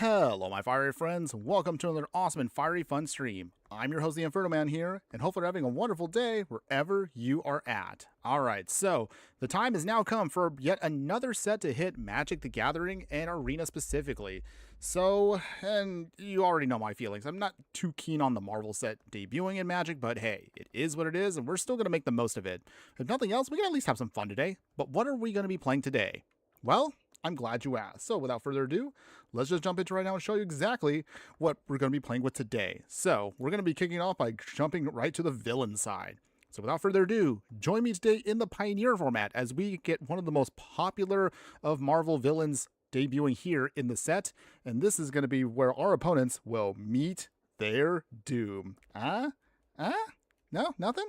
Hello my fiery friends, welcome to another awesome and fiery fun stream. I'm your host the Infernoman here, and hopefully you're having a wonderful day wherever you are at. Alright, so the time has now come for yet another set to hit Magic the Gathering and Arena specifically. So, and you already know my feelings, I'm not too keen on the Marvel set debuting in Magic, but hey, it is what it is and we're still going to make the most of it. If nothing else, we can at least have some fun today. But what are we going to be playing today? Well, I'm glad you asked. So without further ado, let's just jump into right now and show you exactly what we're going to be playing with today. So we're going to be kicking off by jumping right to the villain side. So without further ado, join me today in the Pioneer format as we get one of the most popular of Marvel villains debuting here in the set. And this is going to be where our opponents will meet their doom. No? Nothing?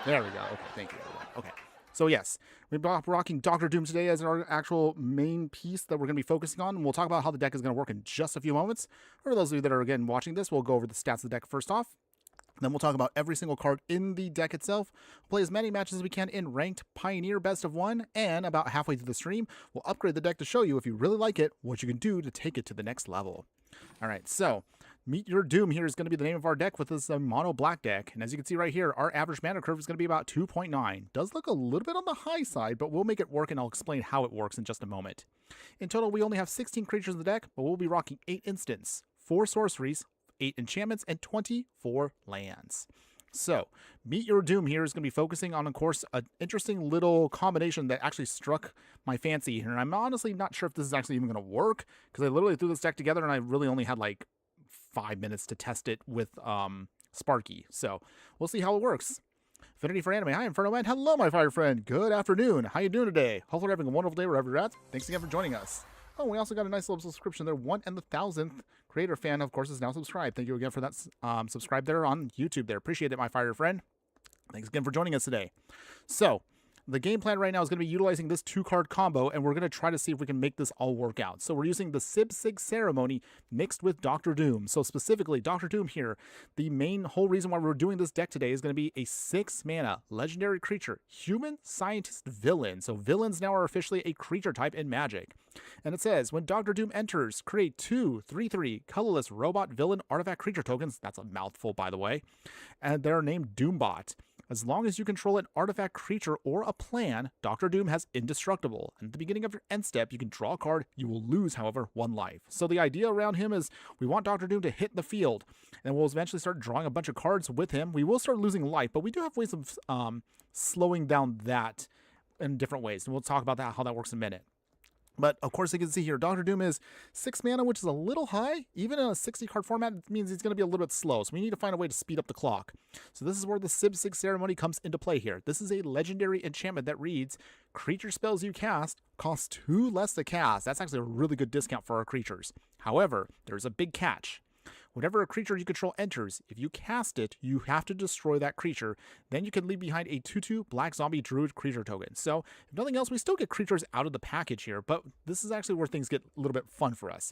There we go. Okay, thank you everyone. Okay. So yes, we're rocking Dr. Doom today as our actual main piece that we're going to be focusing on. And we'll talk about how the deck is going to work in just a few moments. For those of you that are, again, watching this, we'll go over the stats of the deck first off. Then we'll talk about every single card in the deck itself. We'll play as many matches as we can in Ranked Pioneer Best of 1. And about halfway through the stream, we'll upgrade the deck to show you, if you really like it, what you can do to take it to the next level. All right, so Meet Your Doom here is going to be the name of our deck with this mono black deck. And as you can see right here, our average mana curve is going to be about 2.9. Does look a little bit on the high side, but we'll make it work and I'll explain how it works in just a moment. In total, we only have 16 creatures in the deck, but we'll be rocking 8 instants, 4 sorceries, 8 enchantments, and 24 lands. So, Meet Your Doom here is going to be focusing on, of course, an interesting little combination that actually struck my fancy here. And I'm honestly not sure if this is actually even going to work, because I literally threw this deck together and I really only had like 5 minutes to test it with Sparky. So, we'll see how it works. Affinity for Anime. Hi, Infernoman. Hello, my fire friend. Good afternoon. How you doing today? Hopefully you're having a wonderful day wherever you're at. Thanks again for joining us. Oh, we also got a nice little subscription there. 1 and the 1,000th creator fan, of course, is now subscribed. Thank you again for that subscribe there on YouTube there. Appreciate it, my fire friend. Thanks again for joining us today. So, the game plan right now is going to be utilizing this 2-card combo, and we're going to try to see if we can make this all work out. So we're using the Sib Sig Ceremony mixed with Dr. Doom. So specifically, Dr. Doom here, the main whole reason why we're doing this deck today is going to be a 6-mana legendary creature, human scientist villain. So villains now are officially a creature type in Magic. And it says, when Dr. Doom enters, create 2 3/3 colorless robot villain artifact creature tokens. That's a mouthful, by the way. And they're named Doombot. As long as you control an artifact creature or a plan, Dr. Doom has Indestructible. And at the beginning of your end step, you can draw a card. You will lose, however, 1 life. So the idea around him is we want Dr. Doom to hit the field, and we'll eventually start drawing a bunch of cards with him. We will start losing life, but we do have ways of slowing down that in different ways. And we'll talk about that, how that works in a minute. But, of course, you can see here, Dr. Doom is 6 mana, which is a little high. Even in a 60-card format, it means he's going to be a little bit slow. So we need to find a way to speed up the clock. So this is where the Sib Sig Ceremony comes into play here. This is a legendary enchantment that reads, creature spells you cast cost 2 less to cast. That's actually a really good discount for our creatures. However, there's a big catch. Whenever a creature you control enters, if you cast it, you have to destroy that creature. Then you can leave behind a 2/2 Black Zombie Druid creature token. So, if nothing else, we still get creatures out of the package here, but this is actually where things get a little bit fun for us.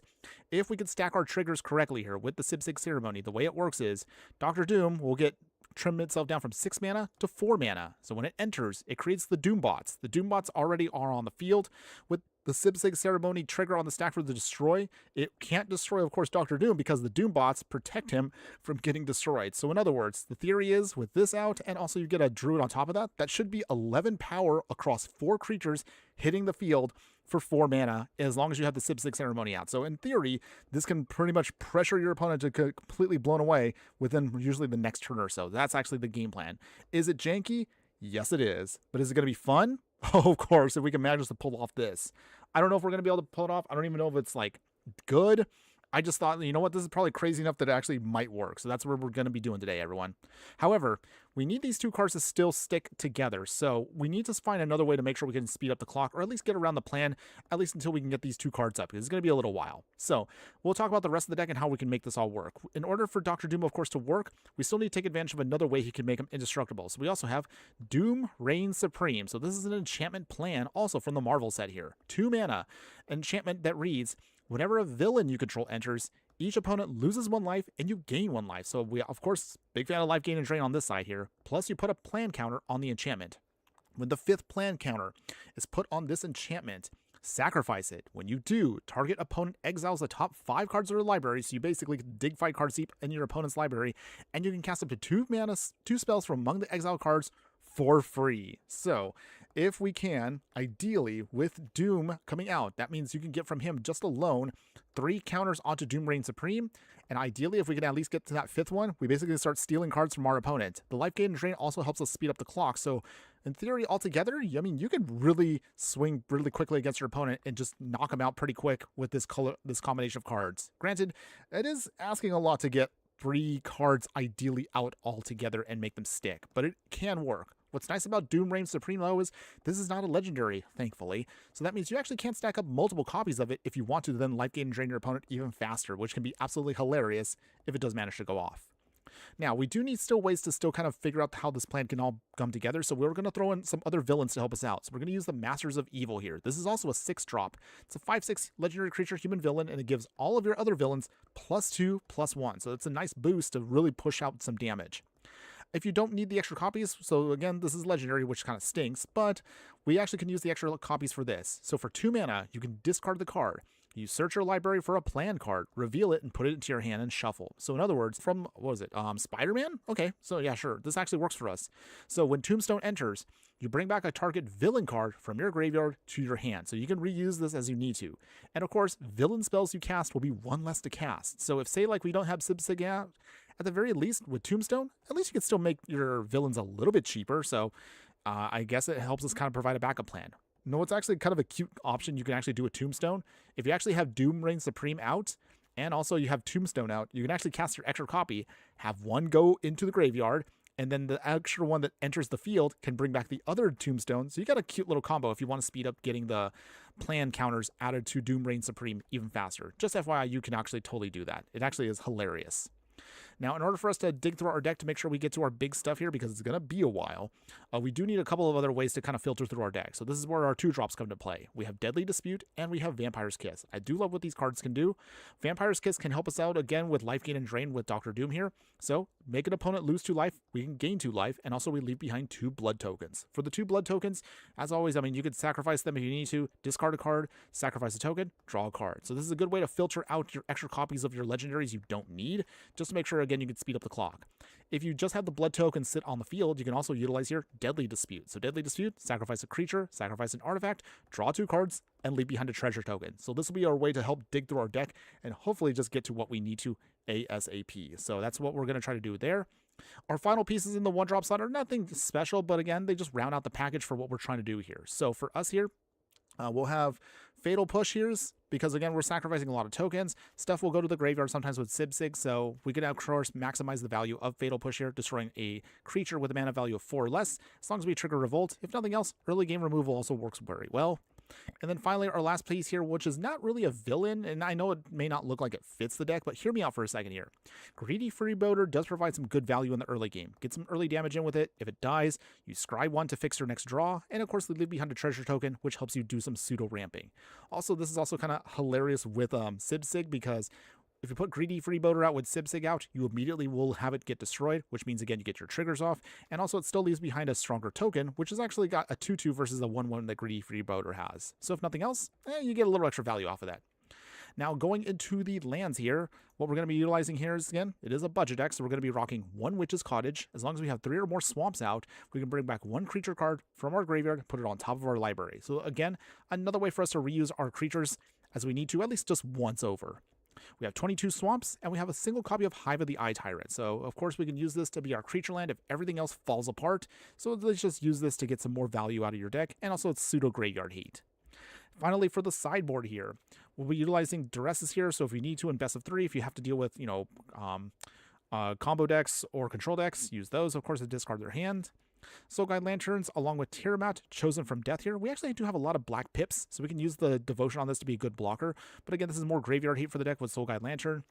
If we can stack our triggers correctly here with the Sib Sig Ceremony, the way it works is Dr. Doom will get trim itself down from 6 mana to 4 mana. So when it enters, it creates the Doombots. The Doombots already are on the field. With the Sib Sig Ceremony trigger on the stack for the destroy, it can't destroy, of course, Dr. Doom because the Doombots protect him from getting destroyed. So in other words, the theory is with this out, and also you get a Druid on top of that, that should be 11 power across 4 creatures hitting the field for 4 mana, as long as you have the Sib Sig Ceremony out. So in theory, this can pretty much pressure your opponent to completely blown away within usually the next turn or so. That's actually the game plan. Is it janky? Yes, it is. But is it going to be fun? Oh, of course, if we can manage to pull off this. I don't know if we're going to be able to pull it off. I don't even know if it's like good. I just thought, you know what, this is probably crazy enough that it actually might work. So that's what we're going to be doing today, everyone. However, we need these 2 cards to still stick together. So we need to find another way to make sure we can speed up the clock, or at least get around the plan, at least until we can get these 2 cards up, because it's going to be a little while. So we'll talk about the rest of the deck and how we can make this all work. In order for Dr. Doom, of course, to work, we still need to take advantage of another way he can make him indestructible. So we also have Doom Reigns Supreme. So this is an enchantment plan also from the Marvel set here. 2 mana enchantment that reads, whenever a villain you control enters, each opponent loses 1 life and you gain 1 life. So we, of course, big fan of life gain and drain on this side here. Plus you put a plan counter on the enchantment. When the 5th plan counter is put on this enchantment, sacrifice it. When you do, target opponent exiles the top 5 cards of their library, so you basically dig 5 cards deep in your opponent's library, and you can cast up to 2 spells from among the exile cards for free. So if we can, ideally with Doom coming out, that means you can get from him just alone 3 counters onto Doom Reign Supreme, and ideally if we can at least get to that 5th one, we basically start stealing cards from our opponent. The life gain and drain also helps us speed up the clock, so in theory altogether, I mean, you can really swing really quickly against your opponent and just knock him out pretty quick with this combination of cards. Granted, it is asking a lot to get 3 cards ideally out altogether and make them stick, but it can work. What's nice about Doom Reign Supreme, though, is this is not a legendary, thankfully. So that means you actually can't stack up multiple copies of it if you want to then life gain and drain your opponent even faster, which can be absolutely hilarious if it does manage to go off. Now, we do need still ways to still kind of figure out how this plan can all come together, so we're going to throw in some other villains to help us out. So we're going to use the Masters of Evil here. This is also a 6-drop. It's a 5/6 legendary creature human villain, and it gives all of your other villains +2/+1. So it's a nice boost to really push out some damage. If you don't need the extra copies, so again, this is legendary, which kind of stinks, but we actually can use the extra copies for this. So for 2 mana, you can discard the card. You search your library for a plan card, reveal it, and put it into your hand and shuffle. So in other words, from, what was it, Spider-Man? Okay, so yeah, sure, this actually works for us. So when Tombstone enters, you bring back a target villain card from your graveyard to your hand. So you can reuse this as you need to. And of course, villain spells you cast will be 1 less to cast. So if, say, like we don't have Sib-Sig out, at the very least, with Tombstone, at least you can still make your villains a little bit cheaper. So I guess it helps us kind of provide a backup plan. You know what's actually kind of a cute option you can actually do with Tombstone? If you actually have Doom Reign Supreme out, and also you have Tombstone out, you can actually cast your extra copy, have one go into the graveyard, and then the extra one that enters the field can bring back the other Tombstone. So you got a cute little combo if you want to speed up getting the plan counters added to Doom Reign Supreme even faster. Just FYI, you can actually totally do that. It actually is hilarious. Now, in order for us to dig through our deck to make sure we get to our big stuff here, because it's going to be a while, we do need a couple of other ways to kind of filter through our deck. So this is where our 2-drops come to play. We have Deadly Dispute, and we have Vampire's Kiss. I do love what these cards can do. Vampire's Kiss can help us out, again, with life gain and drain with Dr. Doom here. So, make an opponent lose 2 life, we can gain 2 life, and also we leave behind 2 blood tokens. For the 2 blood tokens, as always, I mean, you could sacrifice them if you need to, discard a card, sacrifice a token, draw a card. So this is a good way to filter out your extra copies of your legendaries you don't need, just to make sure, again, you can speed up the clock. If you just have the blood tokens sit on the field, you can also utilize your Deadly Dispute. So Deadly Dispute, sacrifice a creature, sacrifice an artifact, draw 2 cards, and leave behind a treasure token. So this will be our way to help dig through our deck and hopefully just get to what we need to ASAP. So that's what we're going to try to do there. Our final pieces in the 1-drop slot are nothing special, but again, they just round out the package for what we're trying to do here. So for us here, we'll have Fatal Push here, because again, we're sacrificing a lot of tokens. Stuff will go to the graveyard sometimes with Sib-Sig, so we can of course maximize the value of Fatal Push here, destroying a creature with a mana value of 4 or less, as long as we trigger Revolt. If nothing else, early game removal also works very well. And then finally, our last piece here, which is not really a villain, and I know it may not look like it fits the deck, but hear me out for a second here. Greedy Freebooter does provide some good value in the early game. Get some early damage in with it. If it dies, you scry 1 to fix your next draw, and of course, leave behind a treasure token, which helps you do some pseudo-ramping. Also, this is also kind of hilarious with Sib-Sig, because if you put Greedy Freebooter out with Sib-Sig out, you immediately will have it get destroyed, which means, again, you get your triggers off, and also it still leaves behind a stronger token, which has actually got a 2/2 versus a 1/1 that Greedy Freebooter has. So if nothing else, you get a little extra value off of that. Now, going into the lands here, what we're going to be utilizing here is, again, it is a budget deck, so we're going to be rocking 1 Witch's Cottage. As long as we have 3 or more swamps out, we can bring back 1 creature card from our graveyard and put it on top of our library. So again, another way for us to reuse our creatures as we need to, at least just once over. We have 22 swamps, and we have a single copy of Hive of the Eye Tyrant. So, of course, we can use this to be our creature land if everything else falls apart. So let's just use this to get some more value out of your deck, and also it's pseudo-graveyard heat. Finally, for the sideboard here, we'll be utilizing Duresses here. So if you need to in best of 3, if you have to deal with, combo decks or control decks, use those, of course, to discard their hand. Soul Guide Lanterns, along with Tiamat, Chosen from Death here. We actually do have a lot of black pips, so we can use the Devotion on this to be a good blocker. But again, this is more graveyard heat for the deck with Soul Guide Lantern.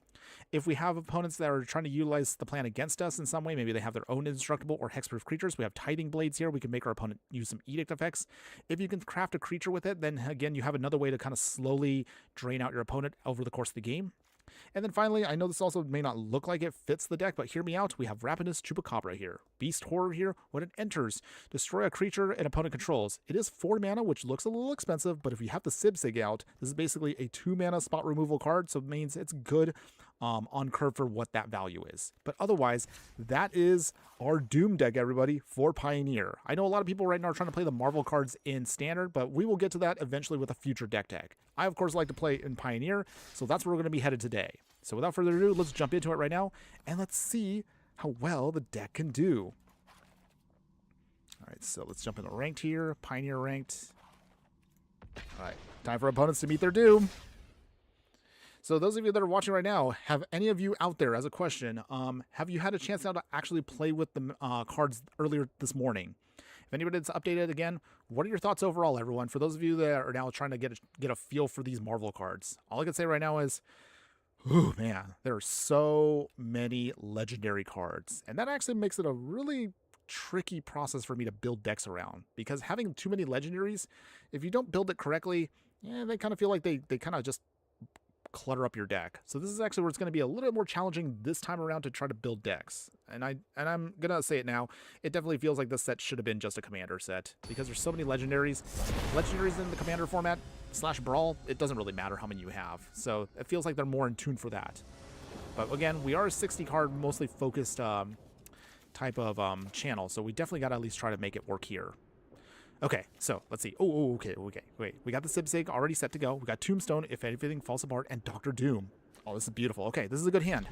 If we have opponents that are trying to utilize the plan against us in some way, maybe they have their own indestructible or hexproof creatures, we have Tithing Blades here. We can make our opponent use some Edict effects. If you can craft a creature with it, then again, you have another way to kind of slowly drain out your opponent over the course of the game. And then finally, I know this also may not look like it fits the deck, but hear me out. We have Rapidus Chupacabra here. Beast Horror here. When it enters, destroy a creature an opponent controls. It is 4 mana, which looks a little expensive, but if you have the Sibsig out, this is basically a 2 mana spot removal card, so it means it's good on curve for what that value is. But otherwise, that is our Doom deck, everybody, for Pioneer. I know a lot of people right now are trying to play the Marvel cards in Standard, but we will get to that eventually with a future deck tag. I, of course, like to play in Pioneer, so that's where we're going to be headed today. So without further ado, let's jump into it right now, and let's see how well the deck can do. All right, so let's jump into ranked here, Pioneer ranked. All right, time for opponents to meet their doom. So those of you that are watching right now, have any of you out there, as a question, have you had a chance now to actually play with the cards earlier this morning? If anybody that's updated again, what are your thoughts overall, everyone? For those of you that are now trying to get a feel for these Marvel cards, all I can say right now is, oh man, there are so many legendary cards. And that actually makes it a really tricky process for me to build decks around. Because having too many legendaries, if you don't build it correctly, they kind of feel like they kind of just clutter up your deck. So this is actually where it's going to be a little bit more challenging this time around to try to build decks. And I'm going to say it now, it definitely feels like this set should have been just a commander set. Because there's so many legendaries. Legendaries in the commander format / brawl, it doesn't really matter how many you have. So it feels like they're more in tune for that. But again, we are a 60 card mostly focused type of channel, so we definitely got to at least try to make it work here. Okay, so let's see. Okay, wait. We got the Sibsig already set to go. We got Tombstone if everything falls apart, and Dr. Doom. Oh, this is beautiful. Okay, this is a good hand.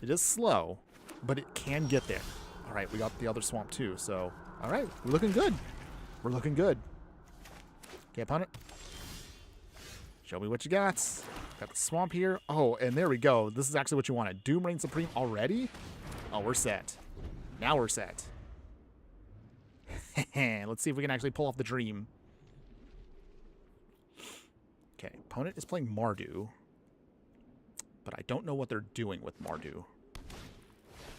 It is slow, but it can get there. All right, we got the other swamp too, so all right, we're looking good. We're looking good. Okay, opponent. Show me what you got. Got the swamp here. Oh, and there we go. This is actually what you wanted. Doom Reign Supreme already? Oh, we're set. Now we're set. Let's see if we can actually pull off the dream. Okay, opponent is playing Mardu. But I don't know what they're doing with Mardu.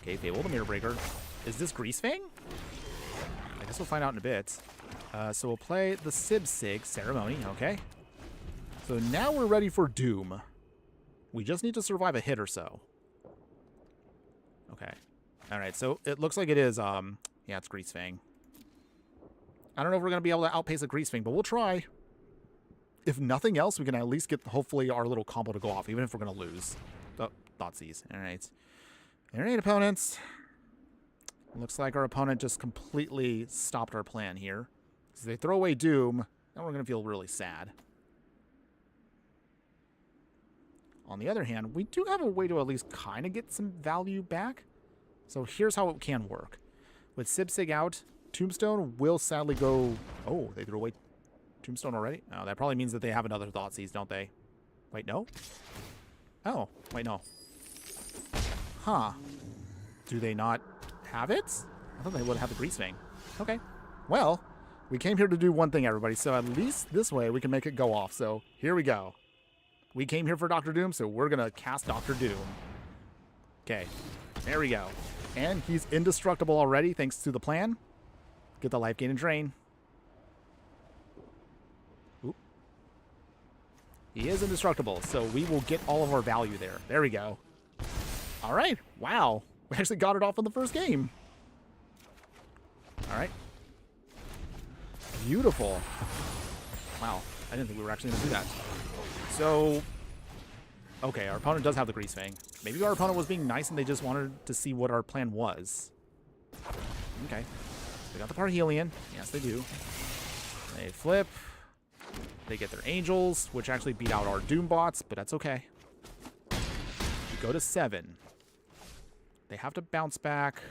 Okay, Fable the Mirror Breaker. Is this Greasefang? I guess we'll find out in a bit. So we'll play the Sibsig Ceremony, okay. So now we're ready for Doom. We just need to survive a hit or so. Okay. Alright, so it looks like it is, yeah, it's Greasefang. I don't know if we're going to be able to outpace a Greasefang, but we'll try. If nothing else, we can at least get, hopefully, our little combo to go off, even if we're going to lose. Oh, Thoughtseize. Alright. Alright, opponents. Looks like our opponent just completely stopped our plan here. So they throw away Doom, then we're going to feel really sad. On the other hand, we do have a way to at least kind of get some value back. So here's how it can work. With Sibsig out, Tombstone will sadly go... Oh, they threw away Tombstone already? Oh, that probably means that they have another Thoughtseize, don't they? Wait, no? Oh, wait, no. Huh. Do they not have it? I thought they would have the Greasefang. Okay. Well, we came here to do one thing, everybody. So at least this way we can make it go off. So here we go. We came here for Dr. Doom, so we're going to cast Dr. Doom. Okay. There we go. And he's indestructible already, thanks to the plan. Get the life gain and drain. Oop. He is indestructible, so we will get all of our value there. There we go. All right. Wow. We actually got it off in the first game. All right. Beautiful. Wow. I didn't think we were actually going to do that. So, okay, our opponent does have the Greasefang. Maybe our opponent was being nice and they just wanted to see what our plan was. Okay. They got the Parhelion. Yes, they do. They flip. They get their Angels, which actually beat out our Doom bots, but that's okay. We go to 7. They have to bounce back.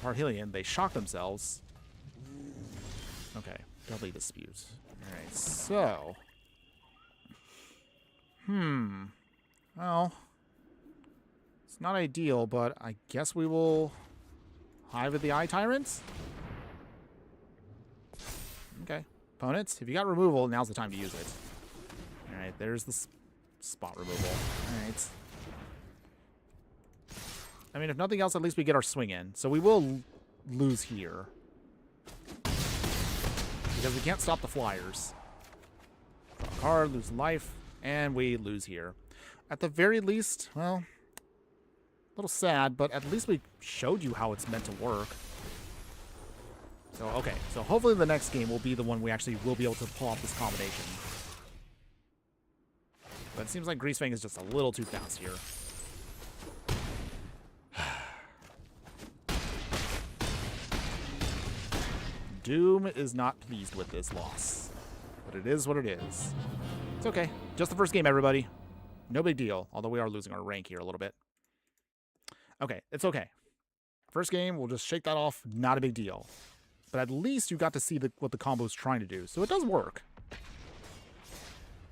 Parhelion, they shock themselves. Okay, Deadly Dispute. Alright, so... Well, it's not ideal, but I guess we will Hive of the Eye Tyrants. Okay. Opponents, if you got removal, now's the time to use it. Alright, there's the spot removal. Alright. I mean, if nothing else, at least we get our swing in. So we will lose here. Because we can't stop the flyers. Draw a card, lose life. And we lose here. At the very least, well, a little sad, but at least we showed you how it's meant to work. So, okay. So hopefully the next game will be the one we actually will be able to pull off this combination. But it seems like Greasefang is just a little too fast here. Doom is not pleased with this loss. But it is what it is. It's okay. Just the first game, everybody. No big deal. Although we are losing our rank here a little bit. Okay, it's okay. First game, we'll just shake that off. Not a big deal. But at least you got to see what the combo is trying to do. So it does work.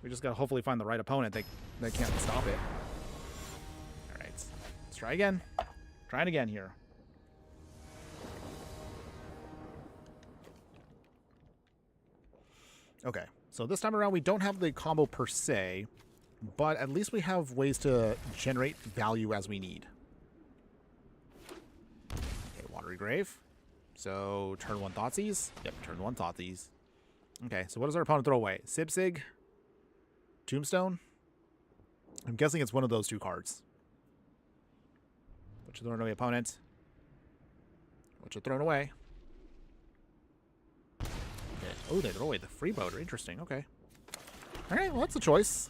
We just got to hopefully find the right opponent that can't stop it. All right. Let's try again. Trying again here. Okay. So this time around, we don't have the combo per se, but at least we have ways to generate value as we need. Okay, Watery Grave. So, turn 1 Thoughtseize. Yep, turn 1 Thoughtseize. Okay, so what does our opponent throw away? Sibsig? Tombstone? I'm guessing it's one of those two cards. What you throwing away, opponent? What you throwing away? Okay. Oh, they throw away the Freeboater. Interesting, okay. Alright, well, that's a choice.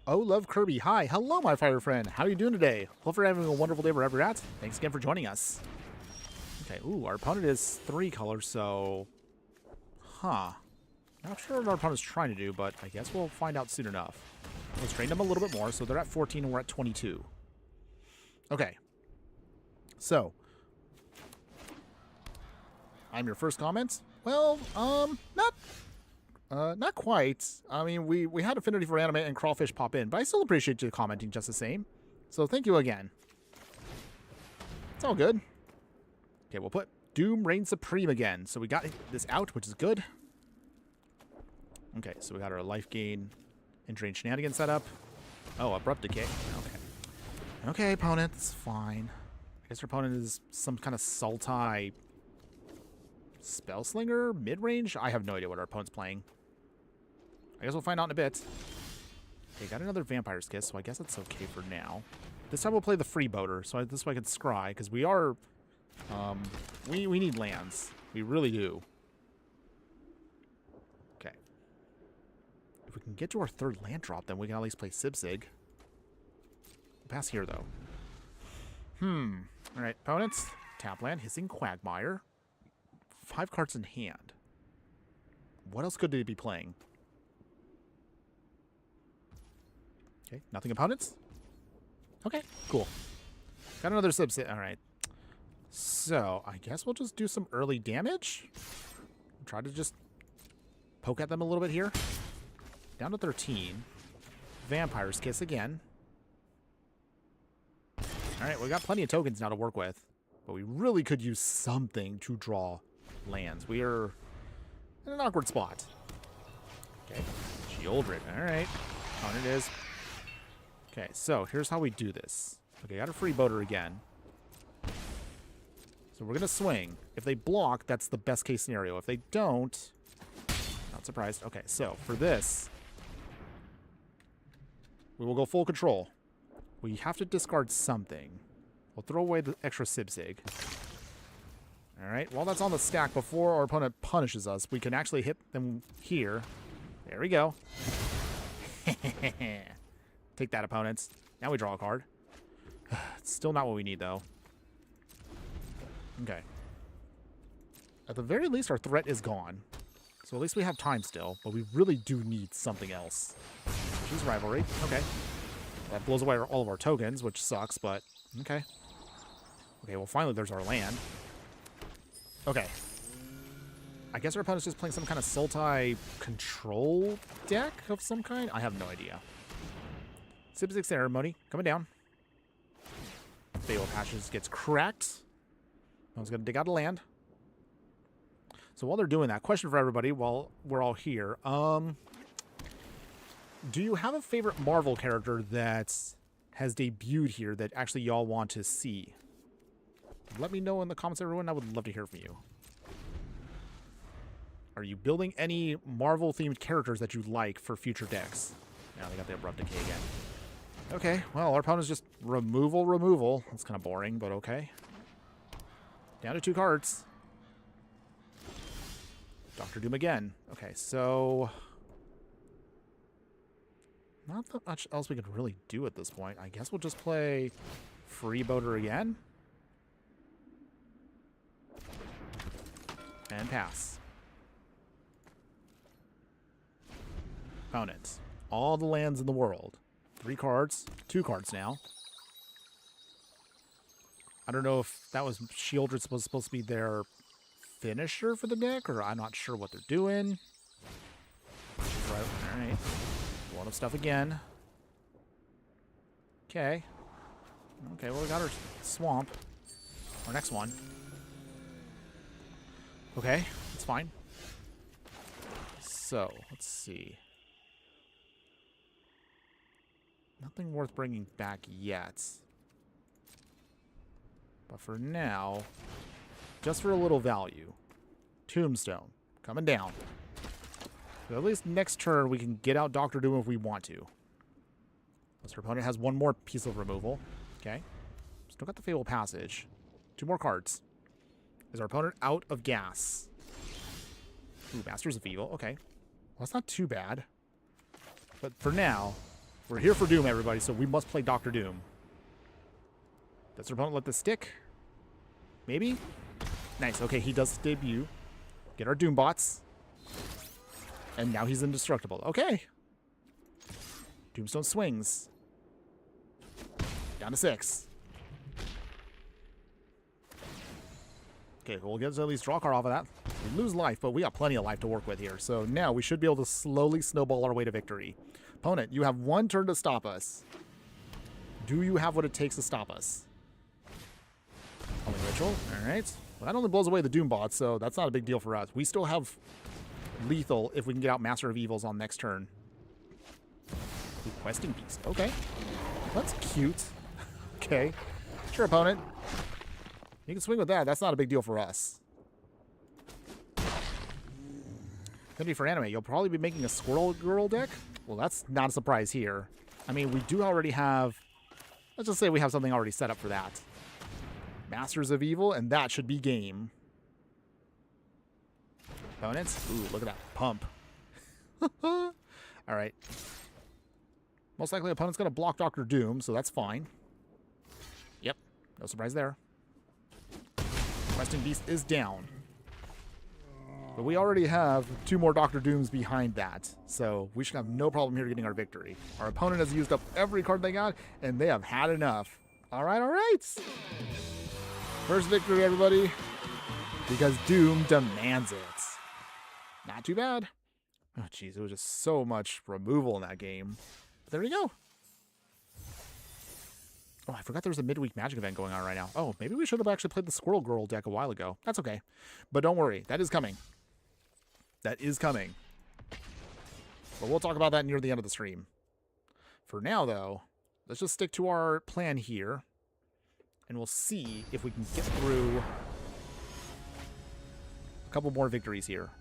Oh, Love Kirby. Hi. Hello, my fire friend. How are you doing today? Hope you're having a wonderful day wherever you're at. Thanks again for joining us. Okay, ooh, our opponent is 3 colors, so... Huh. Not sure what our opponent's trying to do, but I guess we'll find out soon enough. Let's train them a little bit more, so they're at 14 and we're at 22. Okay. So. I'm your first comment? Well, not quite. I mean, we had Affinity for Anime and Crawfish pop in, but I still appreciate you commenting just the same. So thank you again. It's all good. Okay, we'll put Doom Reign Supreme again. So we got this out, which is good. Okay, so we got our life gain and drain shenanigans set up. Oh, Abrupt Decay. Okay. Okay, opponent, that's fine. I guess our opponent is some kind of Sultai Spellslinger? Mid-range? I have no idea what our opponent's playing. I guess we'll find out in a bit. Okay, got another Vampire's Kiss, so I guess that's okay for now. This time we'll play the Freeboater, so this way I can scry, because we are... we need lands. We really do. Okay. If we can get to our 3rd land drop, then we can at least play Sibsig. Pass here, though. Alright, opponents. Tap land, Hissing Quagmire. 5 cards in hand. What else could they be playing? Okay, nothing opponents? Okay, cool. Got another Sibsig. Alright. So, I guess we'll just do some early damage. Try to just poke at them a little bit here. Down to 13. Vampire's Kiss again. Alright, we got plenty of tokens now to work with. But we really could use something to draw lands. We are in an awkward spot. Okay, Sheoldred. Alright, on it is. Okay, so here's how we do this. Okay, got a Freeboater again. So we're going to swing. If they block, that's the best case scenario. If they don't, not surprised. Okay, so for this, we will go full control. We have to discard something. We'll throw away the extra Sibsig. Alright, while that's on the stack, before our opponent punishes us, we can actually hit them here. There we go. Take that, opponents. Now we draw a card. It's still not what we need, though. Okay. At the very least, our threat is gone. So at least we have time still, but we really do need something else. Choose Rivalry. Okay. That blows away all of our tokens, which sucks, but okay. Okay, well, finally there's our land. Okay. I guess our opponent's just playing some kind of Sultai control deck of some kind? I have no idea. Sibsig Ceremony, coming down. Fatal Passions gets cracked. I was going to dig out a land. So while they're doing that, question for everybody while we're all here. Do you have a favorite Marvel character that has debuted here that actually y'all want to see? Let me know in the comments, everyone. I would love to hear from you. Are you building any Marvel-themed characters that you like for future decks? Now they got the Abrupt Decay again. Okay, well, our opponent's just removal. That's kind of boring, but okay. Down to 2 cards. Dr. Doom again. Okay, so... not that much else we could really do at this point. I guess we'll just play Freeboater again. And pass. Opponent. All the lands in the world. 3 cards. 2 cards now. I don't know if that was Shieldred was supposed to be their finisher for the deck, or I'm not sure what they're doing. Right. Alright. One of stuff again. Okay. Okay, well, we got our swamp. Our next one. Okay, that's fine. So, let's see. Nothing worth bringing back yet. But for now, just for a little value, Tombstone coming down. So at least next turn we can get out Dr. Doom if we want to. Unless our opponent has 1 more piece of removal. Okay. Still got the Fabled Passage. 2 more cards. Is our opponent out of gas? Ooh, Masters of Evil. Okay. Well, that's not too bad. But for now, we're here for Doom, everybody, so we must play Dr. Doom. Does our opponent let this stick? Maybe? Nice. Okay, he does debut. Get our Doom bots. And now he's indestructible. Okay. Tombstone swings. Down to 6. Okay, we'll get to at least draw a card off of that. We lose life, but we got plenty of life to work with here. So now we should be able to slowly snowball our way to victory. Opponent, you have 1 turn to stop us. Do you have what it takes to stop us? Calling Ritual. Alright. Well, that only blows away the Doom bots, so that's not a big deal for us. We still have lethal if we can get out Master of Evils on next turn. Questing Beast. Okay. That's cute. Okay. Sure, opponent. You can swing with that. That's not a big deal for us. Gonna be for anime. You'll probably be making a Squirrel Girl deck? Well, that's not a surprise here. I mean, we do already have... let's just say we have something already set up for that. Masters of Evil, and that should be game. Opponents? Ooh, look at that pump. Alright. Most likely opponent's going to block Dr. Doom, so that's fine. Yep, no surprise there. Questing Beast is down. But we already have 2 more Dr. Dooms behind that, so we should have no problem here getting our victory. Our opponent has used up every card they got, and they have had enough. Alright, alright. First victory, everybody. Because Doom demands it. Not too bad. Oh, jeez, it was just so much removal in that game. But there we go. Oh, I forgot there was a midweek Magic event going on right now. Oh, maybe we should have actually played the Squirrel Girl deck a while ago. That's okay. But don't worry, that is coming. That is coming. But we'll talk about that near the end of the stream. For now, though, let's just stick to our plan here. And we'll see if we can get through a couple more victories here.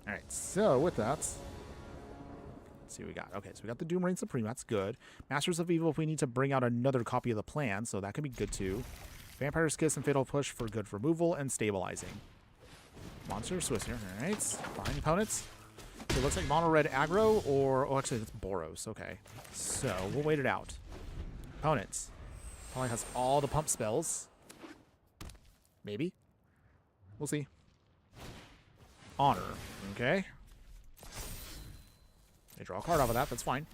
Alright, so with that, let's see what we got. Okay, so we got the Doom Reign Supreme. That's good. Masters of Evil if we need to bring out another copy of the plan, so that could be good too. Vampire's Kiss and Fatal Push for good removal and stabilizing. Monster Swiss here. Alright, fine opponents. So it looks like mono red aggro or... oh, actually, it's Boros. Okay, so we'll wait it out. Opponents. Probably has all the pump spells. Maybe. We'll see. Honor. Okay. They draw a card off of that. That's fine.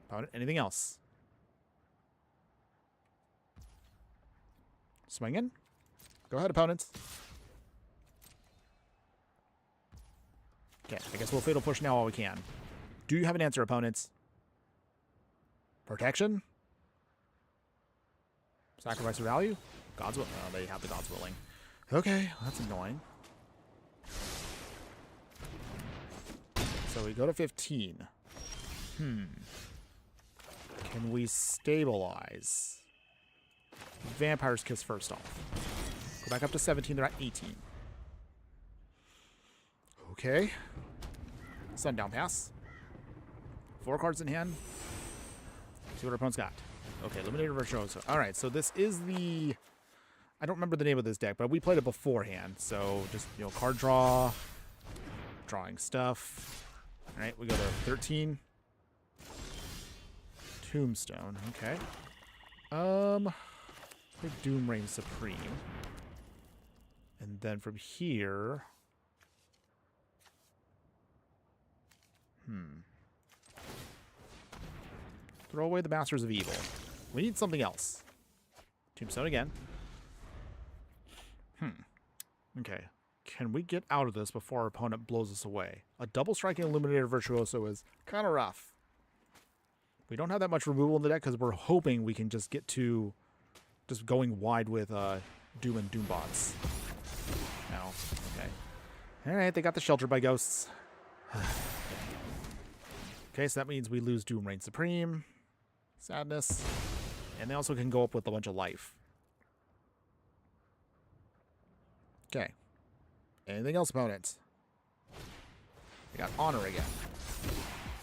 Opponent, anything else? Swinging. Go ahead, opponents. Okay, I guess we'll Fatal Push now while we can. Do you have an answer, opponents? Protection? Sacrifice your value? God's will. Oh, they have the God's Willing. Okay, that's annoying. So we go to 15. Can we stabilize? Vampire's Kiss first off. Go back up to 17. They're at 18. Okay. Sundown Pass. 4 cards in hand. See what our opponent's got. Okay, Illuminator Virtuoso. All right, so this is the... I don't remember the name of this deck, but we played it beforehand. So just, you know, card draw, drawing stuff. All right, we go to 13. Tombstone, okay. Doom Reign Supreme. And then from here... Throw away the Masters of Evil. We need something else. Tombstone again. Okay. Can we get out of this before our opponent blows us away? A double striking Illuminator Virtuoso is kind of rough. We don't have that much removal in the deck because we're hoping we can just get to just going wide with Doom and Doombots. No. Okay. Alright, they got the Shelter by Ghosts. Okay, so that means we lose Doom Reign Supreme. Sadness. And they also can go up with a bunch of life. Okay. Anything else, opponents? We got Honor again.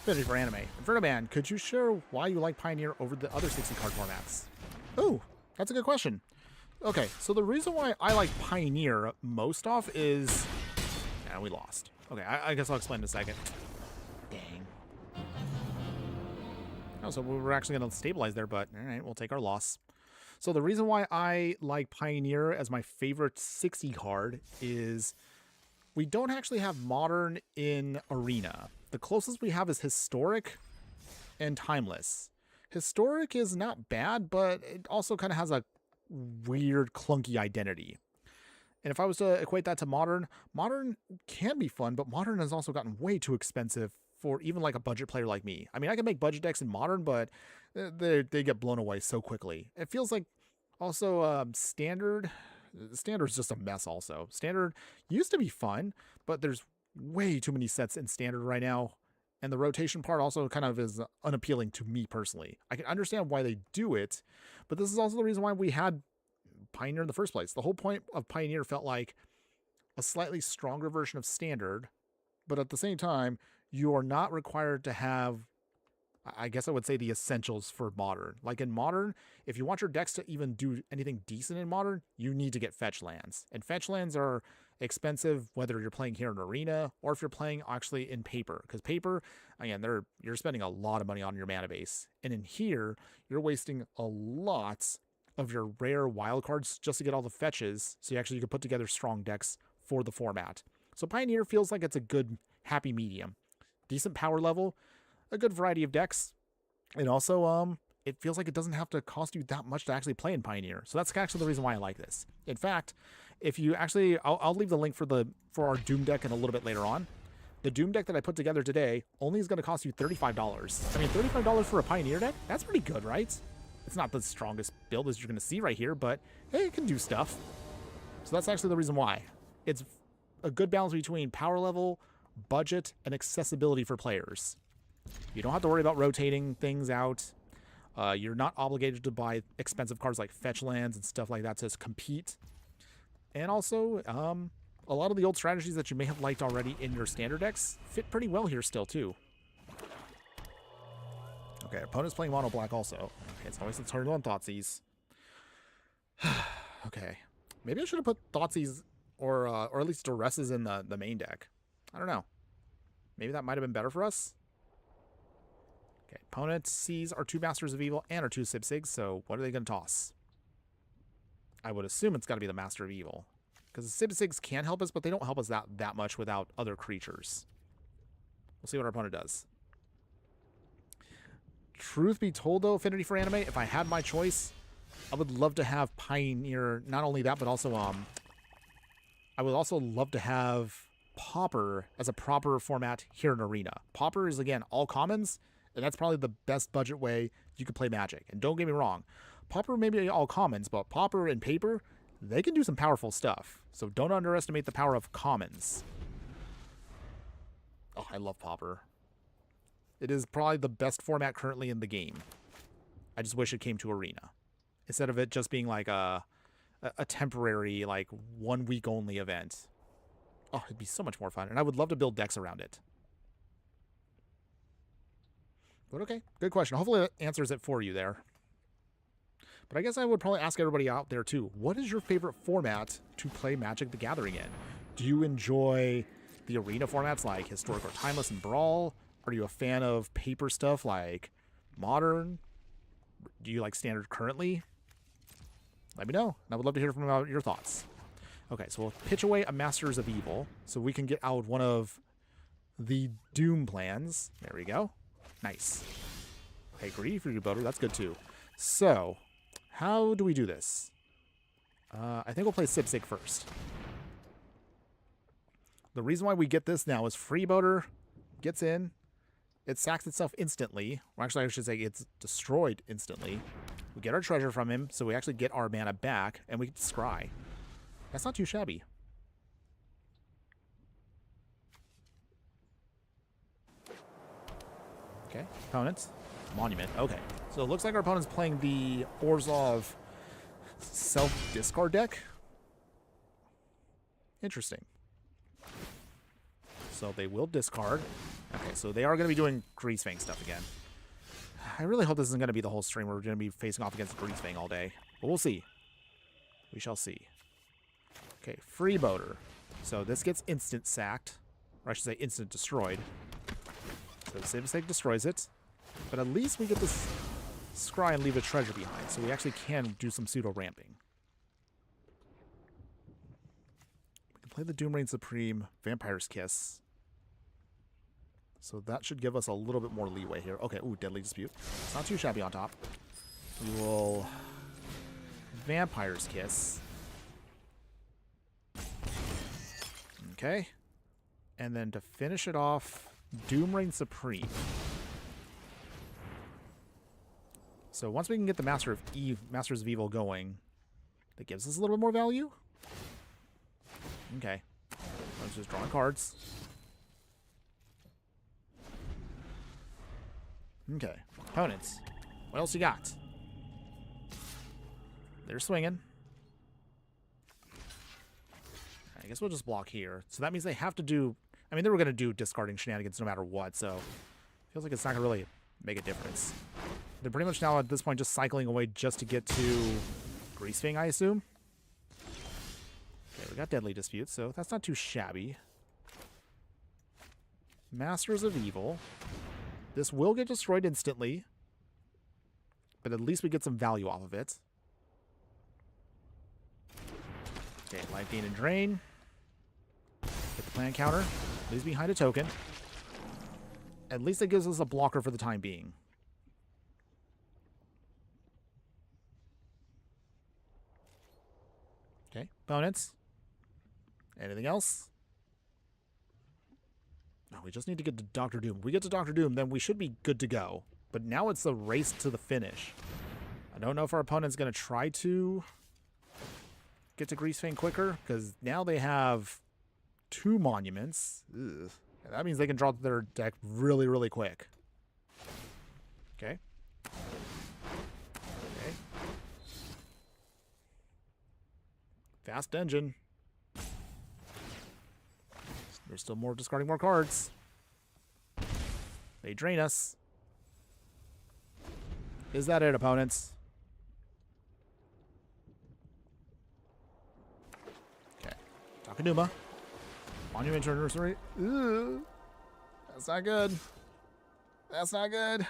Affinity for anime. Infernoman, could you share why you like Pioneer over the other 60 card formats? Ooh, that's a good question. Okay, so the reason why I like Pioneer most off is... Yeah, we lost. Okay, I guess I'll explain in a second. Dang. Oh, so we're actually going to stabilize there, but alright, we'll take our loss. So the reason why I like Pioneer as my favorite 60 card is we don't actually have Modern in Arena. The closest we have is Historic and Timeless. Historic is not bad, but it also kind of has a weird, clunky identity. And if I was to equate that to Modern, Modern can be fun, but Modern has also gotten way too expensive for even like a budget player like me. I mean, I can make budget decks in Modern, but they get blown away so quickly. It feels like also Standard is just a mess also. Standard used to be fun, but there's way too many sets in Standard right now. And the rotation part also kind of is unappealing to me personally. I can understand why they do it, but this is also the reason why we had Pioneer in the first place. The whole point of Pioneer felt like a slightly stronger version of Standard, but at the same time, you are not required to have, I guess I would say, the essentials for Modern. Like in Modern, if you want your decks to even do anything decent in Modern, you need to get fetch lands. And fetch lands are expensive whether you're playing here in Arena or if you're playing actually in Paper. Because Paper, again, you're spending a lot of money on your mana base. And in here, you're wasting a lot of your rare wild cards just to get all the fetches so you can put together strong decks for the format. So Pioneer feels like it's a good happy medium. Decent power level, a good variety of decks, and also it feels like it doesn't have to cost you that much to actually play in Pioneer. So that's actually the reason why I like this. In fact, if you actually, I'll leave the link for our Doom deck in a little bit later on. The Doom deck that I put together today only is going to cost you $35. I mean, $35 for a Pioneer deck? That's pretty good, right? It's not the strongest build as you're going to see right here, but hey, it can do stuff. So that's actually the reason why. It's a good balance between power level, budget, and accessibility for players. You don't have to worry about rotating things out. You're not obligated to buy expensive cards like fetch lands and stuff like that to compete. And also, a lot of the old strategies that you may have liked already in your standard decks fit pretty well here still, too. Okay, opponent's playing mono black also. Okay, it's always the turn on Thoughtseize. Okay. Maybe I should have put Thoughtseize or at least Duresses in the main deck. I don't know. Maybe that might have been better for us. Okay, opponent sees our 2 Masters of Evil and our 2 Sipsigs, so what are they going to toss? I would assume it's got to be the Master of Evil. Because the Sipsigs can help us, but they don't help us that much without other creatures. We'll see what our opponent does. Truth be told, though, Affinity for Anime, if I had my choice, I would love to have Pioneer. Not only that, but also I would also love to have Pauper as a proper format here in Arena. Pauper is, again, all commons, and that's probably the best budget way you could play Magic. And don't get me wrong, Pauper may be all commons, but Pauper and Paper, they can do some powerful stuff. So don't underestimate the power of commons. Oh, I love Pauper. It is probably the best format currently in the game. I just wish it came to Arena. Instead of it just being like a temporary, like 1 week only event. Oh, it'd be so much more fun. And I would love to build decks around it. But okay, good question. Hopefully that answers it for you there. But I guess I would probably ask everybody out there too, what is your favorite format to play Magic the Gathering in? Do you enjoy the arena formats like Historic or Timeless and Brawl? Are you a fan of paper stuff like Modern? Do you like Standard currently? Let me know. I would love to hear from your thoughts. Okay, so we'll pitch away a Masters of Evil so we can get out one of the Doom plans. There we go. Nice. Okay, greedy for you, Boater. That's good too. So, how do we do this? I think we'll play Sipsig first. The reason why we get this now is Freeboater gets in. It sacks itself instantly. Or actually, I should say it's destroyed instantly. We get our treasure from him, so we actually get our mana back, and we scry. That's not too shabby. Okay, opponents. Monument. Okay, so it looks like our opponent's playing the Orzhov self-discard deck. Interesting. So they will discard. Okay, so they are going to be doing Greasefang stuff again. I really hope this isn't going to be the whole stream where we're going to be facing off against Greasefang all day. But we'll see. We shall see. Okay, Freeboater. So this gets instant sacked. Or I should say instant destroyed. So Sipsig destroys it. But at least we get this scry and leave a treasure behind. So we actually can do some pseudo-ramping. We can play the Doomrain Supreme, Vampire's Kiss. So that should give us a little bit more leeway here. Okay, ooh, Deadly Dispute. It's not too shabby on top. We will Vampire's Kiss. Okay. And then to finish it off, Doomrain Supreme. So once we can get the Masters of Evil going, that gives us a little bit more value. Okay. Let's just draw cards. Okay. Opponents. What else you got? They're swinging. I guess we'll just block here. So that means they have to do... I mean, they were going to do discarding shenanigans no matter what, so... Feels like it's not going to really make a difference. They're pretty much now at this point just cycling away just to get to Greasefang, I assume. Okay, we got Deadly Dispute, so that's not too shabby. Masters of Evil. This will get destroyed instantly, but at least we get some value off of it. Okay, Life Gain and Drain. Get the plan counter. Leaves behind a token. At least it gives us a blocker for the time being. Okay, opponents. Anything else? No, we just need to get to Dr. Doom. If we get to Dr. Doom, then we should be good to go. But now it's the race to the finish. I don't know if our opponent's going to try to get to Greasefang quicker, because now they have 2 monuments. Ugh. And that means they can draw their deck really, really quick. Okay. Okay. Fast engine. There's still more discarding more cards. They drain us. Is that it, opponents? Okay. Takanuma. Monument Nursery. Ooh. That's not good. That's not good.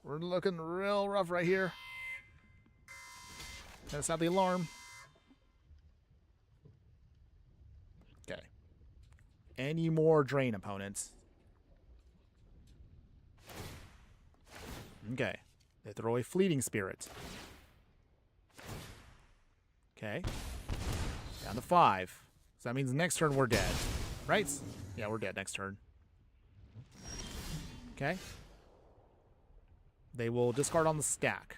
We're looking real rough right here. Gotta sound the alarm. Okay. Any more drain, opponents? Okay. They throw a Fleeting Spirit. Okay. Down to 5. So that means next turn we're dead. Right? Yeah, we're dead next turn. Okay. They will discard on the stack.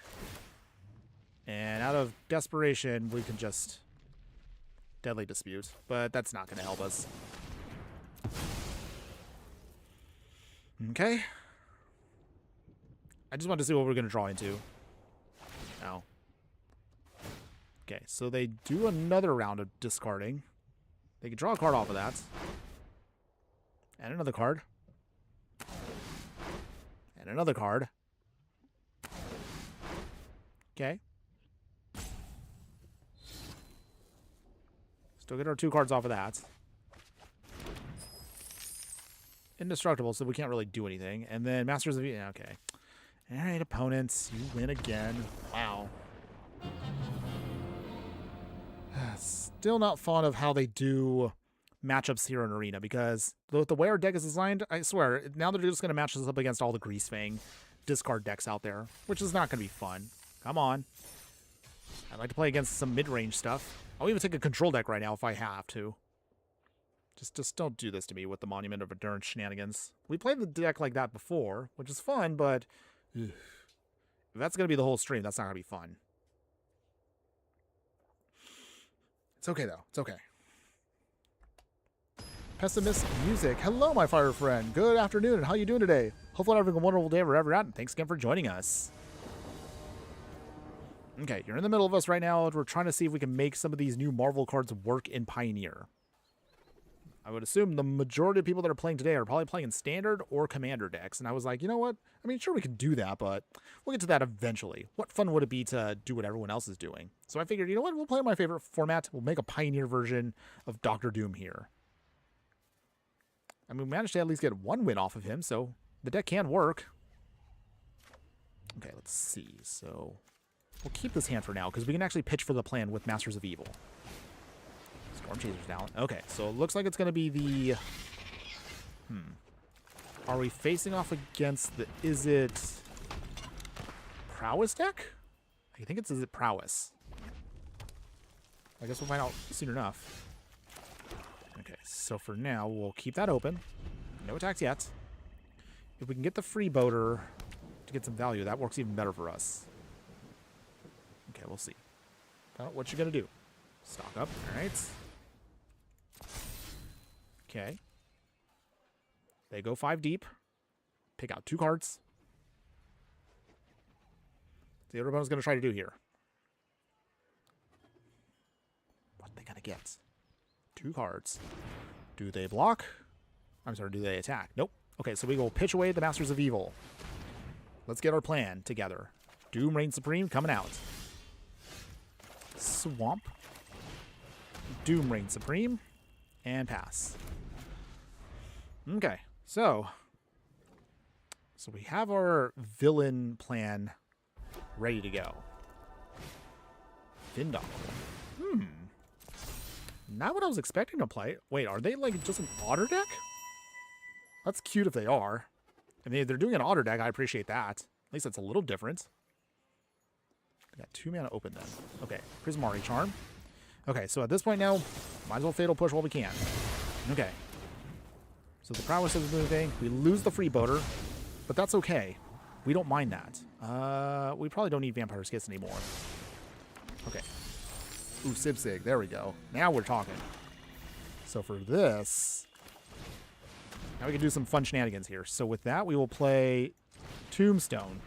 And out of desperation, we can just Deadly Dispute. But that's not going to help us. Okay. I just wanted to see what we're going to draw into. Ow. Okay, so they do another round of discarding. They can draw a card off of that. And another card. And another card. Okay. Still get our 2 cards off of that. Indestructible, so we can't really do anything. And then Masters of... Yeah, okay. Alright, opponents. You win again. Wow. Still not fond of how they do matchups here in Arena, because the way our deck is designed, I swear, now they're just going to match us up against all the Greasefang discard decks out there, which is not going to be fun. Come on. I'd like to play against some mid-range stuff. I'll even take a control deck right now if I have to. Just don't do this to me with the Monument of Endurance shenanigans. We played the deck like that before, which is fun, but if that's going to be the whole stream, that's not going to be fun. It's okay, though. It's okay. Pessimist Music. Hello, my fire friend. Good afternoon, and how you doing today? Hopefully having a wonderful day wherever you're at, and thanks again for joining us. Okay, you're in the middle of us right now, and we're trying to see if we can make some of these new Marvel cards work in Pioneer. I would assume the majority of people that are playing today are probably playing in Standard or Commander decks, and I was like, you know what? I mean, sure, we can do that, but we'll get to that eventually. What fun would it be to do what everyone else is doing? So I figured, you know what? We'll play my favorite format. We'll make a Pioneer version of Dr. Doom here. I mean, we managed to at least get 1 win off of him, so the deck can work. Okay, let's see. So we'll keep this hand for now, because we can actually pitch for the plan with Masters of Evil. Storm Chaser's down. Okay, so it looks like it's going to be the... Are we facing off against the... Is it... Prowess deck? I think it's... Is it Prowess? I guess we'll find out soon enough. Okay, so for now, we'll keep that open. No attacks yet. If we can get the Freeboater to get some value, that works even better for us. Okay, we'll see. What you gonna do? Stock up. All right. Okay. They go 5 deep. Pick out 2 cards. See what everyone's going to try to do here. What are they going to get? 2 cards. Do they block? I'm sorry, do they attack? Nope. Okay, so we will pitch away the Masters of Evil. Let's get our plan together. Doom Reign Supreme coming out. Swamp. Doom Reign Supreme. And pass. Okay, so we have our villain plan ready to go. Vindal. Not what I was expecting to play. Wait, are they like just an otter deck? That's cute if they are. I mean, if they're doing an otter deck, I appreciate that. At least it's a little different. We got 2 mana open then. Okay, Prismari Charm. Okay, so at this point now, might as well Fatal Push while we can. Okay. So the Prowess is moving. We lose the Freeboater, but that's okay. We don't mind that. We probably don't need Vampire's Kiss anymore. Okay. Ooh, Sibsig. There we go. Now we're talking. So for this, now we can do some fun shenanigans here. So with that, we will play Tombstone.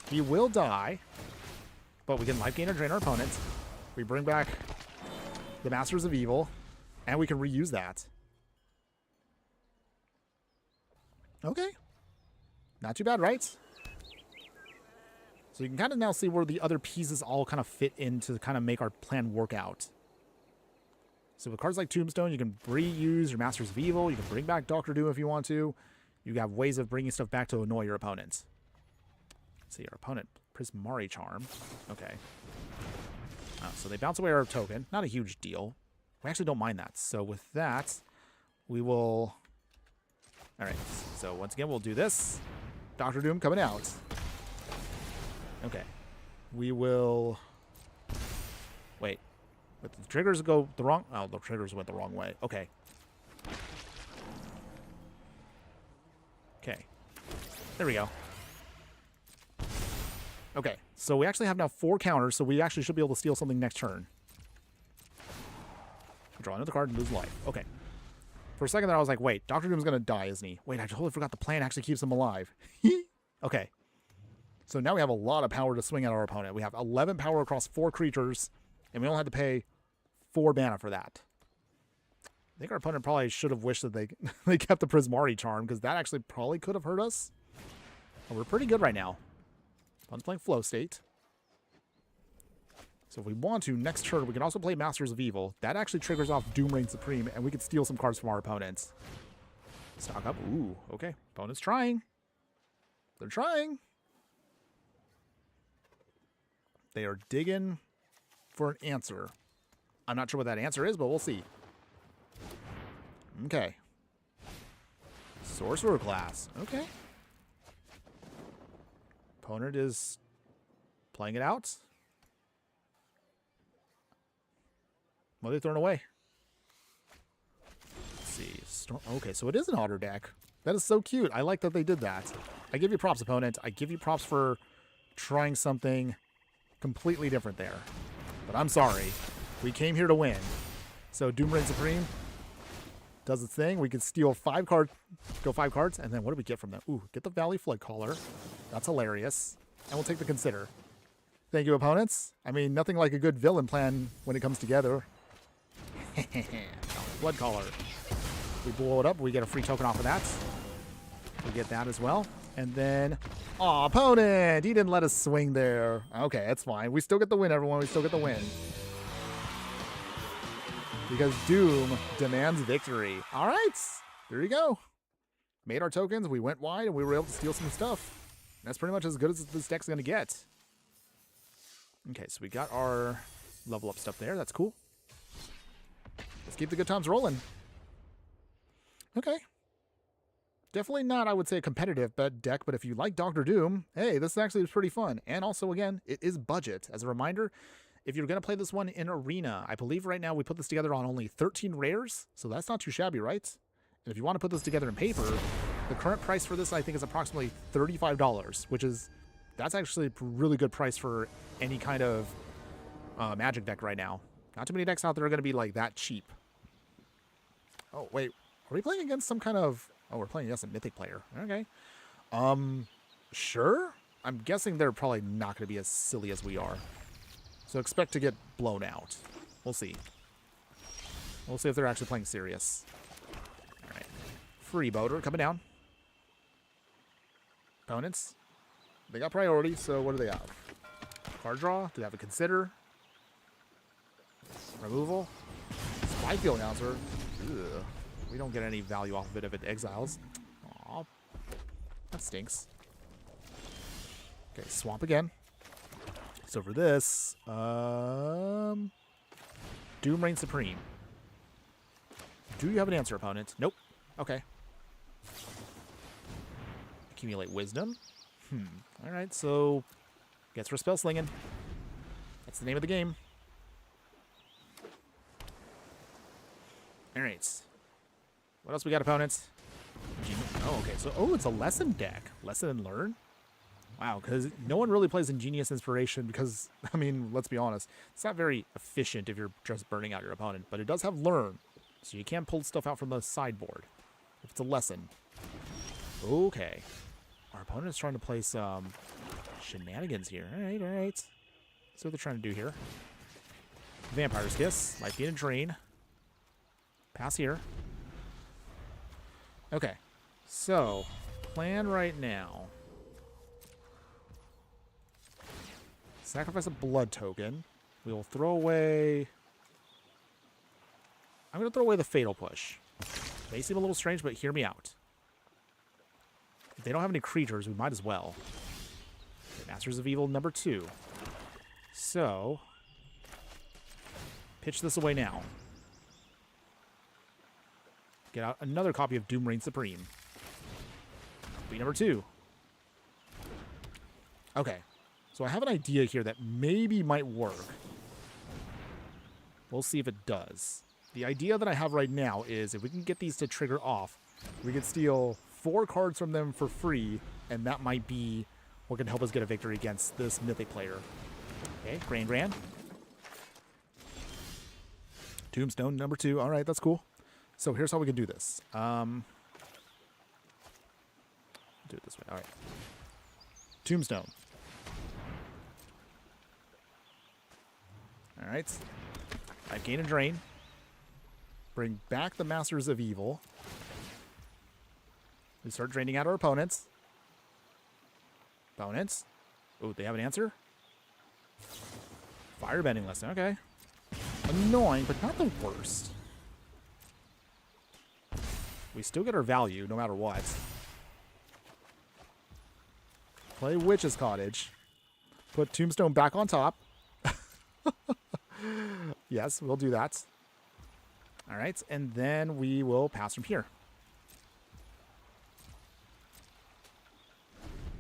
He will die, but we can life gain or drain our opponent. We bring back the Masters of Evil, and we can reuse that. Okay. Not too bad, right? So you can kind of now see where the other pieces all kind of fit in to kind of make our plan work out. So with cards like Tombstone, you can reuse your Masters of Evil. You can bring back Dr. Doom if you want to. You have ways of bringing stuff back to annoy your opponent. Let's see, your opponent, Prismari Charm. Okay. So they bounce away our token. Not a huge deal. We actually don't mind that. So with that, we will... All right, so once again, we'll do this. Dr. Doom coming out. Okay. We will... Wait. But the triggers go the wrong... Oh, the triggers went the wrong way. Okay. Okay. There we go. Okay, so we actually have now 4 counters, so we actually should be able to steal something next turn. Draw another card and lose life. Okay. For a second there, I was like, wait, Dr. Doom's going to die, isn't he? Wait, I totally forgot the plan actually keeps him alive. Okay. So now we have a lot of power to swing at our opponent. We have 11 power across 4 creatures, and we only had to pay 4 mana for that. I think our opponent probably should have wished that they kept the Prismari Charm, because that actually probably could have hurt us. Oh, we're pretty good right now. Opponent's playing Flow State. So if we want to, next turn, we can also play Masters of Evil. That actually triggers off Doom Reign Supreme, and we can steal some cards from our opponents. Stock up. Ooh, okay. Opponent's trying. They're trying. They are digging for an answer. I'm not sure what that answer is, but we'll see. Okay. Sorcerer class. Okay. Opponent is playing it out. What are they throwing away? Let's see. Okay, so it is an otter deck. That is so cute. I like that they did that. I give you props, opponent. I give you props for trying something completely different there. But I'm sorry. We came here to win. So Doom Reign Supreme does its thing. We can steal 5 cards, go 5 cards, and then what do we get from them? Ooh, get the Valley Flood Caller. That's hilarious. And we'll take the Consider. Thank you, opponents. I mean, nothing like a good villain plan when it comes together. Blood Caller. We blow it up. We get a free token off of that. We get that as well. And then, aw, opponent! He didn't let us swing there. Okay, that's fine. We still get the win, everyone. We still get the win. Because Doom demands victory. All right. There you go. Made our tokens. We went wide, and we were able to steal some stuff. That's pretty much as good as this deck's going to get. Okay, so we got our level up stuff there. That's cool. Let's keep the good times rolling. Okay. Definitely not, I would say, a competitive deck, but if you like Doctor Doom, hey, this actually is pretty fun. And also, again, it is budget. As a reminder, if you're going to play this one in Arena, I believe right now we put this together on only 13 rares, so that's not too shabby, right? And if you want to put this together in paper, the current price for this, I think, is approximately $35, which is, that's actually a really good price for any kind of Magic deck right now. Not too many decks out there are going to be like that cheap. Oh, wait. Are we playing against some kind of... Oh, we're playing against a Mythic player. Okay. Sure? I'm guessing they're probably not going to be as silly as we are. So expect to get blown out. We'll see. We'll see if they're actually playing serious. All right. Freeboater coming down. Opponents. They got priority, so what do they have? Card draw. Do they have a Consider? Removal. Spyfield Announcer. Ugh. We don't get any value off of it if it exiles. Aw. That stinks. Okay, swamp again. So for this, Doom Reign Supreme. Do you have an answer, opponent? Nope. Okay. Accumulate Wisdom. Alright, so gets for spell slinging. That's the name of the game. Alright. What else we got, opponents? Oh, okay. So, it's a lesson deck. Lesson and learn? Wow, because no one really plays Ingenious Inspiration because, I mean, let's be honest. It's not very efficient if you're just burning out your opponent, but it does have learn. So you can pull stuff out from the sideboard if it's a lesson. Okay. Our opponent is trying to play some shenanigans here. Alright, alright. See what they're trying to do here. Vampire's Kiss. Life Gain and Drain. Pass here. Okay, so plan right now. Sacrifice a blood token. We will throw away... I'm going to throw away the Fatal Push. May seem a little strange, but hear me out. If they don't have any creatures, we might as well. Okay, Masters of Evil number 2. So, pitch this away now. Get out another copy of Doom Reign Supreme. Copy number 2. Okay. So I have an idea here that maybe might work. We'll see if it does. The idea that I have right now is if we can get these to trigger off, we can steal 4 cards from them for free, and that might be what can help us get a victory against this Mythic player. Okay, Grand. Tombstone number 2. All right, that's cool. So here's how we can do this. Do it this way. All right. Tombstone. All right. Life Gain and Drain. Bring back the Masters of Evil. We start draining out our opponents. Opponents. Oh, they have an answer? Firebending lesson, okay. Annoying, but not the worst. We still get our value, no matter what. Play Witch's Cottage. Put Tombstone back on top. Yes, we'll do that. All right, and then we will pass from here.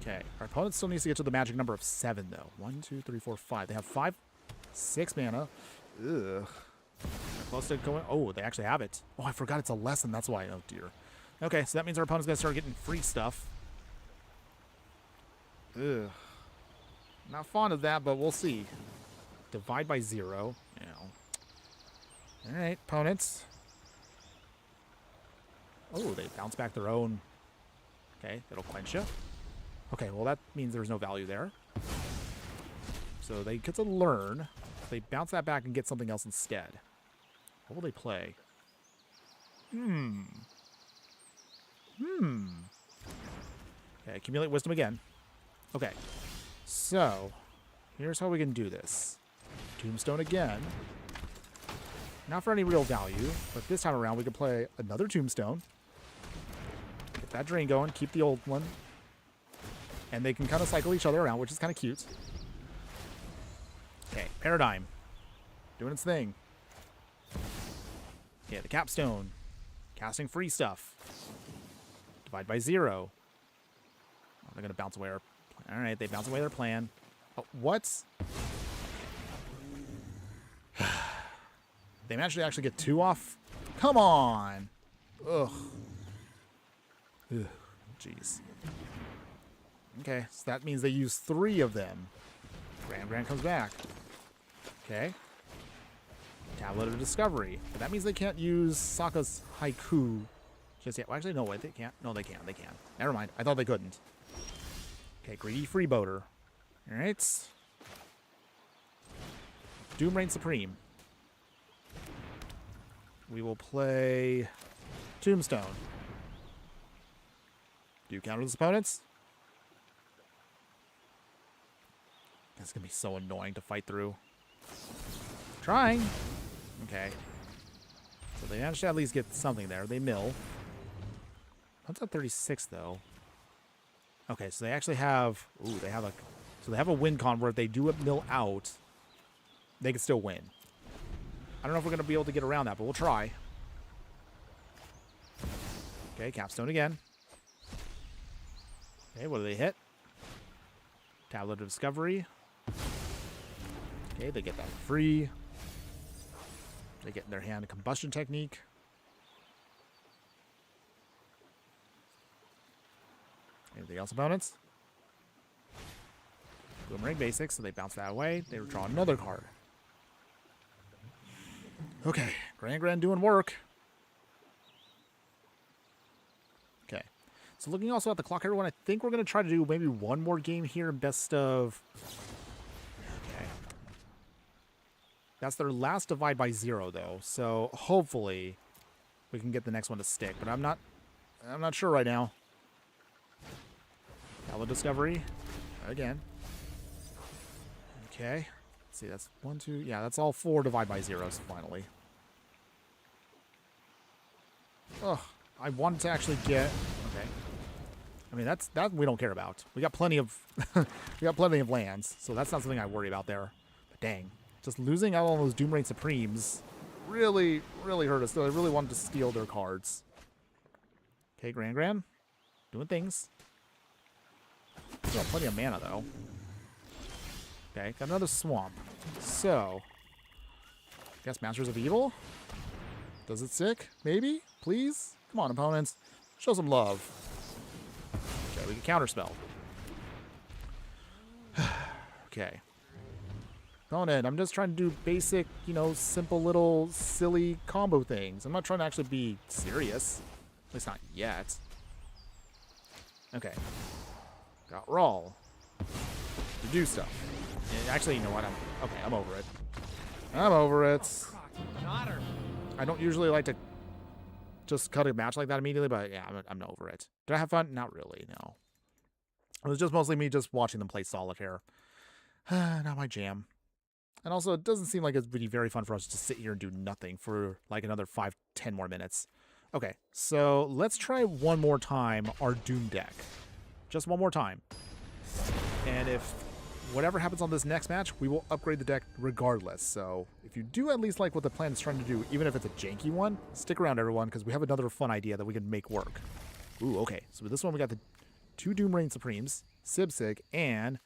Okay, our opponent still needs to get to the magic number of 7, though. 1, 2, 3, 4, 5. They have 5, 6 mana. Ugh. They're close to going. Oh, they actually have it. Oh, I forgot it's a lesson. That's why. Oh, dear. Okay, so that means our opponent's going to start getting free stuff. Ugh. Not fond of that, but we'll see. Divide by 0. You know. All right, opponents. Oh, they bounce back their own. Okay, that'll quench you. Okay, well, that means there's no value there. So they get to learn. They bounce that back and get something else instead. What will they play? Okay, accumulate wisdom again. Okay, so here's how we can do this. Tombstone again. Not for any real value, but this time around we can play another Tombstone. Get that drain going, keep the old one. And they can kind of cycle each other around, which is kind of cute. Okay, Paradigm. Doing its thing. Okay, the Capstone. Casting free stuff. Divide by 0. Oh, they're going to bounce away our... Alright, they bounce away their plan. Oh, what? They managed to actually get 2 off? Come on! Ugh. Ugh. Jeez. Okay, so that means they use 3 of them. Grand comes back. Okay. Tablet of Discovery. But that means they can't use Sokka's Haiku just yet. Well, actually, no, wait, they can't. No, they can. They can. Never mind. I thought they couldn't. Okay, Greedy Freeboater. Alright. Doom Reign Supreme. We will play Tombstone. Do you counter those opponents? It's going to be so annoying to fight through. Trying. Okay. So they managed to at least get something there. They mill. That's at 36, though. Okay, so they actually have... Ooh, they have a... So they have a win con where if they do mill out, they can still win. I don't know if we're going to be able to get around that, but we'll try. Okay, Capstone again. Okay, what do they hit? Tablet of Discovery. Okay, they get that free. They get in their hand a Combustion Technique. Anything else, opponents? Boomerang Basics, so they bounce that away. They draw another card. Okay, Grand doing work. Okay, so looking also at the clock, everyone, I think we're going to try to do maybe one more game here in best of... Okay. That's their last divide by 0, though, so hopefully we can get the next one to stick, but I'm not sure right now. Tablet Discovery, again. Okay, let's see, that's 1, 2, yeah, that's all 4 divide by 0s, finally. Ugh, I wanted to actually get, okay. I mean, that we don't care about. We got plenty of, we got plenty of lands, so that's not something I worry about there. But dang, just losing out on those Doom Reign Supremes really hurt us. So I really wanted to steal their cards. Okay, Grand, doing things. Still plenty of mana, though. Okay, got another Swamp. So, I guess Masters of Evil? Does it stick? Maybe? Please? Come on, opponents. Show some love. Okay, we can counterspell. Okay. Opponent, I'm just trying to do basic, you know, simple little silly combo things. I'm not trying to actually be serious. At least not yet. Okay. Got Rawl. To do stuff. Actually, you know what? I'm over it. I'm over it. I don't usually like to just cut a match like that immediately, but yeah, I'm over it. Did I have fun? Not really, no. It was just mostly me just watching them play solitaire. Not my jam. And also, it doesn't seem like it's really very fun for us to sit here and do nothing for like another 5-10 more minutes. Okay, so let's try one more time our Doom deck. Just one more time. And if whatever happens on this next match, we will upgrade the deck regardless. So if you do at least like what the plan is trying to do, even if it's a janky one, stick around, everyone, because we have another fun idea that we can make work. Ooh, okay. So with this one, we got the 2 Doom Reign Supremes, Sibsig, and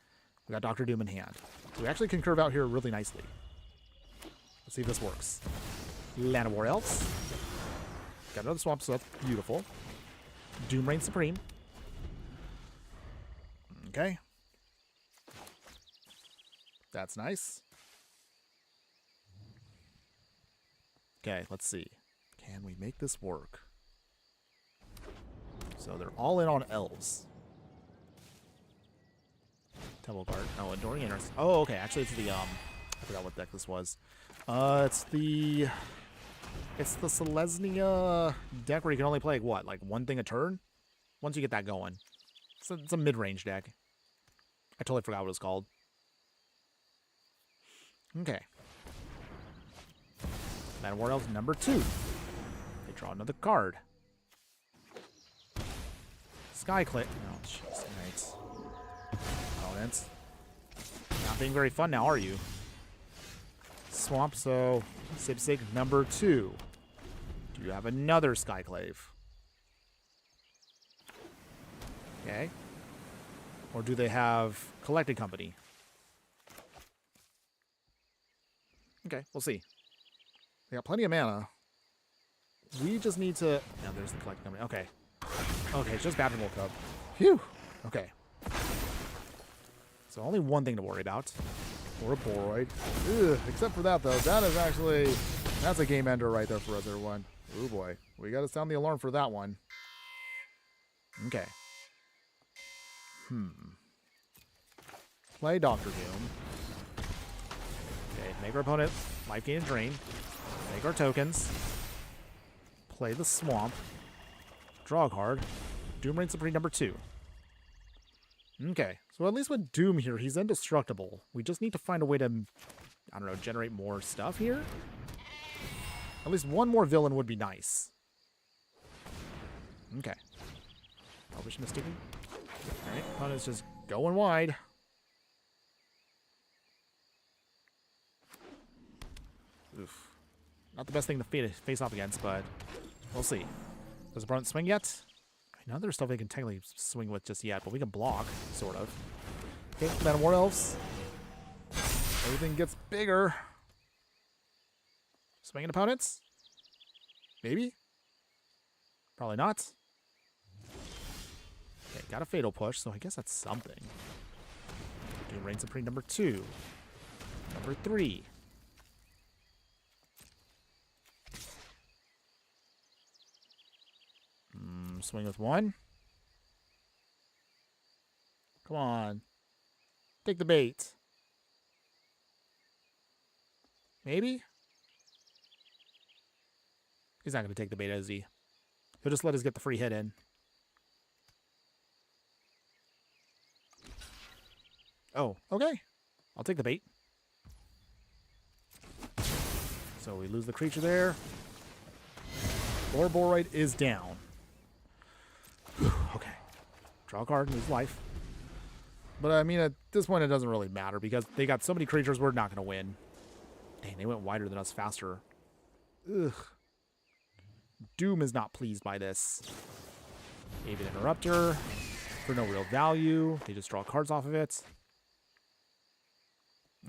we got Dr. Doom in hand. So we actually can curve out here really nicely. Let's see if this works. Land of War Elves. Got another swamp, so that's beautiful. Doom Reign Supreme. Okay. That's nice. Okay, let's see. Can we make this work? So they're all in on elves. Temple Guard. Oh, Enduring Interest. Oh, okay. Actually, it's the, I forgot what deck this was. It's the Selesnya deck where you can only play, what, like one thing a turn? Once you get that going. It's a mid-range deck. I totally forgot what it was called. Okay. Land War Elves number 2. They draw another card. Skyclave. Oh, jeez. Right. Opponents. Not being very fun now, are you? Swamp, so Sibsig number 2. Do you have another Skyclave? Okay. Or do they have Collected Company? Okay, we'll see. They got plenty of mana. We just need to... Now there's the Collected Company. Okay. Okay, it's just Baptismal Cub. Phew! Okay. So only one thing to worry about. Or a Boroid. Ugh, except for that, though. That is actually... That's a game ender right there for us, everyone. Oh, boy. We got to sound the alarm for that one. Okay. Play Dr. Doom. Okay, make our opponent life gain and drain. Make our tokens. Play the Swamp. Draw a card. Doom Reign Supreme number 2. Okay, so at least with Doom here, he's indestructible. We just need to find a way to, I don't know, generate more stuff here? At least one more villain would be nice. Okay. Elvish Mystic. Alright, opponent's just going wide. Oof. Not the best thing to face off against, but we'll see. Does the opponent swing yet? None of their stuff they can technically swing with just yet, but we can block, sort of. Okay, Land of War Elves. Everything gets bigger. Swinging opponents? Maybe? Probably not. Okay, got a Fatal Push, so I guess that's something. Doom Reign Supreme number 2. Number 3. Swing with 1. Come on. Take the bait. Maybe? He's not going to take the bait, is he? He'll just let us get the free hit in. Oh, okay. I'll take the bait. So we lose the creature there. Lord Boroid is down. Okay. Draw a card, lose life. But I mean, at this point, it doesn't really matter because they got so many creatures, we're not going to win. Dang, they went wider than us faster. Ugh. Doom is not pleased by this. Maybe an Interrupter for no real value. They just draw cards off of it.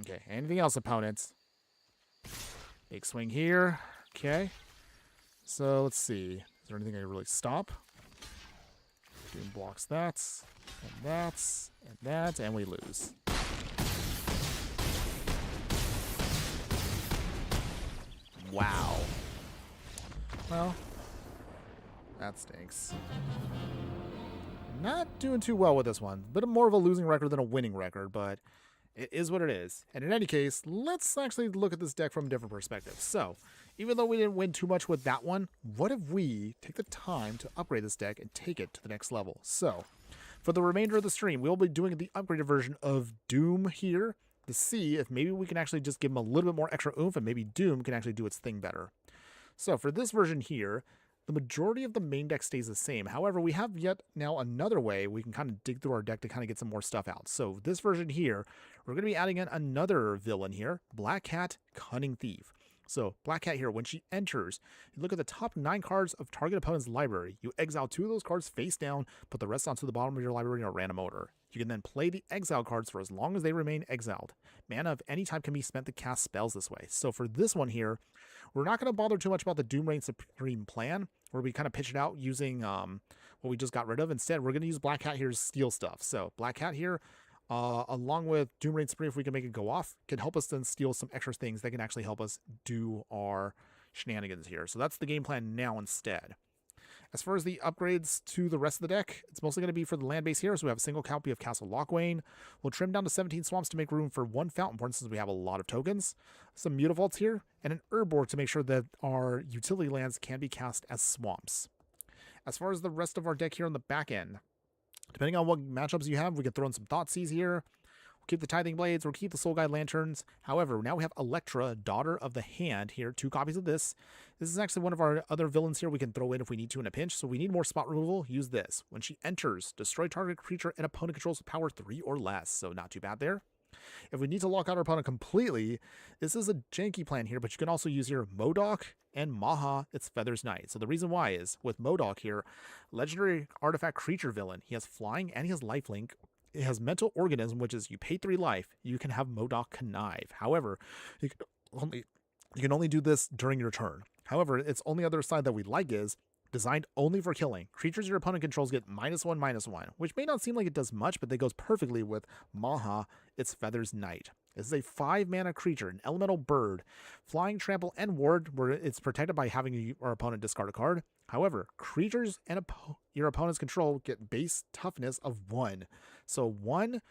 Okay, anything else, opponents? Big swing here. Okay. So let's see. Is there anything I can really stop? Doom blocks that, and that, and that, and we lose. Wow. Well, that stinks. Not doing too well with this one. Bit more of a losing record than a winning record, but it is what it is. And in any case, let's actually look at this deck from a different perspective. So, even though we didn't win too much with that one, what if we take the time to upgrade this deck and take it to the next level? So, For the remainder of the stream, we'll be doing the upgraded version of Doom here to see if maybe we can actually just give him a little bit more extra oomph and maybe Doom can actually do its thing better. So for this version here, the majority of the main deck stays the same. However, we have yet now another way we can kind of dig through our deck to kind of get some more stuff out. So this version here, we're going to be adding in another villain here, Black Cat, Cunning Thief. So Black Cat here, when she enters, you look at the top 9 cards of target opponent's library. You exile 2 of those cards face down, put the rest onto the bottom of your library in a random order. You can then play the exile cards for as long as they remain exiled. Mana of any type can be spent to cast spells this way. So for this one here, we're not going to bother too much about the Doom Reign Supreme plan, where we kind of pitch it out using what we just got rid of. Instead, we're going to use Black Cat here to steal stuff. So Black Cat here, along with Doom Reign Supreme, if we can make it go off, can help us then steal some extra things that can actually help us do our shenanigans here. So that's the game plan now instead. As far as the upgrades to the rest of the deck, it's mostly going to be for the land base here. So we have a single copy of Castle Lochwain. We'll trim down to 17 swamps to make room for 1 fountain point since we have a lot of tokens. Some mutavaults here, and an herb board to make sure that our utility lands can be cast as swamps. As far as the rest of our deck here on the back end, depending on what matchups you have, we can throw in some Thoughtseize here. We'll keep the Tithing Blades, we'll keep the Soul Guide Lanterns. However, now we have Electra, Daughter of the Hand here, 2 copies of this. This is actually one of our other villains here we can throw in if we need to in a pinch. So we need more spot removal, use this. When she enters, destroy target creature and opponent controls with power 3 or less. So not too bad there. If we need to lock out our opponent completely, this is a janky plan here, but you can also use your Modok and Maha, its Feathers Knight. So the reason why is, with Modok here, legendary artifact creature villain, he has flying and he has lifelink. It has mental organism, which is you pay 3 life, you can have Modok connive. However, you can only do this during your turn. However, its only other side that we like is designed only for killing. Creatures your opponent controls get -1/-1, which may not seem like it does much, but that goes perfectly with Maha, its Feathers Knight. This is a 5-mana creature, an elemental bird, flying, trample, and ward, where it's protected by having our opponent discard a card. However, creatures and your opponent's control get base toughness of 1. So 1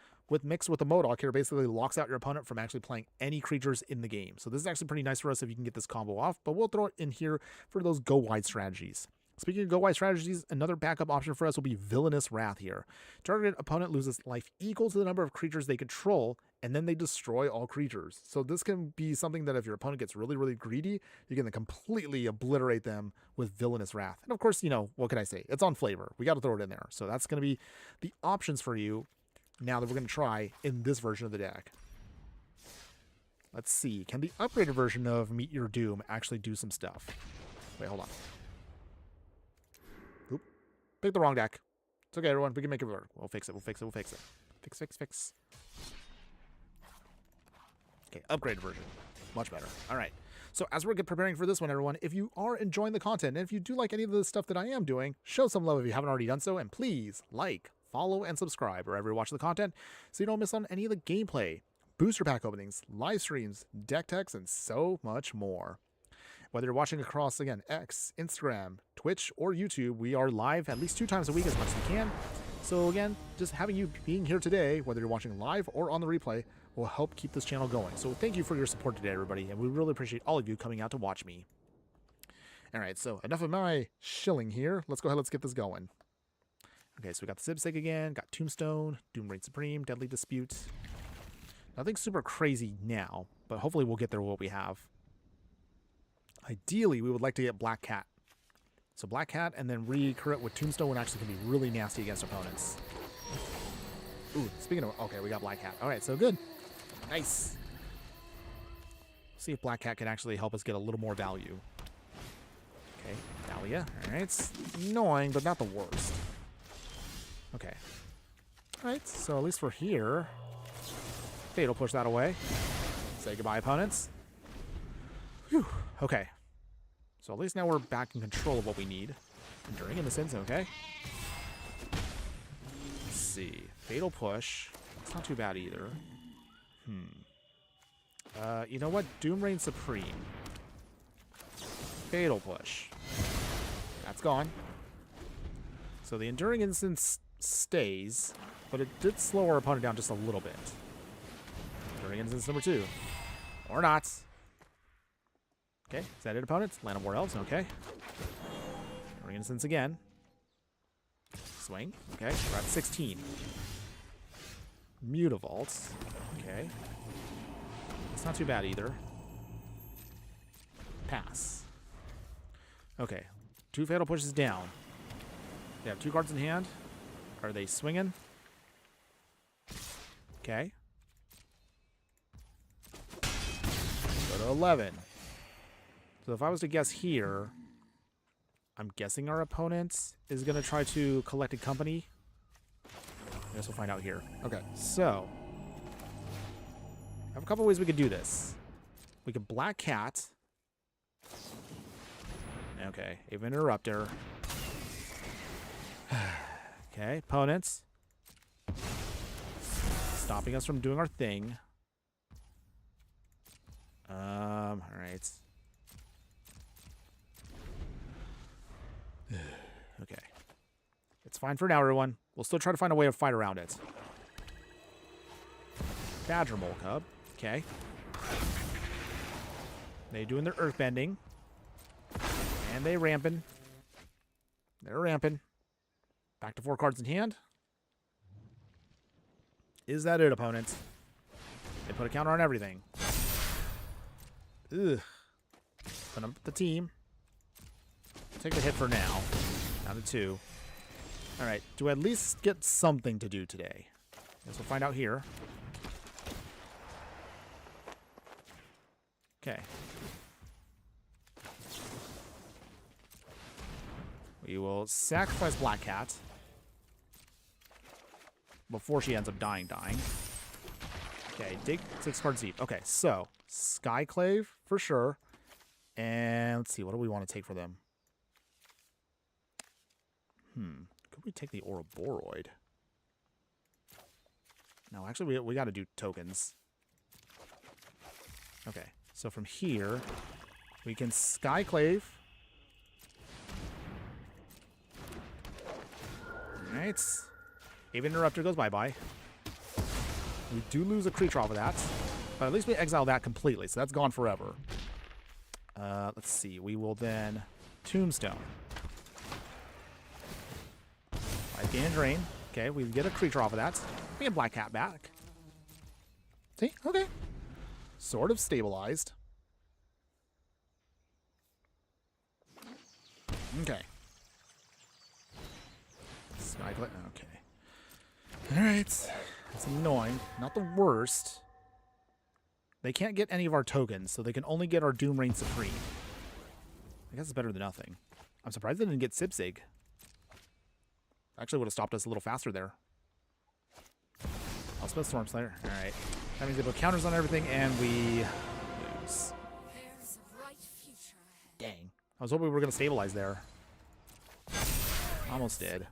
mixed with the Modok here basically locks out your opponent from actually playing any creatures in the game. So this is actually pretty nice for us if you can get this combo off, but we'll throw it in here for those go wide strategies. Speaking of go wide strategies, another backup option for us will be Villainous Wrath here. Target opponent loses life equal to the number of creatures they control, and then they destroy all creatures. So this can be something that if your opponent gets really, really greedy, you can then completely obliterate them with Villainous Wrath. And of course, you know, what can I say? It's on flavor. We got to throw it in there. So that's going to be the options for you now that we're going to try in this version of the deck. Let's see. Can the upgraded version of Meet Your Doom actually do some stuff? Wait, hold on. Oop. Picked the wrong deck. It's okay, everyone. We can make it work. We'll fix it. We'll fix it. We'll fix it. Fix. Okay, upgraded version. Much better. All right. So as we're preparing for this one, everyone, if you are enjoying the content, and if you do like any of the stuff that I am doing, show some love if you haven't already done so, and please like, follow, and subscribe wherever you watch the content so you don't miss on any of the gameplay, booster pack openings, live streams, deck techs, and so much more. Whether you're watching across, again, X, Instagram, Twitch, or YouTube, we are live at least 2 times a week as much as we can. So again, just having you being here today, whether you're watching live or on the replay, will help keep this channel going. So thank you for your support today, everybody, and we really appreciate all of you coming out to watch me. All right, so enough of my shilling here. Let's go ahead, let's get this going. Okay, so we got the Zibsig again, got Tombstone, Doom Reign Supreme, Deadly Dispute. Nothing super crazy now, but hopefully we'll get there with what we have. Ideally, we would like to get Black Cat. So Black Cat and then recur it with Tombstone would actually can be really nasty against opponents. Ooh, speaking of, okay, we got Black Cat. All right, so good. Nice. See if Black Cat can actually help us get a little more value. Okay, Dahlia. All right, it's annoying, but not the worst. Okay. All right, so at least we're here. Fatal push that away. Say goodbye, opponents. Whew. Okay. So at least now we're back in control of what we need. Enduring Innocence, okay. Let's see. Fatal push. It's not too bad either. You know what? Doom Reign Supreme. Fatal push. That's gone. So the Enduring Innocence stays, but it did slow our opponent down just a little bit. Enduring Innocence number 2. Or not. Okay, is that it, opponents? Land on War Elves, okay. Enduring Innocence again. Swing. Okay, we're at 16. Mutavaults. Okay. It's not too bad either. Pass. Okay. 2 fatal pushes down. They have 2 cards in hand. Are they swinging? Okay. Go to 11. So if I was to guess here, I'm guessing our opponent is going to try to collect a company. I guess we'll find out here. Okay, so I have a couple ways we could do this. We could Black Cat. Okay, Aven Interrupter. Okay, opponents. Stopping us from doing our thing. Alright. Okay. It's fine for now, everyone. We'll still try to find a way to fight around it. Badger Mole Cub. Okay. They doing their earthbending. And they ramping. They're ramping. Back to 4 cards in hand. Is that it, opponent? They put a counter on everything. Ugh. Put up the team. Take the hit for now. Down to 2. Alright, do I at least get something to do today? Guess we'll find out here. Okay. We will sacrifice Black Cat before she ends up dying. Okay, dig 6 cards deep. Okay, so Skyclave for sure. And let's see, what do we want to take for them? Could we take the Ouroboros? No, actually, we got to do tokens. Okay, so from here, we can Skyclave. Alright. Aven Interrupter goes bye-bye. We do lose a creature off of that. But at least we exile that completely, so that's gone forever. Let's see. We will then Tombstone. Life gain and drain. Okay, we get a creature off of that. We get Black Cat back. See? Okay. Sort of stabilized. Okay. Skyclave. Okay. Alright. That's annoying. Not the worst. They can't get any of our tokens, so they can only get our Doom Reign Supreme. I guess it's better than nothing. I'm surprised they didn't get Sipsig. Actually would have stopped us a little faster there. I'll spell Storm Slayer. Alright. That means they put counters on everything, and we lose. Dang. I was hoping we were going to stabilize there. Almost did.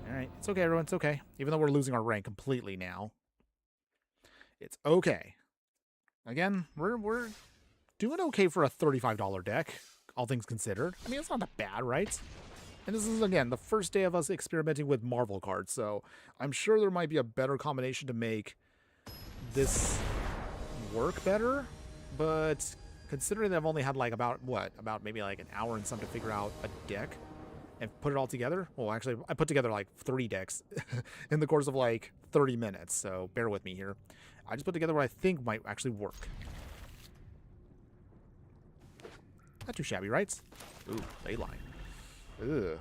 Alright, it's okay, everyone. It's okay. Even though we're losing our rank completely now. It's okay. Again, we're doing okay for a $35 deck, all things considered. I mean, it's not that bad, right? And this is, again, the first day of us experimenting with Marvel cards, so I'm sure there might be a better combination to make this work better, but considering that I've only had, like, about maybe like an hour and something to figure out a deck and put it all together. Well, actually, I put together, like, 3 decks in the course of, like, 30 minutes, so bear with me here. I just put together what I think might actually work. Not too shabby, right? Ooh, Leyline. Ugh.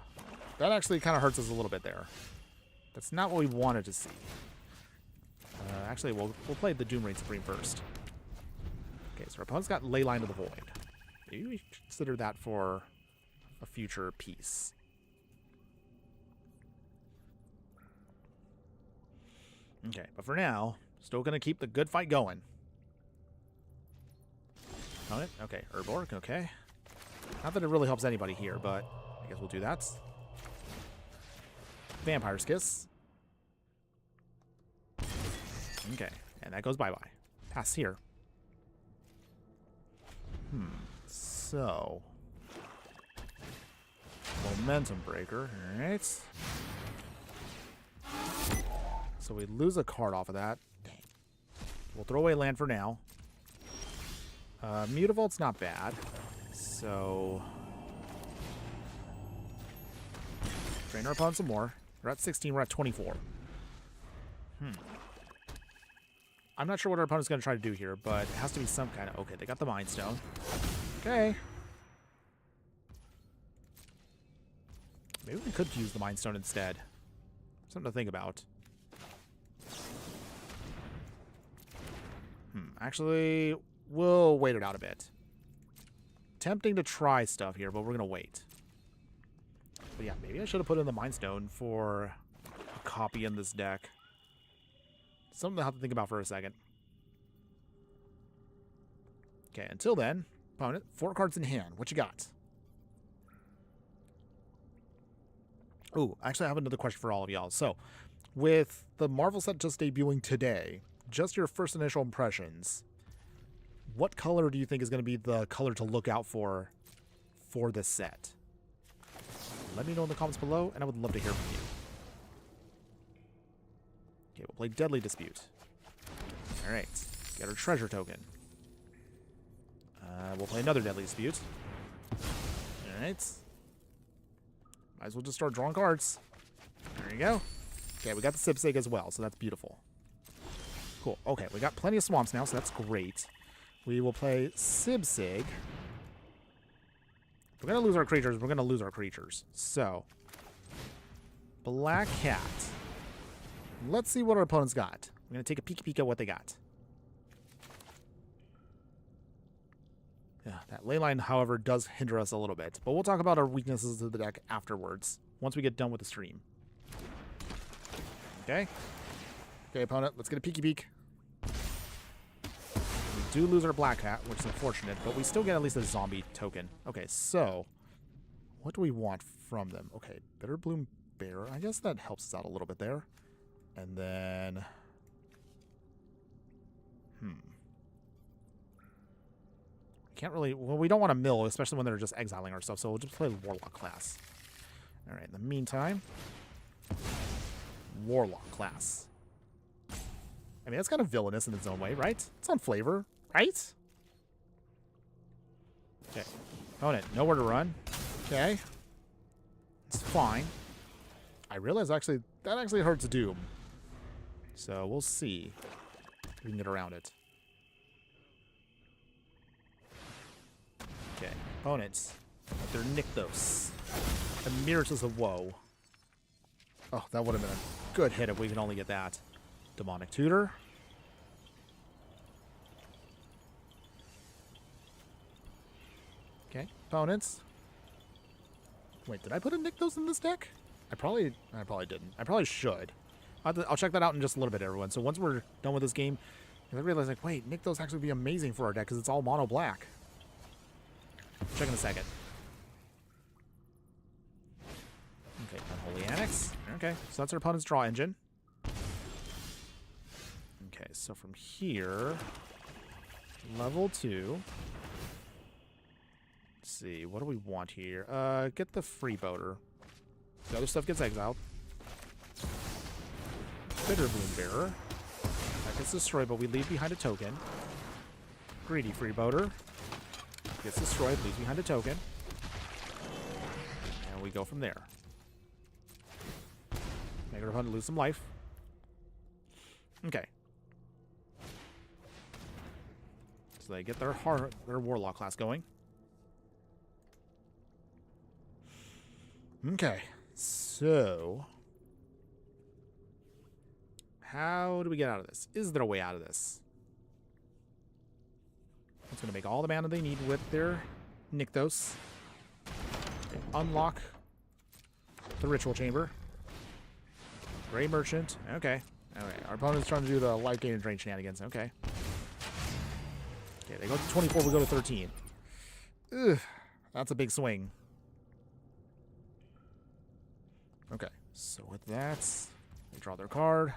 That actually kind of hurts us a little bit there. That's not what we wanted to see. Actually, we'll play the Doom Reign Supreme first. Okay, so our opponent's got Leyline to the Void. Maybe we should consider that for a future piece. Okay, but for now, still going to keep the good fight going. Opponent, okay, Urborg, okay. Not that it really helps anybody here, but I guess we'll do that. Vampire's Kiss. Okay, and that goes bye-bye. Pass here. So... Momentum Breaker, alright. So we lose a card off of that. Dang. We'll throw away land for now. Mutavault's not bad. so drain our opponent some more. We're at 16, we're at 24. I'm not sure what our opponent's going to try to do here, but it has to be some kind of... Okay, they got the Mind Stone. Okay. Maybe we could use the Mind Stone instead. Something to think about. Actually, we'll wait it out a bit. Tempting to try stuff here, but we're going to wait. But yeah, maybe I should have put in the Mind Stone for a copy in this deck. Something to have to think about for a second. Okay, until then, opponent, 4 cards in hand. What you got? Ooh, actually, I have another question for all of y'all. So, with the Marvel set just debuting today, just your first initial impressions, what color do you think is going to be the color to look out for this set? Let me know in the comments below, and I would love to hear from you. Okay, we'll play Deadly Dispute. Alright, get our treasure token. We'll play another Deadly Dispute. Alright. Might as well just start drawing cards. There you go. Okay, we got the Sipsig as well, so that's beautiful. Cool. Okay, we got plenty of swamps now, so that's great. We will play Sipsig. If we're going to lose our creatures, we're going to lose our creatures. So, Black Cat. Let's see what our opponent's got. I'm going to take a peek at what they got. Yeah, that ley line, however, does hinder us a little bit. But we'll talk about our weaknesses of the deck afterwards, once we get done with the stream. Okay. Okay, opponent, let's get a peek. We do lose our Black Cat, which is unfortunate, but we still get at least a zombie token. Okay, so what do we want from them? Okay, Bitter Bloom Bearer. I guess that helps us out a little bit there. And then... Can't really... Well, we don't want to mill, especially when they're just exiling our stuff, so we'll just play Warlock class. Alright, in the meantime... Warlock class. I mean, that's kind of villainous in its own way, right? It's on flavor, right? Okay. Opponent, nowhere to run. Okay. It's fine. I realize, actually, that actually hurts Doom. So, we'll see if we can get around it. Okay. Opponents. They're Nykthos. Emeritus of Woe. Oh, that would have been a good hit if we can only get that. Demonic Tutor. Okay, opponents. Wait, did I put a Nykthos in this deck? I probably didn't. I probably should. I'll check that out in just a little bit, everyone. So once we're done with this game, I realize, like, wait, Nykthos actually be amazing for our deck because it's all mono black. Check in a second. Okay, Unholy Annex. Okay, so that's our opponent's draw engine. Okay, so from here, level 2. Let's see, what do we want here? Get the Freeboater. The other stuff gets exiled. Bitter Bloom Bearer. That gets destroyed, but we leave behind a token. Greedy Freeboater. Gets destroyed, leaves behind a token. And we go from there. Make our opponent lose some life. Okay. So they get their Warlock class going. Okay. So... how do we get out of this? Is there a way out of this? It's going to make all the mana they need with their Nykthos. Okay, unlock the Ritual Chamber. Gray Merchant. Okay. Okay. Our opponent's trying to do the life gain and drain shenanigans. Okay. Okay, they go to 24, we go to 13. Ugh. That's a big swing. Okay. So with that, they draw their card.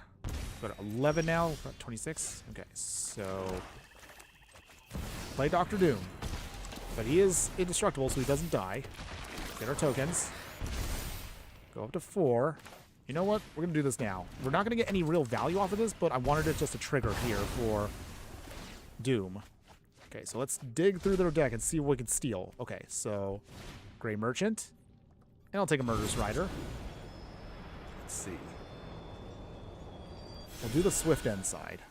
Go to 11 now. We're at 26. Okay, so... play Dr. Doom. But he is indestructible, so he doesn't die. Get our tokens. Go up to 4. You know what? We're going to do this now. We're not going to get any real value off of this, but I wanted it just to trigger here for Doom. Okay, so let's dig through their deck and see what we can steal. Okay, so Gray Merchant. And I'll take a Murderous Rider. Let's see. We'll do the Swift End side.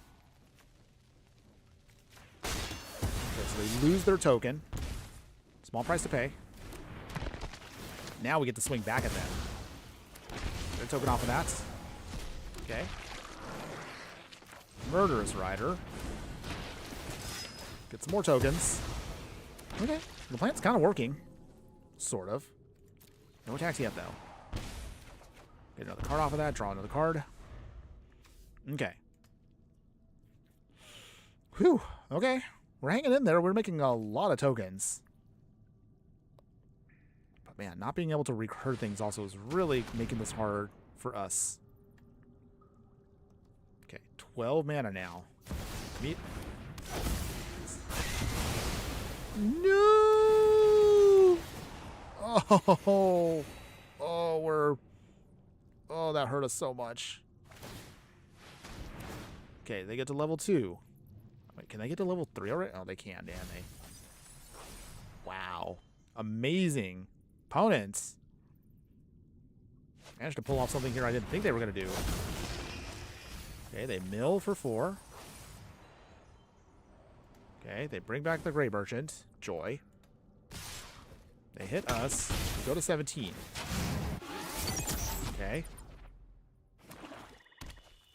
Okay, so they lose their token. Small price to pay. Now we get to swing back at them. Get a token off of that. Okay. Murderous Rider. Get some more tokens. Okay. The plan's kind of working. Sort of. No attacks yet, though. Get another card off of that. Draw another card. Okay. Whew. Okay. We're hanging in there. We're making a lot of tokens. But man, not being able to recur things also is really making this hard for us. Okay. 12 mana now. Meet. No! Oh, that hurt us so much. Okay, they get to level 2. Wait, can they get to level 3 already? Oh, they can, damn they. Wow. Amazing. Opponents. Managed to pull off something here I didn't think they were going to do. Okay, they mill for 4. Okay, they bring back the Gray Merchant. Joy. They hit us. We go to 17. Okay.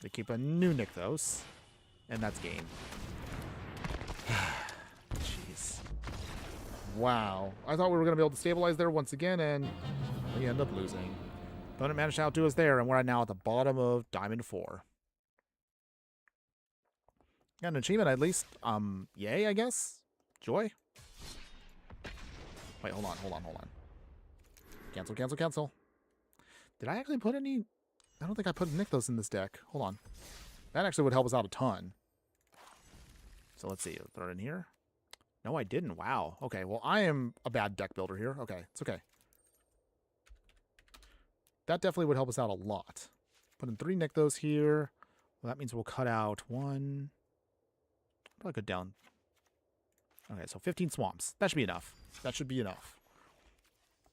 They keep a new Nykthos. And that's game. Jeez. Wow. I thought we were going to be able to stabilize there once again, and we end up losing. Opponent managed to outdo us there, and we're now at the bottom of Diamond 4. Got an achievement at least. Yay, I guess? Joy? Wait, hold on. Cancel. Did I actually put any... I don't think I put Nykthos in this deck. Hold on. That actually would help us out a ton. So let's see. Throw it in here. No, I didn't. Wow. Okay, well, I am a bad deck builder here. Okay, it's okay. That definitely would help us out a lot. Put in 3 Nykthos here. Well, that means we'll cut out 1... Probably go down. Okay, so 15 swamps. That should be enough. That should be enough.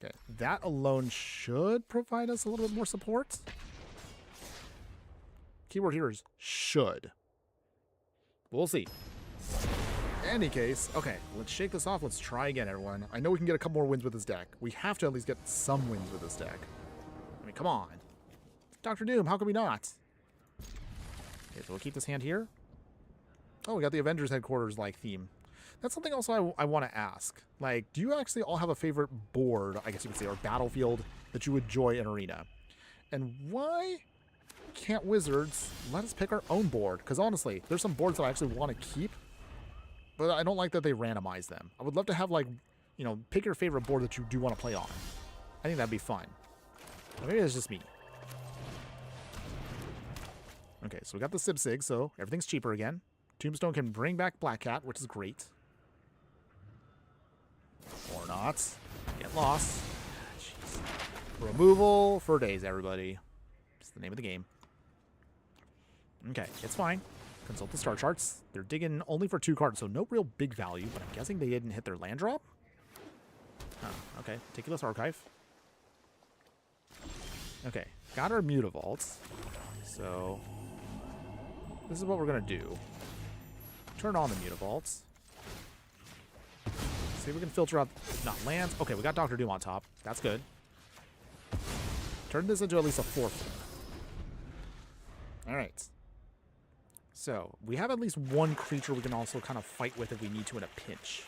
Okay, that alone should provide us a little bit more support. Keyword here is should. We'll see. In any case, okay, let's shake this off. Let's try again, everyone. I know we can get a couple more wins with this deck. We have to at least get some wins with this deck. I mean, come on. Dr. Doom, how can we not? Okay, so we'll keep this hand here. Oh, we got the Avengers headquarters like theme. That's something else I want to ask. Like, do you actually all have a favorite board, I guess you could say, or battlefield that you enjoy in Arena? And why can't Wizards let us pick our own board? Because honestly, there's some boards that I actually want to keep, but I don't like that they randomize them. I would love to have, like, you know, pick your favorite board that you do want to play on. I think that'd be fun. Or maybe it's just me. Okay, so we got the Sig, so everything's cheaper again. Tombstone can bring back Black Cat, which is great. Or not. Get lost. Jeez. Removal for days, everybody. It's the name of the game. Okay, it's fine. Consult the star charts. They're digging only for 2 cards, so no real big value, but I'm guessing they didn't hit their land drop? Oh, okay. Meticulous Archive. Okay, got our Mutavault. So, this is what we're going to do. Turn on the Mutavaults. See if we can filter out, not lands. Okay, we got Dr. Doom on top. That's good. Turn this into at least a 4/4. Alright. So, we have at least one creature we can also kind of fight with if we need to in a pinch.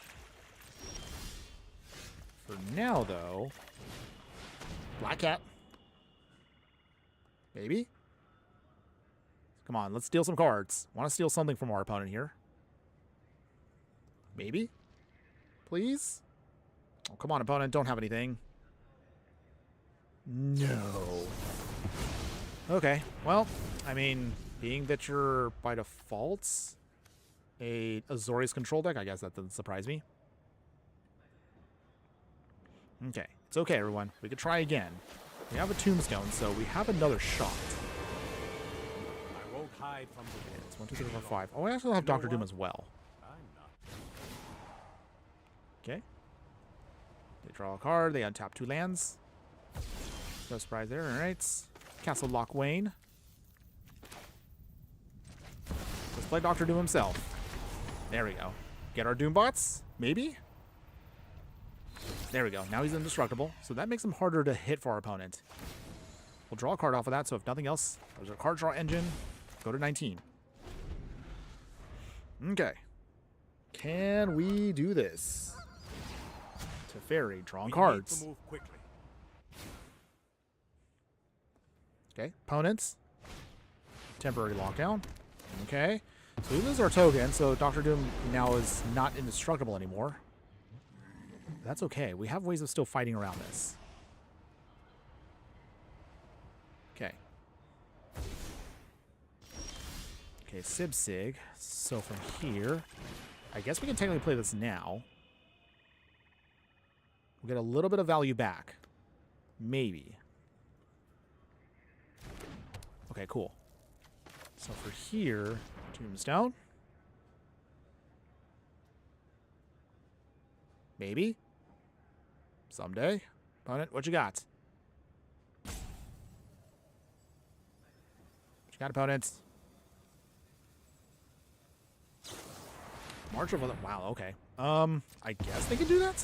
For now, though, Black Cat. Maybe? Come on, let's steal some cards. Want to steal something from our opponent here. Maybe? Please? Oh, come on, opponent. Don't have anything. No. Okay. Well, I mean, being that you're by default a Azorius control deck, I guess that doesn't surprise me. Okay. It's okay, everyone. We could try again. We have a Tombstone, so we have another shot. I won't hide from the It's 1, 2, 3, 4, 5. Oh, I actually have Dr. Doom as well. Okay. They draw a card. They untap 2 lands. No surprise there. All right. Castle Lock Wayne. Let's play Dr. Doom himself. There we go. Get our Doombots? Maybe? There we go. Now he's indestructible. So that makes him harder to hit for our opponent. We'll draw a card off of that. So if nothing else, there's our card draw engine. Go to 19. Okay. Can we do this? Teferi, drawing cards. Need to move quickly. Okay, opponents. Temporary lockdown. Okay. So we lose our token, so Dr. Doom now is not indestructible anymore. That's okay. We have ways of still fighting around this. Okay. Okay, Sib Sig. So from here, I guess we can technically play this now. We'll get a little bit of value back. Maybe. Okay, cool. So for here, Tombstone. Maybe. Someday. Opponent, what you got? What you got, opponents? March of... Wow, okay. I guess they can do that?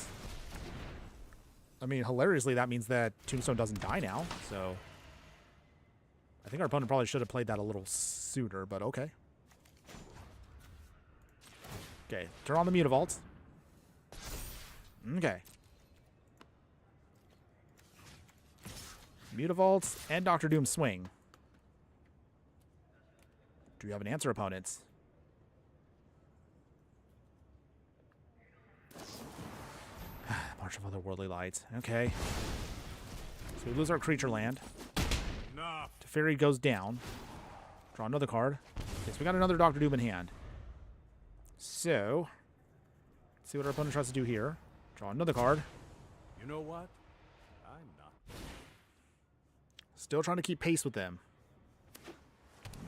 I mean, hilariously, that means that Tombstone doesn't die now, so... I think our opponent probably should have played that a little sooner, but okay. Okay, turn on the Mutavault. Okay. Mutavault and Dr. Doom swing. Do you have an answer, opponents? March of Otherworldly Light. Okay. So we lose our creature land. Enough. Teferi goes down. Draw another card. Okay, so we got another Dr. Doom in hand. So, let's see what our opponent tries to do here. Draw another card. You know what? I'm not. Still trying to keep pace with them.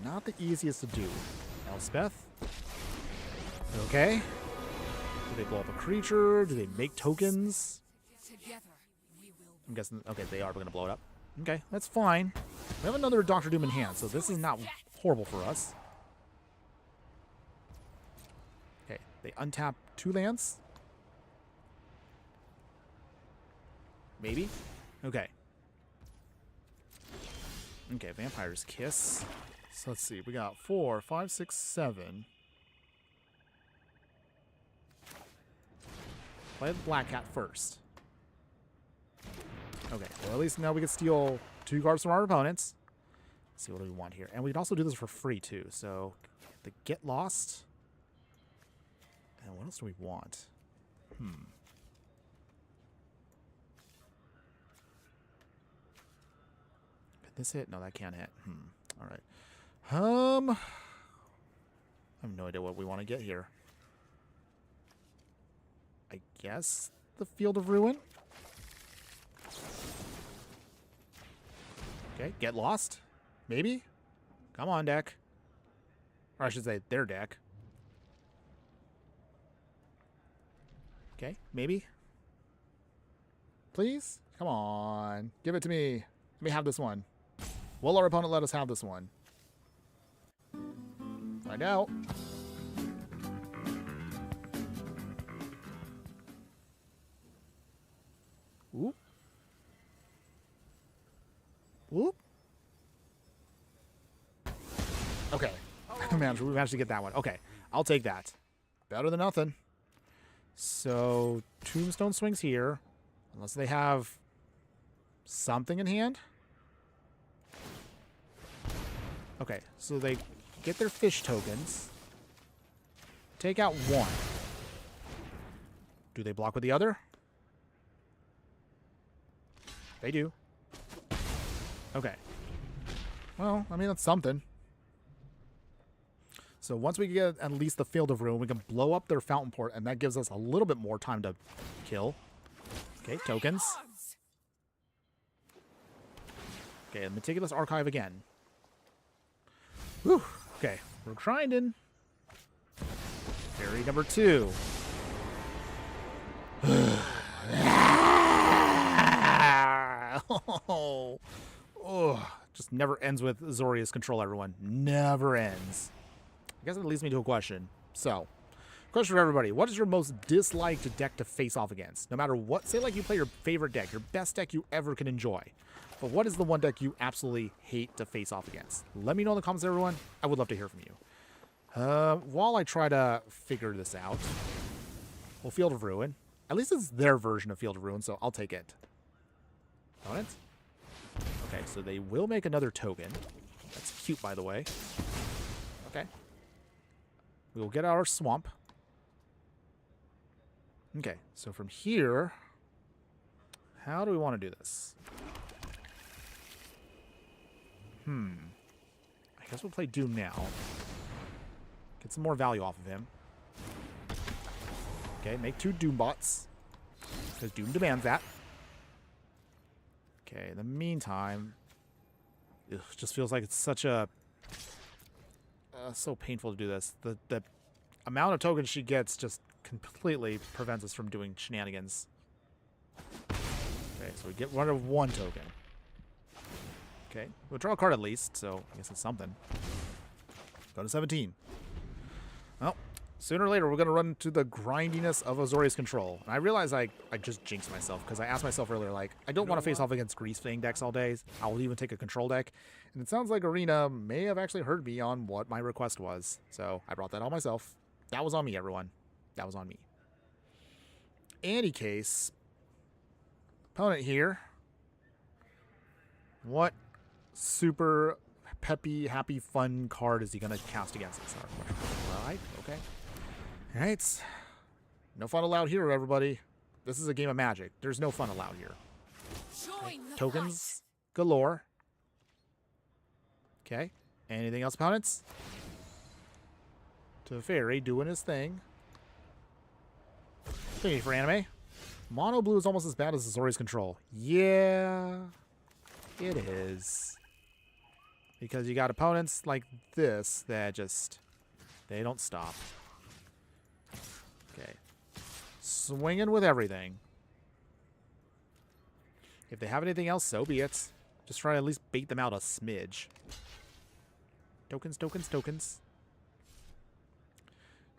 Not the easiest to do. Elspeth. Okay. Do they blow up a creature? Do they make tokens? I'm guessing, okay, they are going to blow it up. Okay, that's fine. We have another Dr. Doom in hand, so this is not horrible for us. Okay, they untap 2 lands. Maybe? Okay. Okay, Vampire's Kiss. So let's see, we got 4, 5, 6, 7. Play the Black Cat first. Okay, well at least now we can steal 2 cards from our opponents. Let's see what we want here. And we can also do this for free too. So the Get Lost. And what else do we want? Could this hit? No, that can't hit. Alright. I have no idea what we want to get here. I guess the Field of Ruin? Okay, Get Lost? Maybe? Come on, deck. Or I should say, their deck. Okay, maybe? Please? Come on. Give it to me. Let me have this one. Will our opponent let us have this one? Find out. Whoop. Whoop. Okay. Man, we managed to get that one. Okay. I'll take that. Better than nothing. So, Tombstone swings here. Unless they have something in hand. Okay. So they get their fish tokens. Take out 1. Do they block with the other? They do. Okay. Well, I mean, that's something. So once we get at least the Field of Ruin, we can blow up their Fountain Port, and that gives us a little bit more time to kill. Okay, tokens. Okay, Meticulous Archive again. Whew. Okay, we're grinding. Fairy number 2. Oh, just never ends with Azorius control, everyone. Never ends. I guess it leads me to a question. So, question for everybody. What is your most disliked deck to face off against? No matter what, say like you play your favorite deck, your best deck you ever can enjoy. But what is the one deck you absolutely hate to face off against? Let me know in the comments, everyone. I would love to hear from you. While I try to figure this out, well, Field of Ruin. At least it's their version of Field of Ruin, so I'll take it. Opponent? Okay, so they will make another token. That's cute, by the way. Okay. We will get our swamp. Okay, so from here, how do we want to do this? I guess we'll play Doom now. Get some more value off of him. Okay, make 2 Doom bots. Because Doom demands that. Okay, in the meantime, it just feels like it's such a... so painful to do this. The amount of tokens she gets just completely prevents us from doing shenanigans. Okay, so we get rid of 1 token. Okay, we'll draw a card at least, so I guess it's something. Go to 17. Well, sooner or later we're going to run into the grindiness of Azorius control. And I realize I just jinxed myself, because I asked myself earlier, like, I don't want to face off against Grease Fang decks all day. I'll even take a control deck. And it sounds like Arena may have actually heard me on what my request was. So I brought that on myself. That was on me, everyone. That was on me. Any case, opponent here. What super peppy, happy, fun card is he going to cast against us? All right, okay. All right. No fun allowed here, everybody. This is a game of Magic. There's no fun allowed here. Okay. Tokens galore. Okay. Anything else, opponents? Teferi doing his thing. Thank you for anime. Mono blue is almost as bad as Azorius control. Yeah, it is. Because you got opponents like this that just, they don't stop. Okay. Swinging with everything. If they have anything else, so be it. Just try to at least bait them out a smidge. Tokens, tokens, tokens.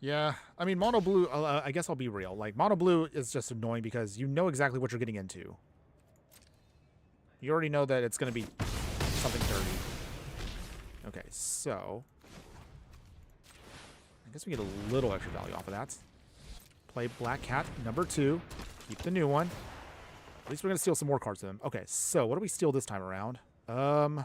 Yeah, I mean, mono blue, I guess I'll be real. Like, mono blue is just annoying because you know exactly what you're getting into. You already know that it's going to be something dirty. Okay, so I guess we get a little extra value off of that. Play Black Cat, number 2. Keep the new one. At least we're going to steal some more cards to them. Okay, so what do we steal this time around? I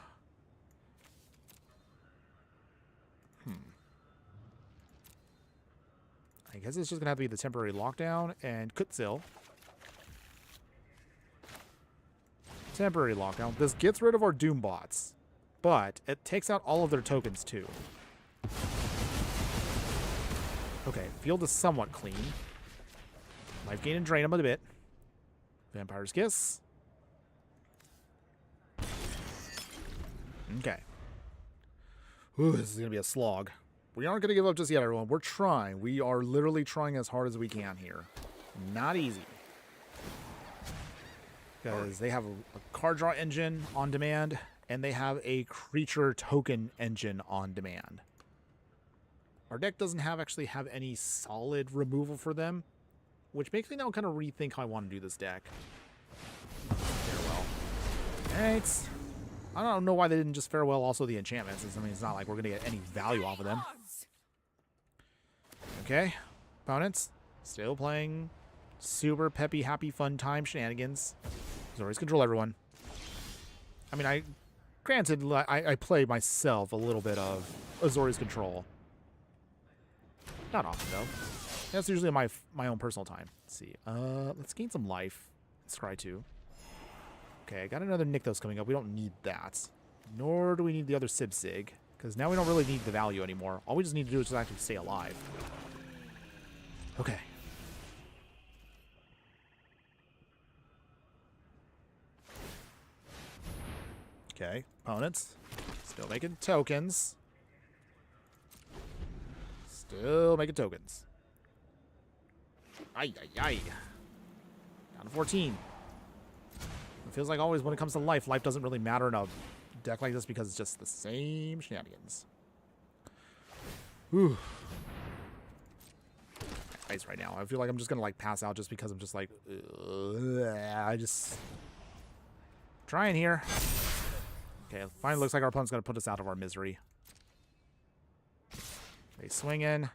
guess it's just going to have to be the temporary lockdown and Kutzil. Temporary lockdown. This gets rid of our Doom bots, but it takes out all of their tokens too. Okay, field is somewhat clean. Life gain and drain them a bit. Vampire's Kiss. Okay. Ooh, this is going to be a slog. We aren't going to give up just yet, everyone. We're trying. We are literally trying as hard as we can here. Not easy. Because they have a card draw engine on demand, and they have a creature token engine on demand. Our deck doesn't actually have any solid removal for them, which makes me now kind of rethink how I want to do this deck. Farewell. Alright. I don't know why they didn't just farewell also the enchantments. I mean, it's not like we're going to get any value off of them. Okay. Opponents. Still playing super peppy, happy, fun time shenanigans. Azorius control everyone. I mean, granted, I play myself a little bit of Azorius control. Not often, though. That's usually my own personal time. Let's see. Let's gain some life. Scry 2. Okay, I got another Nykthos coming up. We don't need that. Nor do we need the other Sig, because now we don't really need the value anymore. All we just need to do is just actually stay alive. Okay. Okay, opponents. Still making tokens. Still making tokens. Ay, ay, ay. Down to 14. It feels like always when it comes to life doesn't really matter in a deck like this because it's just the same shenanigans. Whew. Ice right now. I feel like I'm just gonna like pass out just because I'm just like, I just trying here. Okay, it finally looks like our opponent's gonna put us out of our misery. They swing in.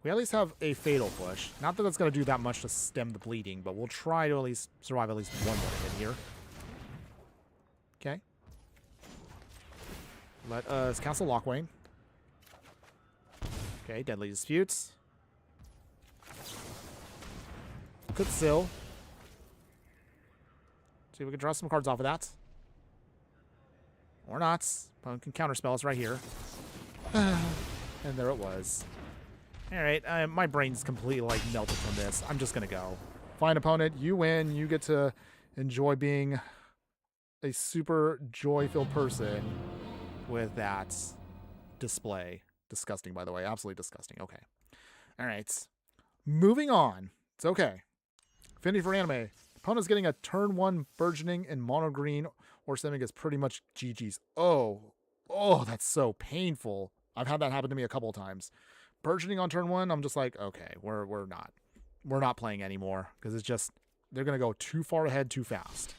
We at least have a fatal push. Not that that's gonna do that much to stem the bleeding, but we'll try to at least survive at least one more hit here. Okay. Let us Castle Lockwayne. Okay, Deadly Disputes. Could still. See if we can draw some cards off of that. Or not. Opponent can counterspell us right here. And there it was. Alright, my brain's completely like melted from this. I'm just gonna go. Fine opponent, you win. You get to enjoy being a super joy-filled person with that display. Disgusting, by the way. Absolutely disgusting. Okay. Alright. Moving on. It's okay. Affinity for anime. Opponent's getting a turn 1 burgeoning in mono green or something is pretty much GG's. Oh, that's so painful. I've had that happen to me a couple of times. Burgeoning on turn 1, I'm just like, okay, we're not playing anymore because it's just they're gonna go too far ahead too fast.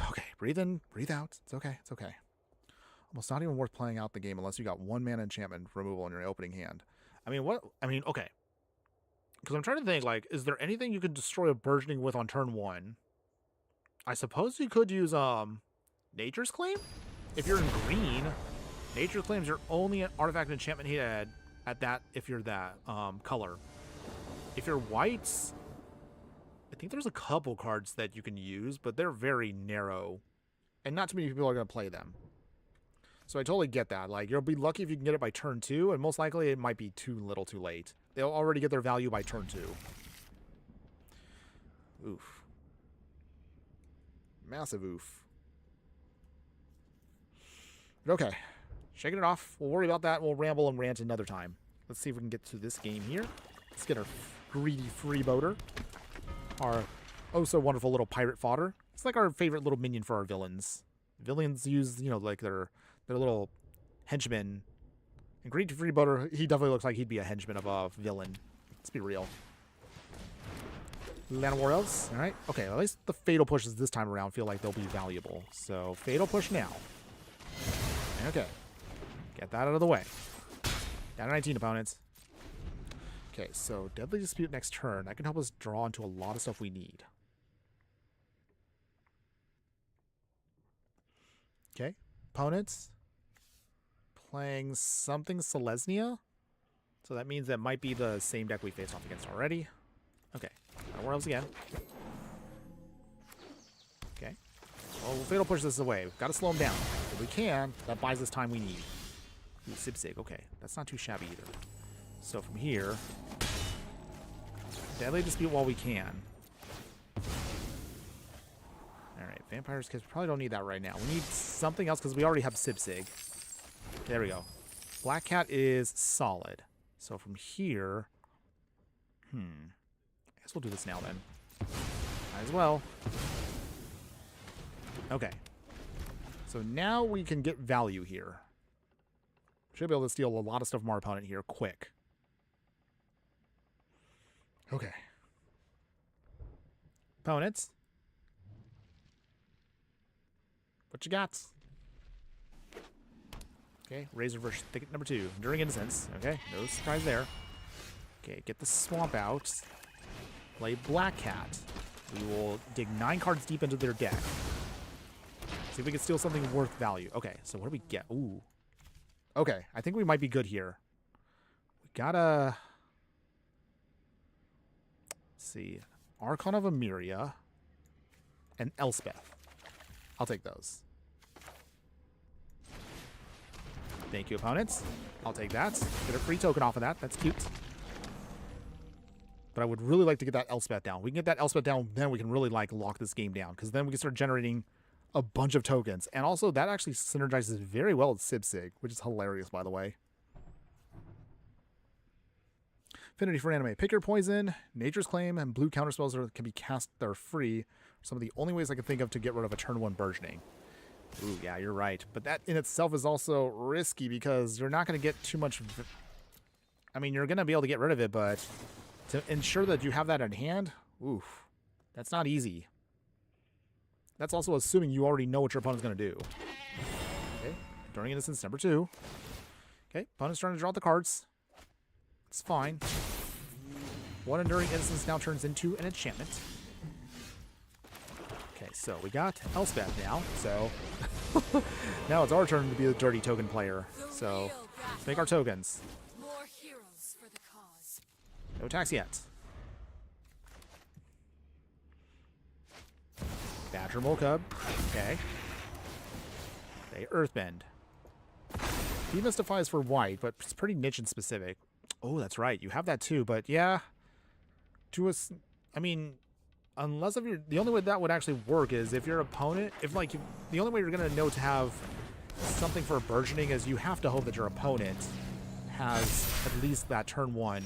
Okay, breathe in, breathe out. It's okay. It's okay. Almost not even worth playing out the game unless you got 1-mana enchantment removal in your opening hand. Okay. Because I'm trying to think, like, is there anything you could destroy a burgeoning with on turn 1? I suppose you could use Nature's Claim? If you're in green, Nature's Claim's your only artifact and enchantment hit at that if you're that color. If you're whites, I think there's a couple cards that you can use, but they're very narrow. And not too many people are going to play them. So I totally get that. Like, you'll be lucky if you can get it by turn 2, and most likely it might be too little too late. They'll already get their value by turn 2. Oof. Massive oof. But okay. Shaking it off. We'll worry about that. We'll ramble and rant another time. Let's see if we can get to this game here. Let's get our greedy freeboater. Our oh-so-wonderful little pirate fodder. It's like our favorite little minion for our villains. Villains use, like their little henchmen. And Greedy Freeboater, he definitely looks like he'd be a henchman of a villain. Let's be real. Land of War Elves. Alright. Okay, at least the Fatal Pushes this time around feel like they'll be valuable. So, Fatal Push now. Okay. Get that out of the way. Down to 19 opponents. Okay, so Deadly Dispute next turn. That can help us draw into a lot of stuff we need. Okay. Opponents playing something Selesnya. So that means that might be the same deck we faced off against already. Okay. Where else again? Okay. Well, we'll Fatal Push this away. We've got to slow him down. If we can, that buys us time we need. Ooh, Sibsig. Okay. That's not too shabby either. So from here, Deadly Dispute while we can. Alright, Vampire's Kiss. We probably don't need that right now. We need something else because we already have Sibsig. There we go. Black Cat is solid. So from here... I guess we'll do this now then. Might as well. Okay. So now we can get value here. Should be able to steal a lot of stuff from our opponent here quick. Okay. Opponents. What you got? Okay, Razor versus Thicket number 2. Enduring Innocence. Okay, no surprise there. Okay, get the Swamp out. Play Black Cat. We will dig 9 cards deep into their deck. See if we can steal something worth value. Okay, so what do we get? Ooh. Okay, I think we might be good here. We gotta... Let's see. Archon of Emeria and Elspeth. I'll take those. Thank you, opponents. I'll take that. Get a free token off of that. That's cute. But I would really like to get that Elspeth down. We can get that Elspeth down, then we can really like lock this game down. Because then we can start generating a bunch of tokens. And also, that actually synergizes very well with Sibsig, which is hilarious, by the way. Affinity for anime. Pick your poison, Nature's Claim, and blue counterspells can be cast that are free. Some of the only ways I can think of to get rid of a turn 1 burgeoning. Ooh, yeah, you're right. But that in itself is also risky because you're not going to get too much... I mean, you're going to be able to get rid of it, but to ensure that you have that in hand, oof, that's not easy. That's also assuming you already know what your opponent's going to do. Okay, Enduring Innocence number 2. Okay, opponent's trying to draw the cards. It's fine. One Enduring Innocence now turns into an enchantment. Okay, so we got Elspeth now, so now it's our turn to be the dirty token player. So let's make our tokens. More heroes for the cause. No attacks yet. Badger Mole Cub. Okay. Okay, Earthbend. Demystify is for white, but it's pretty niche and specific. Oh, that's right. You have that too, but yeah. To us, I mean, unless if you're, the only way that would actually work is if your opponent, the only way you're going to know to have something for burgeoning is you have to hope that your opponent has at least that turn 1.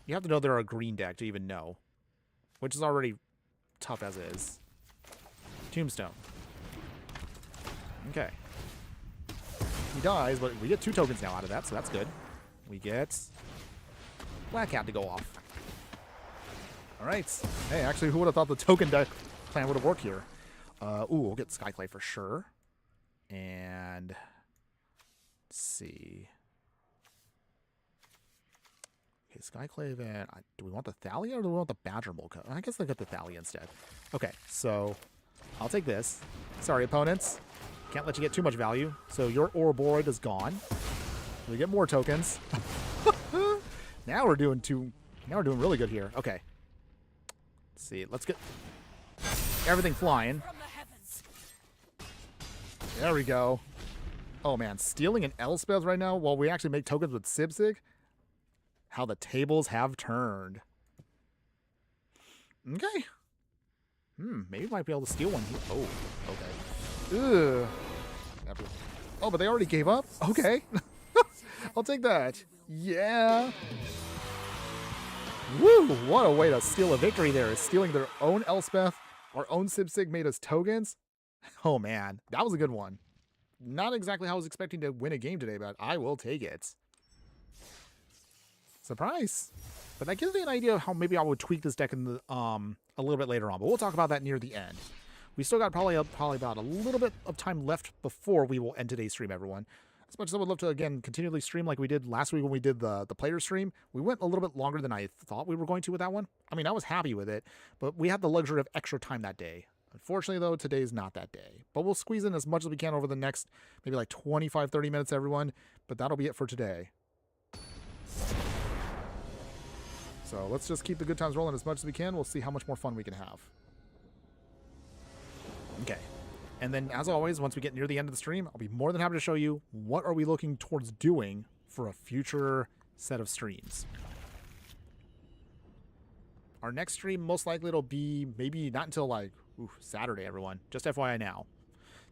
You have to know they're a green deck to even know, which is already tough as is. Tombstone. Okay. He dies, but we get 2 tokens now out of that, so that's good. We get Black Cat to go off. Alright. Hey, actually, who would have thought the token deck plan would have worked here? Ooh, we'll get Skyclave for sure. And let's see. Okay, Skyclave and... do we want the Thalia or do we want the Badger Molka? I guess they'll get the Thalia instead. Okay, so I'll take this. Sorry, opponents. Can't let you get too much value. So your Ouroboros is gone. We get more tokens. Now we're doing really good here. Okay. Let's see. Let's get everything flying. From the heavens. There we go. Oh man, stealing an Elspeth right now while we actually make tokens with Sibsig? How the tables have turned. Okay. Maybe we might be able to steal one here. Oh, okay. Ugh. Oh, but they already gave up? Okay. I'll take that. Yeah. Woo! What a way to steal a victory there. Is stealing their own Elspeth, our own Sibsig made us tokens. Oh man, that was a good one. Not exactly how I was expecting to win a game today, but I will take it. Surprise. But that gives me an idea of how maybe I would tweak this deck in the a little bit later on, but we'll talk about that near the end. We still got probably about a little bit of time left before we will end today's stream, everyone. As much as I would love to, again, continually stream like we did last week when we did the player stream, we went a little bit longer than I thought we were going to with that one. I mean, I was happy with it, but we had the luxury of extra time that day. Unfortunately, though, today's not that day. But we'll squeeze in as much as we can over the next maybe like 25, 30 minutes, everyone. But that'll be it for today. So let's just keep the good times rolling as much as we can. We'll see how much more fun we can have. Okay. And then, as always, once we get near the end of the stream, I'll be more than happy to show you what are we looking towards doing for a future set of streams. Our next stream, most likely it'll be maybe not until like Saturday, everyone. Just FYI now.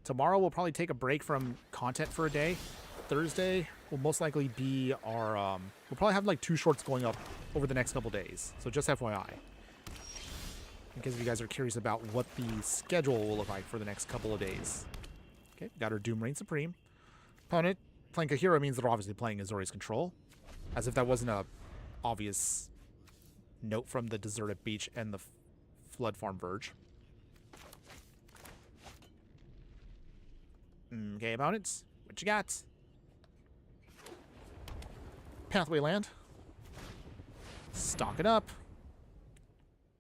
Tomorrow we'll probably take a break from content for a day. Thursday will most likely be our... we'll probably have like 2 shorts going up over the next couple days. So just FYI. In case you guys are curious about what the schedule will look like for the next couple of days. Okay, got our Doom Reign Supreme. Opponent playing Kahira means they're obviously playing Azorius Control. As if that wasn't a obvious note from the Deserted Beach and the Flood Farm Verge. Okay, opponents, what you got? Pathway Land. Stock it up.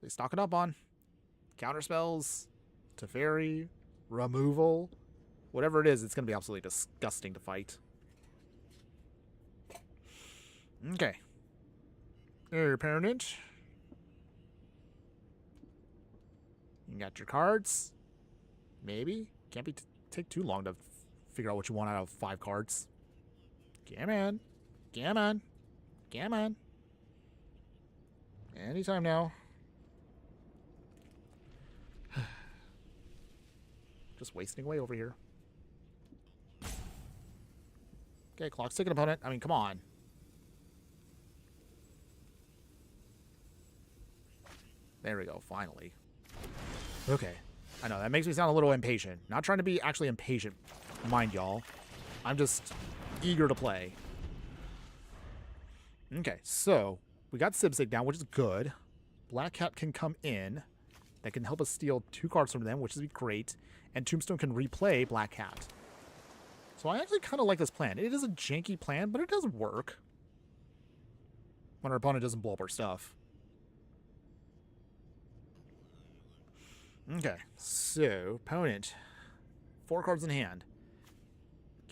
They stock it up on counterspells, Teferi, removal, whatever it is, it's going to be absolutely disgusting to fight. Okay. There, your parent. You got your cards. Maybe. Can't be take too long to figure out what you want out of 5 cards. Come on. Come on. Come on. Anytime now. Just wasting away over here. Okay, clock's ticking, opponent. I mean, come on. There we go, finally. Okay. I know, that makes me sound a little impatient. Not trying to be actually impatient, mind y'all. I'm just eager to play. Okay, so we got Sibsig down, which is good. Black Cat can come in. That can help us steal 2 cards from them, which is great. And Tombstone can replay Black Cat. So I actually kind of like this plan. It is a janky plan, but it does work. When our opponent doesn't blow up our stuff. Okay, so opponent, 4 cards in hand.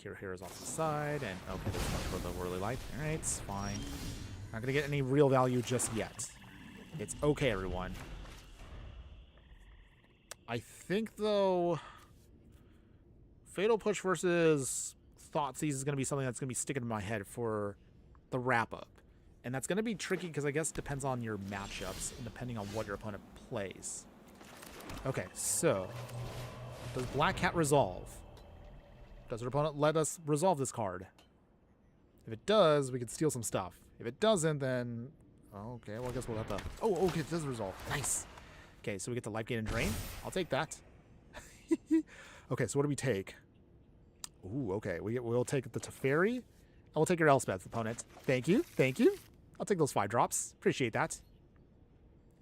Kira here is off to the side, and okay, that's much for the whirly light. All right, it's fine. Not gonna get any real value just yet. It's okay, everyone. I think though, Fatal Push versus Thoughtseize is gonna be something that's gonna be sticking in my head for the wrap up, and that's gonna be tricky because I guess it depends on your matchups and depending on what your opponent plays. Okay, so does Black Cat resolve? Does our opponent let us resolve this card? If it does, we can steal some stuff. If it doesn't, then okay, well I guess we'll have to. Oh, okay, it does resolve. Nice. Okay, so we get the life gain and drain. I'll take that. Okay, so what do we take? Ooh, okay, we'll take the Teferi. And we'll take your Elspeth, opponent. Thank you, thank you. I'll take those 5 drops. Appreciate that.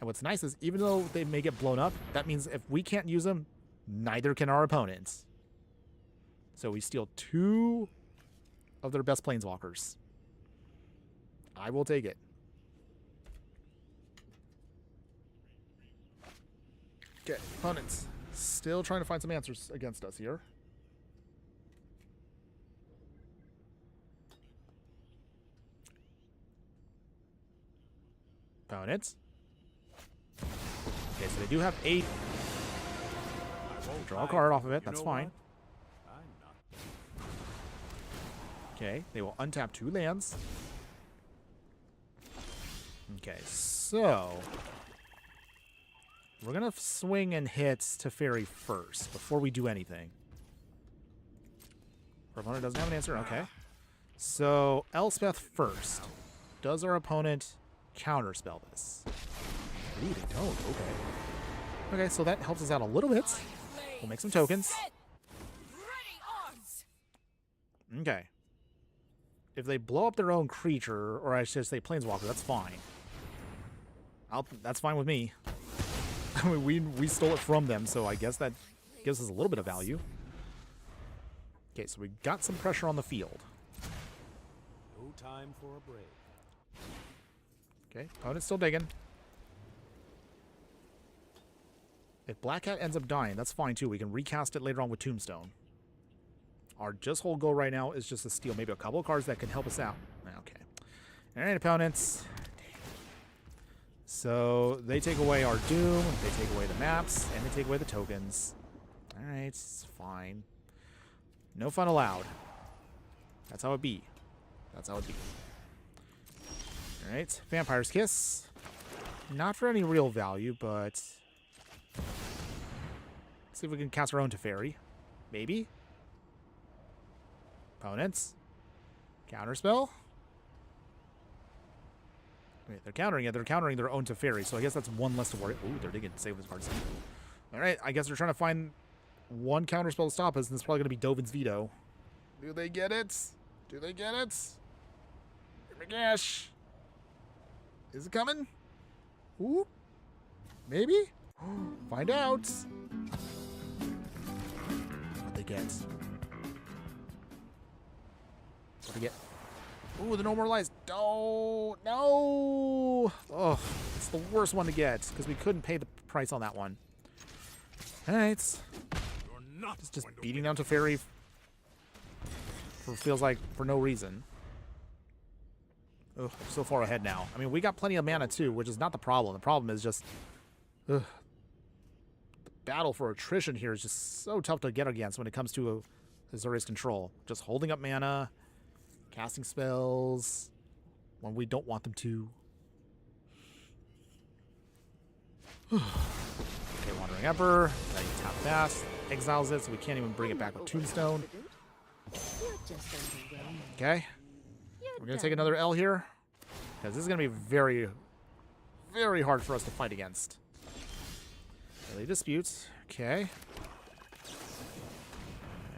And what's nice is, even though they may get blown up, that means if we can't use them, neither can our opponents. So we steal 2 of their best planeswalkers. I will take it. Okay, opponents. Still trying to find some answers against us here. Opponents. Okay, so they do have 8. Draw a card off of it. That's fine. Okay, they will untap 2 lands. Okay, so we're going to swing and hit Teferi first before we do anything. Our opponent doesn't have an answer. Okay. So Elspeth first. Does our opponent counterspell this? Ooh, they don't. Okay. Okay, so that helps us out a little bit. We'll make some tokens. Okay. If they blow up their own creature, or I should say planeswalker, that's fine. That's fine with me. I mean, we stole it from them, so I guess that gives us a little bit of value. Okay, so we got some pressure on the field. No time for a break. Okay, opponent's still digging. If Black Cat ends up dying, that's fine too. We can recast it later on with Tombstone. Our just whole goal right now is just to steal maybe a couple of cards that can help us out. Okay. All right, opponents. So they take away our Doom, they take away the maps, and they take away the tokens. All right, it's fine. No fun allowed. That's how it be. That's how it be. All right, Vampire's Kiss. Not for any real value, but see if we can cast our own Teferi. Maybe. Opponents. Counterspell. Wait, they're countering it. They're countering their own Teferi, so I guess that's 1 less to worry. Ooh, they're digging. Save this card. All right, I guess they're trying to find 1 counterspell to stop us, and it's probably going to be Dovin's Veto. Do they get it? Do they get it? Oh my gosh. Is it coming? Ooh. Maybe? Find out. What'd they get? What'd they get? Ooh, the No More Lies. No. No. Oh, it's the worst one to get because we couldn't pay the price on that one. All right. It's just beating down Teferi feels like for no reason. Ugh, we're so far ahead now. I mean, we got plenty of mana too, which is not the problem. The problem is just the battle for attrition here is just so tough to get against when it comes to Azorius control. Just holding up mana, casting spells when we don't want them to. Okay, Wandering Emperor. Now you tap fast, exiles it, so we can't even bring it back with Tombstone. Okay. We're going to take another L here, because this is going to be very, very hard for us to fight against. Daily disputes. Okay.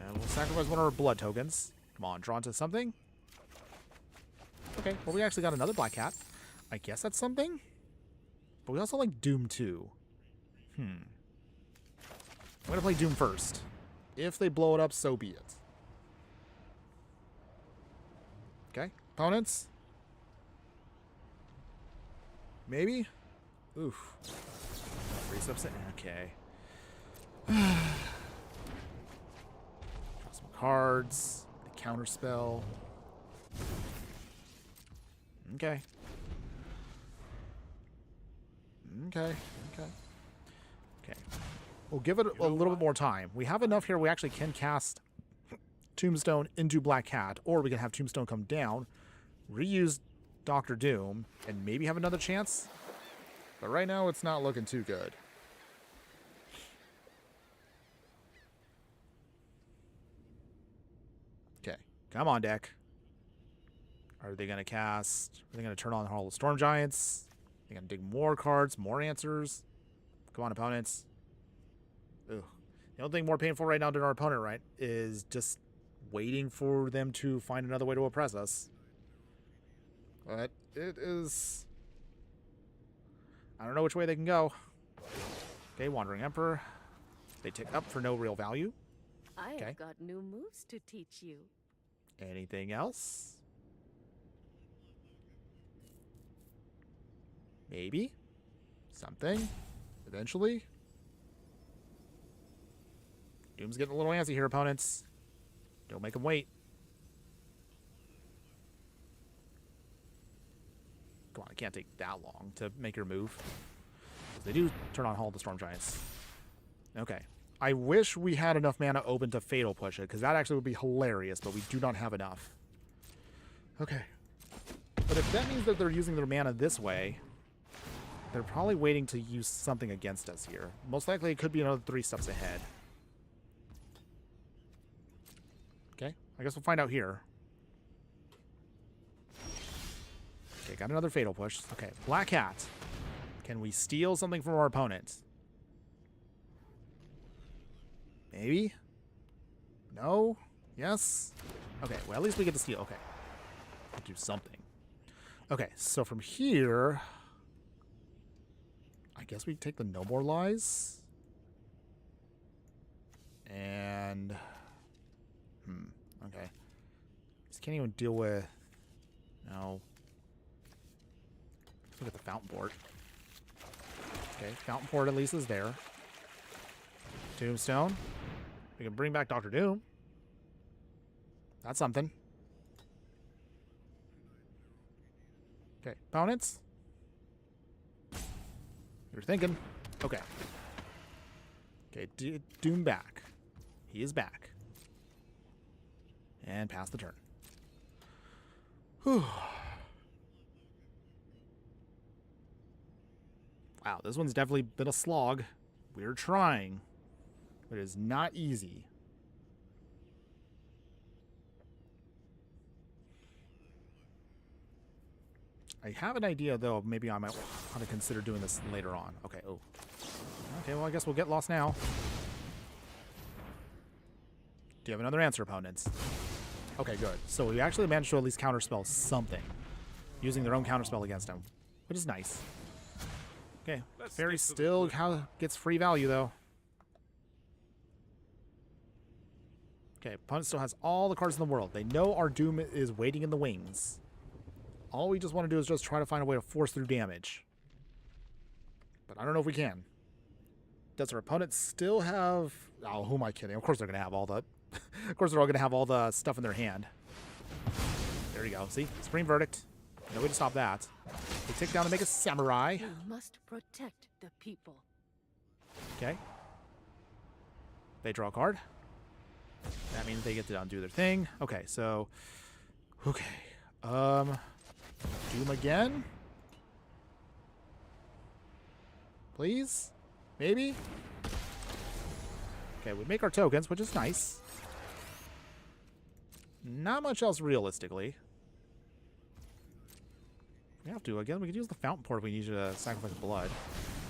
And we'll sacrifice one of our blood tokens. Come on, draw into something. Okay, well, we actually got another black cat. I guess that's something? But we also like Doom too. I'm gonna play Doom first. If they blow it up, so be it. Okay, opponents? Maybe? Oof. 3 steps in. Okay. Draw some cards. The counter spell. Okay. Okay. We'll give it a little bit more time. We have enough here we actually can cast Tombstone into Black Cat, or we can have Tombstone come down, reuse Doctor Doom, and maybe have another chance. But right now, it's not looking too good. Okay, come on, deck. Are they going to cast? Are they going to turn on Hall of Storm Giants? Are they going to dig more cards, more answers? Come on, opponents. Ugh. The only thing more painful right now to our opponent, right, is just waiting for them to find another way to oppress us. But it is... I don't know which way they can go. Okay, Wandering Emperor. They tick up for no real value. I've got new moves to teach you. Anything else? Maybe? Something? Eventually? Doom's getting a little antsy here, opponents. Don't make them wait. Come on, it can't take that long to make your move. They do turn on Hall of the Storm Giants. Okay. I wish we had enough mana open to Fatal Push it, because that actually would be hilarious, but we do not have enough. Okay. But if that means that they're using their mana this way, they're probably waiting to use something against us here. Most likely it could be another 3 steps ahead. Okay, I guess we'll find out here. Okay, got another Fatal Push. Okay, Black Hat. Can we steal something from our opponent? Maybe? No? Yes? Okay, well, at least we get to steal. Okay. We'll do something. Okay, so from here... I guess we take the No More Lies. And... okay. Just can't even deal with... No. Let's look at the Fountain Port. Okay, Fountain Port at least is there. Tombstone. We can bring back Doctor Doom. That's something. Okay, opponents. You're thinking. Okay. Okay, Doom back. He is back. And pass the turn. Whew. Wow, this one's definitely been a slog. We're trying. But it is not easy. I have an idea, though, maybe I might want to consider doing this later on. Okay, oh. Okay, well, I guess we'll get lost now. Do you have another answer, opponents? Okay, good. So we actually managed to at least counterspell something. Using their own counterspell against him. Which is nice. Okay, Fairy still gets free value, though. Okay, opponent still has all the cards in the world. They know our Doom is waiting in the wings. All we just want to do is just try to find a way to force through damage. But I don't know if we can. Does our opponent still have... Oh, who am I kidding? Of course they're going to have all the... of course they're all going to have all the stuff in their hand. There you go. See? Supreme Verdict. No way to stop that. They take down to make a Samurai. You must protect the people. Okay. They draw a card. That means they get to undo their thing. Okay, so... Okay. Doom again? Please? Maybe? Okay, we make our tokens, which is nice. Not much else realistically. We have to. Again, we could use the Fountain Port if we need you to sacrifice blood.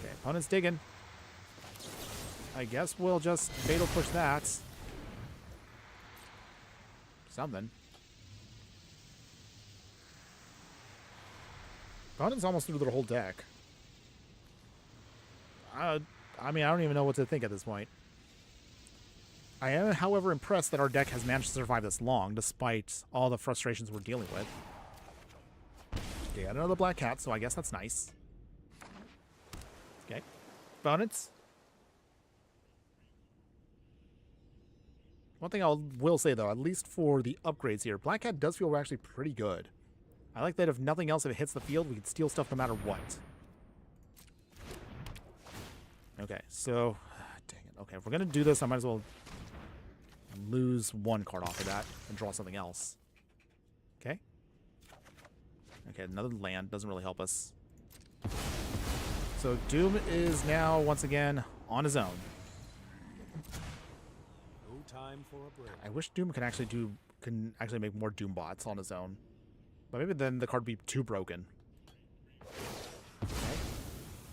Okay, opponent's digging. I guess we'll just fatal push that. Something. Opponent's almost through their whole deck. I mean, I don't even know what to think at this point. I am, however, impressed that our deck has managed to survive this long, despite all the frustrations we're dealing with. Okay, got another black cat, so I guess that's nice. Okay. Opponents. One thing I will say, though, at least for the upgrades here, Black Cat does feel actually pretty good. I like that if nothing else, if it hits the field, we can steal stuff no matter what. Okay, so... Dang it. Okay, if we're going to do this, I might as well lose one card off of that and draw something else. Okay. Okay, another land doesn't really help us. So Doom is now, once again, on his own. Time for a break. I wish Doom can actually make more Doom bots on his own. But maybe then the card would be too broken. Okay.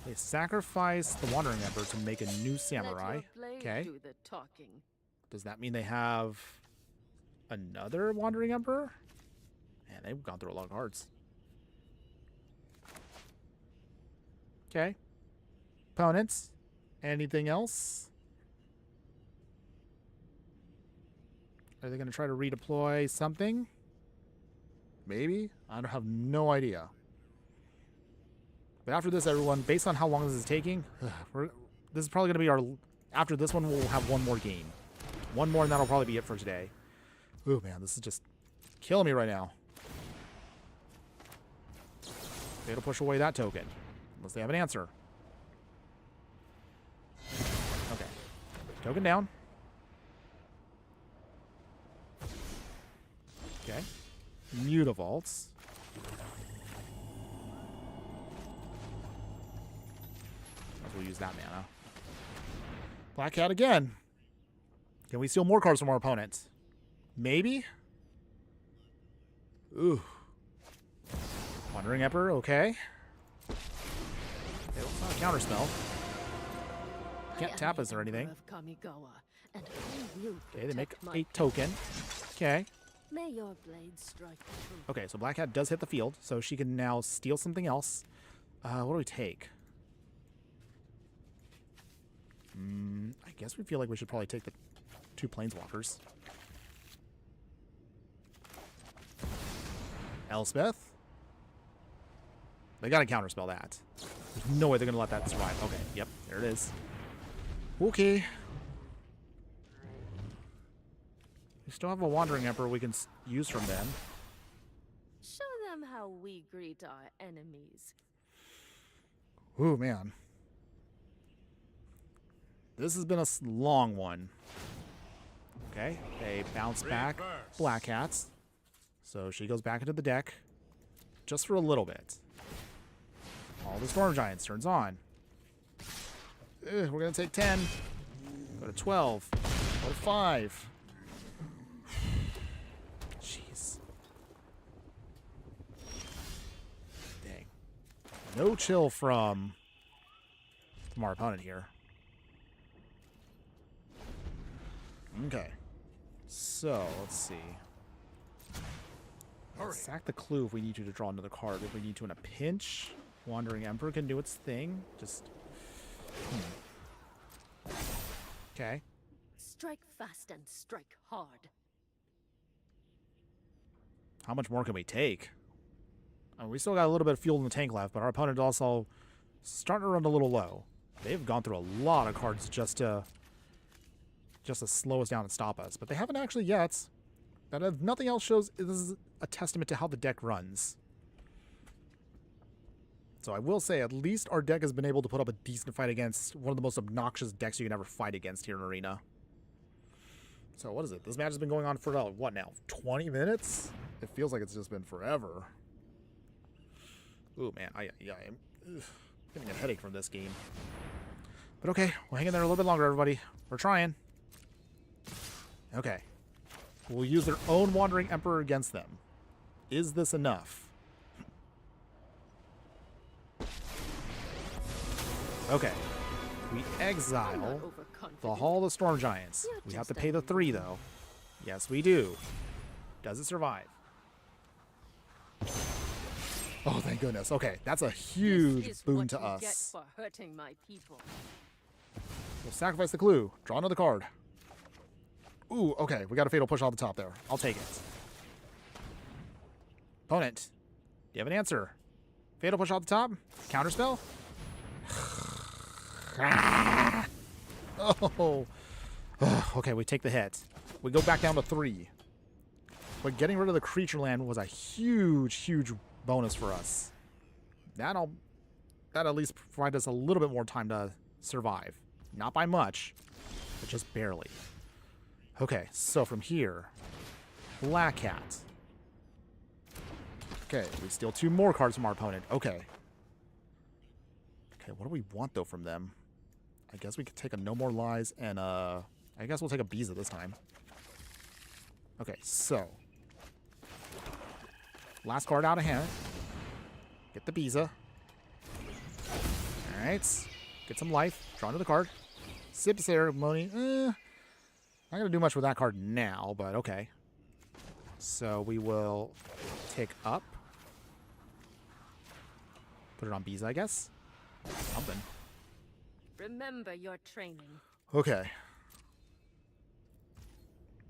They sacrifice the Wandering Emperor to make a new Samurai. Okay. Do the talking. Does that mean they have another Wandering Emperor? Man, they've gone through a lot of cards. Okay. Opponents. Anything else? Are they going to try to redeploy something? Maybe? I have no idea. But after this, everyone, based on how long this is taking, this is probably going to be our... After this one, we'll have one more game. One more, and that'll probably be it for today. Ooh, man, this is just killing me right now. They'll push away that token. Unless they have an answer. Okay. Token down. Okay. Mutavaults. We'll use that mana. Black Cat again. Can we steal more cards from our opponents? Maybe? Ooh. Wandering Emperor, okay. Okay, well, it's not a counterspell. Can't tap us or anything. Okay, they make a token. Okay. May your blade strike true. Okay, so Black Cat does hit the field, so she can now steal something else. What do we take? I guess we feel like we should probably take the 2 Planeswalkers. Elspeth? They gotta counterspell that. There's no way they're gonna let that survive. Okay, yep, there it is. Okay. We still have a Wandering Emperor we can use from them. Show them how we greet our enemies. Ooh, man. This has been a long one. Okay, they bounce back Black Cats. So she goes back into the deck. Just for a little bit. All the Storm Giants turns on. We're going to take 10. Go to 12. Go to 5. Jeez. Dang. No chill from our opponent here. Okay. So, let's see. Sack the Clue if we need to draw another card. If we need to in a pinch. Wandering Emperor can do its thing. Just... Okay. Strike fast and strike hard. How much more can we take? We still got a little bit of fuel in the tank left, but our opponent also starting to run a little low. They've gone through a lot of cards just to slow us down and stop us. But they haven't actually yet. But if nothing else shows, this is a testament to how the deck runs. So I will say, at least our deck has been able to put up a decent fight against one of the most obnoxious decks you can ever fight against here in Arena. So what is it? This match has been going on for, what now, 20 minutes? It feels like it's just been forever. Ooh, man, I'm getting a headache from this game. But okay, we'll hang in there a little bit longer, everybody. We're trying. Okay. We'll use their own Wandering Emperor against them. Is this enough? Okay. We exile The Hall of the Storm Giants. You're We have to just pay the a 3, though. Yes, we do. Does it survive? Oh, thank goodness. Okay, that's a huge This is boon what to you get us. for hurting my people. We'll sacrifice the clue. Draw another card. Ooh, okay. We got a Fatal Push off the top there. I'll take it. Opponent, do you have an answer? Fatal Push off the top? Counterspell? Oh. Okay, we take the hit. We go back down to 3. But getting rid of the creature land was a huge, huge bonus for us. That'll at least provide us a little bit more time to survive. Not by much, but just barely. Okay, so from here, Black Cat. Okay, we steal 2 more cards from our opponent. Okay. Okay, what do we want, though, from them? I guess we could take a No More Lies and, I guess we'll take a Biza this time. Okay, so. Last card out of hand. Get the Biza. Alright. Get some life. Draw another card. Sip Ceremony. Not going to do much with that card now, but okay. So we will take up. Put it on Biza, I guess. Something. Remember your training. Okay.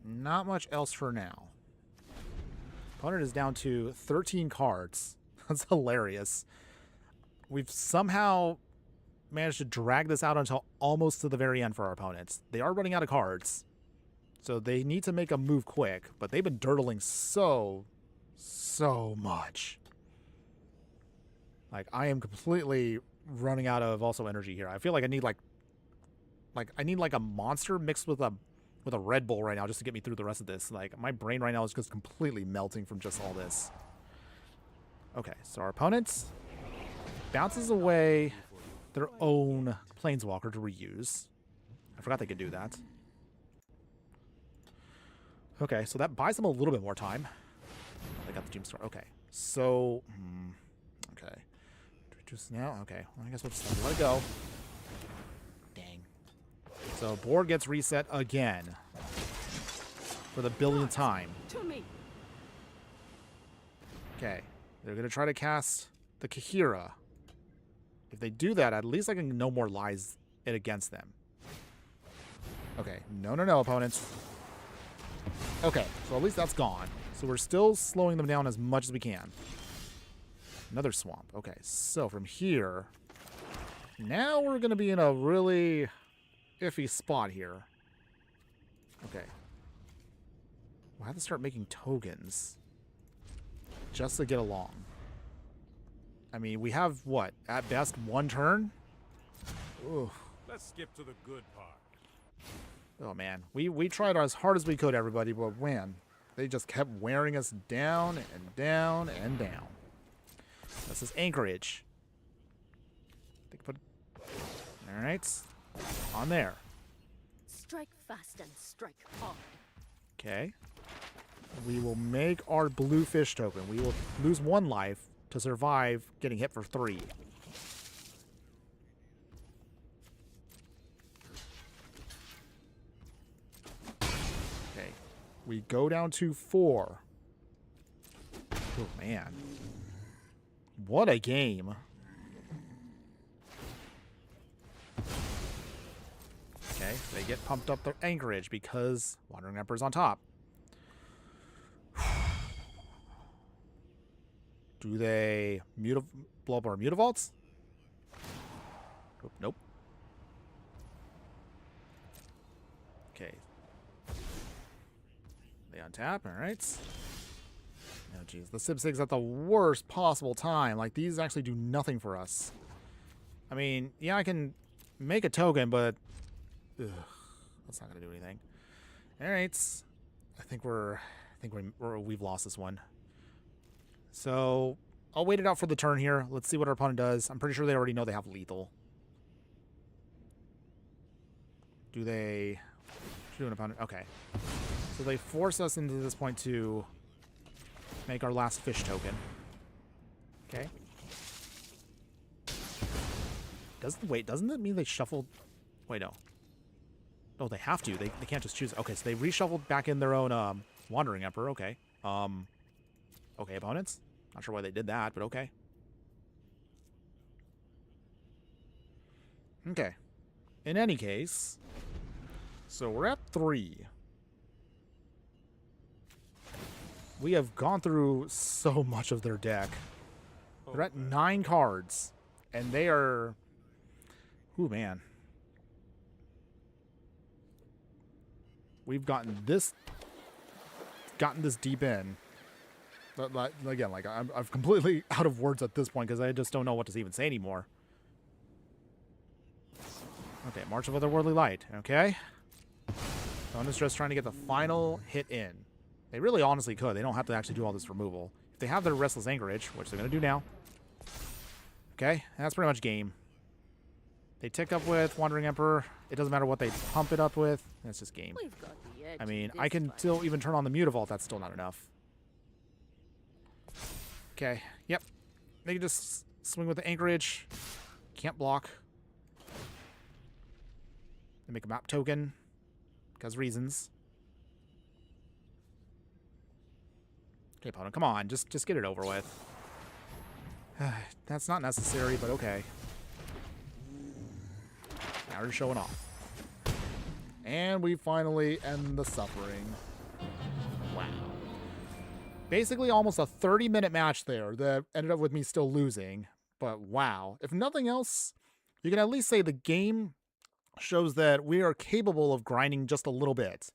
Not much else for now. Opponent is down to 13 cards. That's hilarious. We've somehow managed to drag this out until almost to the very end for our opponents. They are running out of cards. So they need to make a move quick, but they've been dirtling so much. Like, I am completely running out of also energy here. I feel like I need I need a monster mixed with a Red Bull right now just to get me through the rest of this. Like, my brain right now is just completely melting from just all this. Okay, so our opponent bounces away their own Planeswalker to reuse. I forgot they could do that. Okay, so that buys them a little bit more time. They got the Doomstar. Okay, so okay, just now. Okay, well, I guess we'll just let it go. Dang. So board gets reset again for the billionth time. To me. Okay, they're gonna try to cast the Kahira. If they do that, at least I can No More Lies it against them. Okay, no, opponents. Okay, so at least that's gone. So we're still slowing them down as much as we can. Another swamp. Okay, so from here, now we're going to be in a really iffy spot here. Okay. We'll have to start making tokens just to get along. I mean, we have, what, at best, 1 turn? Ooh. Let's skip to the good part. Oh, man. We tried as hard as we could, everybody, but man, they just kept wearing us down and down and down. This is Anchorage. They can put... All right. On there. Strike fast and strike hard. Okay. We will make our blue fish token. We will lose 1 life to survive getting hit for 3. Okay. We go down to 4. Oh, man. What a game. Okay, they get pumped up their Anchorage because Wandering Emperor's on top. Do they blow up our Mutavaults? Nope. Okay. They untap, alright. Oh, jeez. The Sib Sig's at the worst possible time. Like, these actually do nothing for us. I mean, yeah, I can make a token, but... Ugh, that's not going to do anything. Alright. I think we've lost this one. So, I'll wait it out for the turn here. Let's see what our opponent does. I'm pretty sure they already know they have lethal. Do they... Do an opponent? Okay. So they force us into this point to make our last fish token. Okay. Doesn't that mean they shuffled? Wait, no. Oh, they have to. They can't just choose. Okay, so they reshuffled back in their own Wandering Emperor. Okay. Okay, opponents. Not sure why they did that, but okay. Okay. In any case, so we're at 3. We have gone through so much of their deck. They're at 9 cards, and they are... Ooh, man. We've gotten this deep in. But again, like I'm completely out of words at this point because I just don't know what to even say anymore. Okay, March of Otherworldly Light. Okay. Opponent's just trying to get the final hit in. They really honestly could. They don't have to actually do all this removal. If they have their Restless Anchorage, which they're going to do now. Okay, that's pretty much game. They tick up with Wandering Emperor. It doesn't matter what they pump it up with. That's just game. We've got the edge I mean, in I this can fight. still even turn on the Mutavault. That's still not enough. Okay, yep. They can just swing with the Anchorage. Can't block. They make a map token. Because reasons. Okay, opponent, come on. Just get it over with. That's not necessary, but okay. Now we're showing off. And we finally end the suffering. Wow. Basically almost a 30-minute match there that ended up with me still losing. But wow. If nothing else, you can at least say the game shows that we are capable of grinding just a little bit.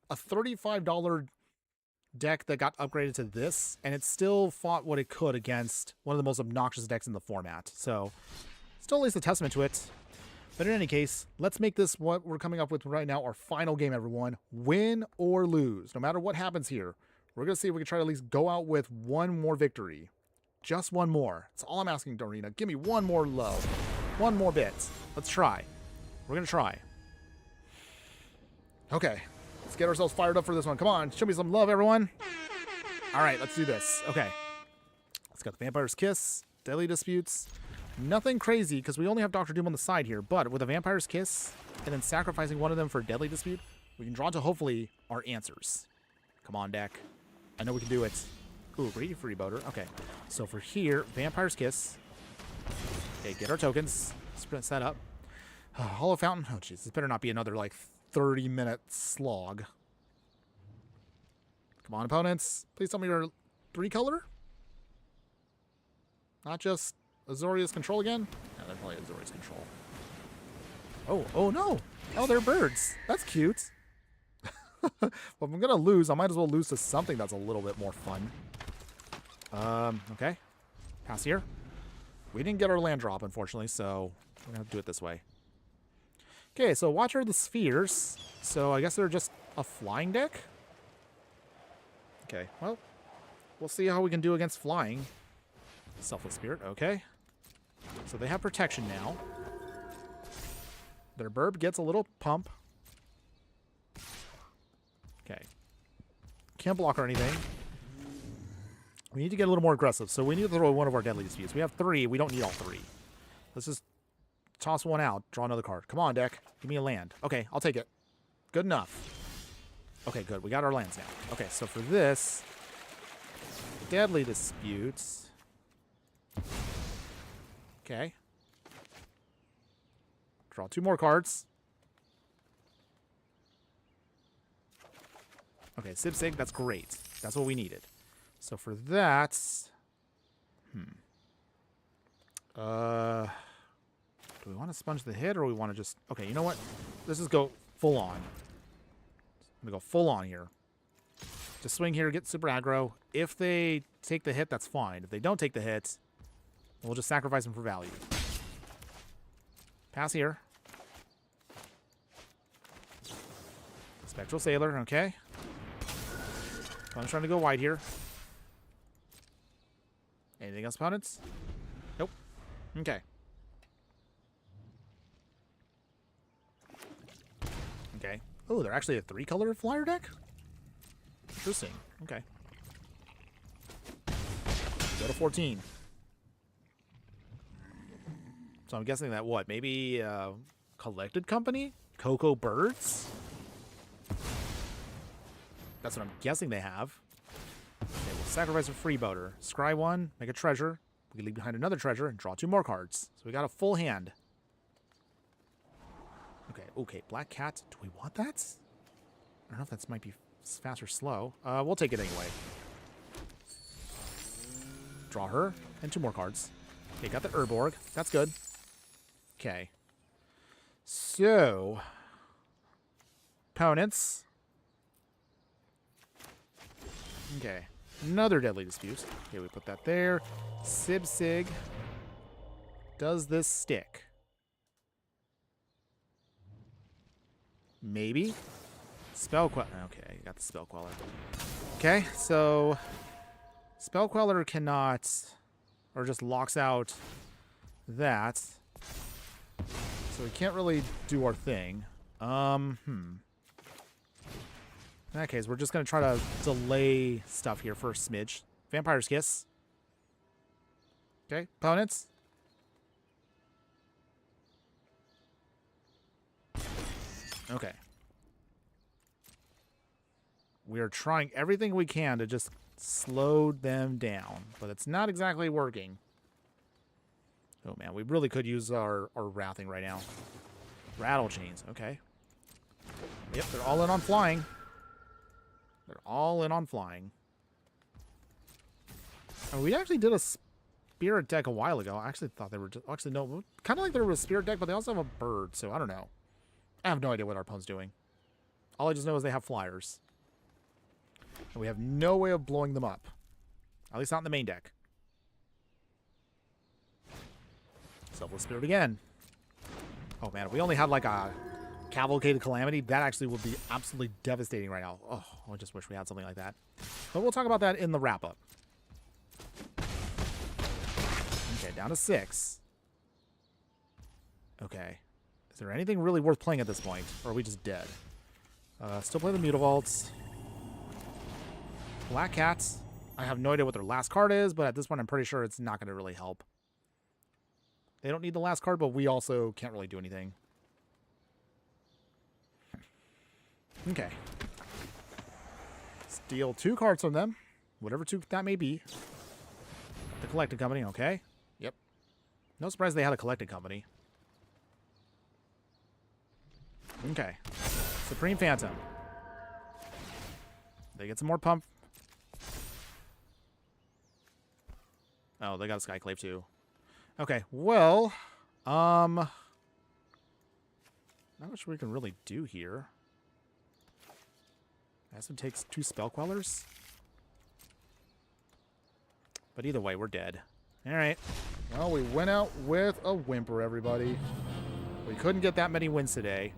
A $35 deck that got upgraded to this, and it still fought what it could against one of the most obnoxious decks in the format. So, still at least a testament to it. But in any case, let's make this what we're coming up with right now our final game, everyone. Win or lose. No matter what happens here, we're going to see if we can try to at least go out with one more victory. Just one more. That's all I'm asking, Arena. Give me one more low. One more bit. Let's try. We're going to try. Okay. Let's get ourselves fired up for this one. Come on. Show me some love, everyone. All right. Let's do this. Okay. Let's got the Vampire's Kiss. Deadly Disputes. Nothing crazy because we only have Dr. Doom on the side here. But with a Vampire's Kiss and then sacrificing one of them for Deadly Dispute, we can draw into hopefully our answers. Come on, deck. I know we can do it. Ooh, Freebooter. Okay. So for here, Vampire's Kiss. Okay, get our tokens. Sprint set up. Hollow Fountain. Oh, jeez. This better not be another, like, 30-minute slog. Come on, opponents. Please tell me you're 3-color? Not just Azorius Control again? No, they're probably Azorius Control. Oh no. Oh, they're birds. That's cute. Well, if I'm going to lose, I might as well lose to something that's a little bit more fun. Okay. Pass here. We didn't get our land drop, unfortunately, so we're going to have to do it this way. Okay, so Watcher of the Spheres. So I guess they're just a flying deck? Okay, well, we'll see how we can do against flying. Selfless Spirit, okay. So they have protection now. Their Burb gets a little pump. Okay. Can't block or anything. We need to get a little more aggressive, so we need to throw one of our Deadly Disputes. We have 3. We don't need all 3. Let's just toss one out. Draw another card. Come on, deck. Give me a land. Okay, I'll take it. Good enough. Okay, good. We got our lands now. Okay, so for this, Deadly Disputes. Okay. Draw 2 more cards. Okay, Sib Sig, that's great. That's what we needed. So for that... do we want to sponge the hit, or we want to just... Okay, you know what? Let's just go full on. I'm going to go full on here. Just swing here, get super aggro. If they take the hit, that's fine. If they don't take the hit, we'll just sacrifice them for value. Pass here. Spectral Sailor, okay. I'm trying to go wide here. Anything else, opponents? Nope. Okay. Okay. Oh, they're actually a 3-color flyer deck? Interesting. Okay. Go to 14. So I'm guessing that what? Maybe Collected Company? Cocoa Birds? That's what I'm guessing they have. Okay, we'll sacrifice a freebooter. Scry 1, make a treasure. We can leave behind another treasure and draw 2 more cards. So we got a full hand. Okay, Black Cat. Do we want that? I don't know if that might be fast or slow. We'll take it anyway. Draw her, and 2 more cards. Okay, got the Urborg. That's good. Okay. So, opponents. Okay, another Deadly Dispute. Okay, we put that there. Sib Sig. Does this stick? Maybe. Spell Queller. Okay, got the Spell Queller. Okay, so Spell Queller cannot, or just locks out that. So we can't really do our thing. In that case, we're just going to try to delay stuff here for a smidge. Vampire's Kiss. Okay, opponents. Okay. We are trying everything we can to just slow them down, but it's not exactly working. Oh man, we really could use our wrathing right now. Rattle chains, okay. Yep, they're all in on flying. They're all in on flying. And we actually did a spirit deck a while ago. I actually thought they were just, actually no, kind of like they were a spirit deck, but they also have a bird, so I don't know. I have no idea what our opponent's doing. All I just know is they have flyers. And we have no way of blowing them up. At least not in the main deck. Selfless Spirit again. Oh man, if we only had like a Cavalcade Calamity, that actually would be absolutely devastating right now. Oh, I just wish we had something like that. But we'll talk about that in the wrap-up. Okay, down to 6. Okay. Is there anything really worth playing at this point? Or are we just dead? Still play the Mutavaults. Black Cats. I have no idea what their last card is, but at this point I'm pretty sure it's not going to really help. They don't need the last card, but we also can't really do anything. Okay. Steal 2 cards from them. Whatever 2 that may be. The Collected Company, okay. Yep. No surprise they had a Collected Company. Okay. Supreme Phantom. They get some more pump. Oh, they got a Skyclave too. Okay, well, not much we can really do here. Aspen takes 2 Spell Quellers. But either way, we're dead. Alright. Well, we went out with a whimper, everybody. We couldn't get that many wins today.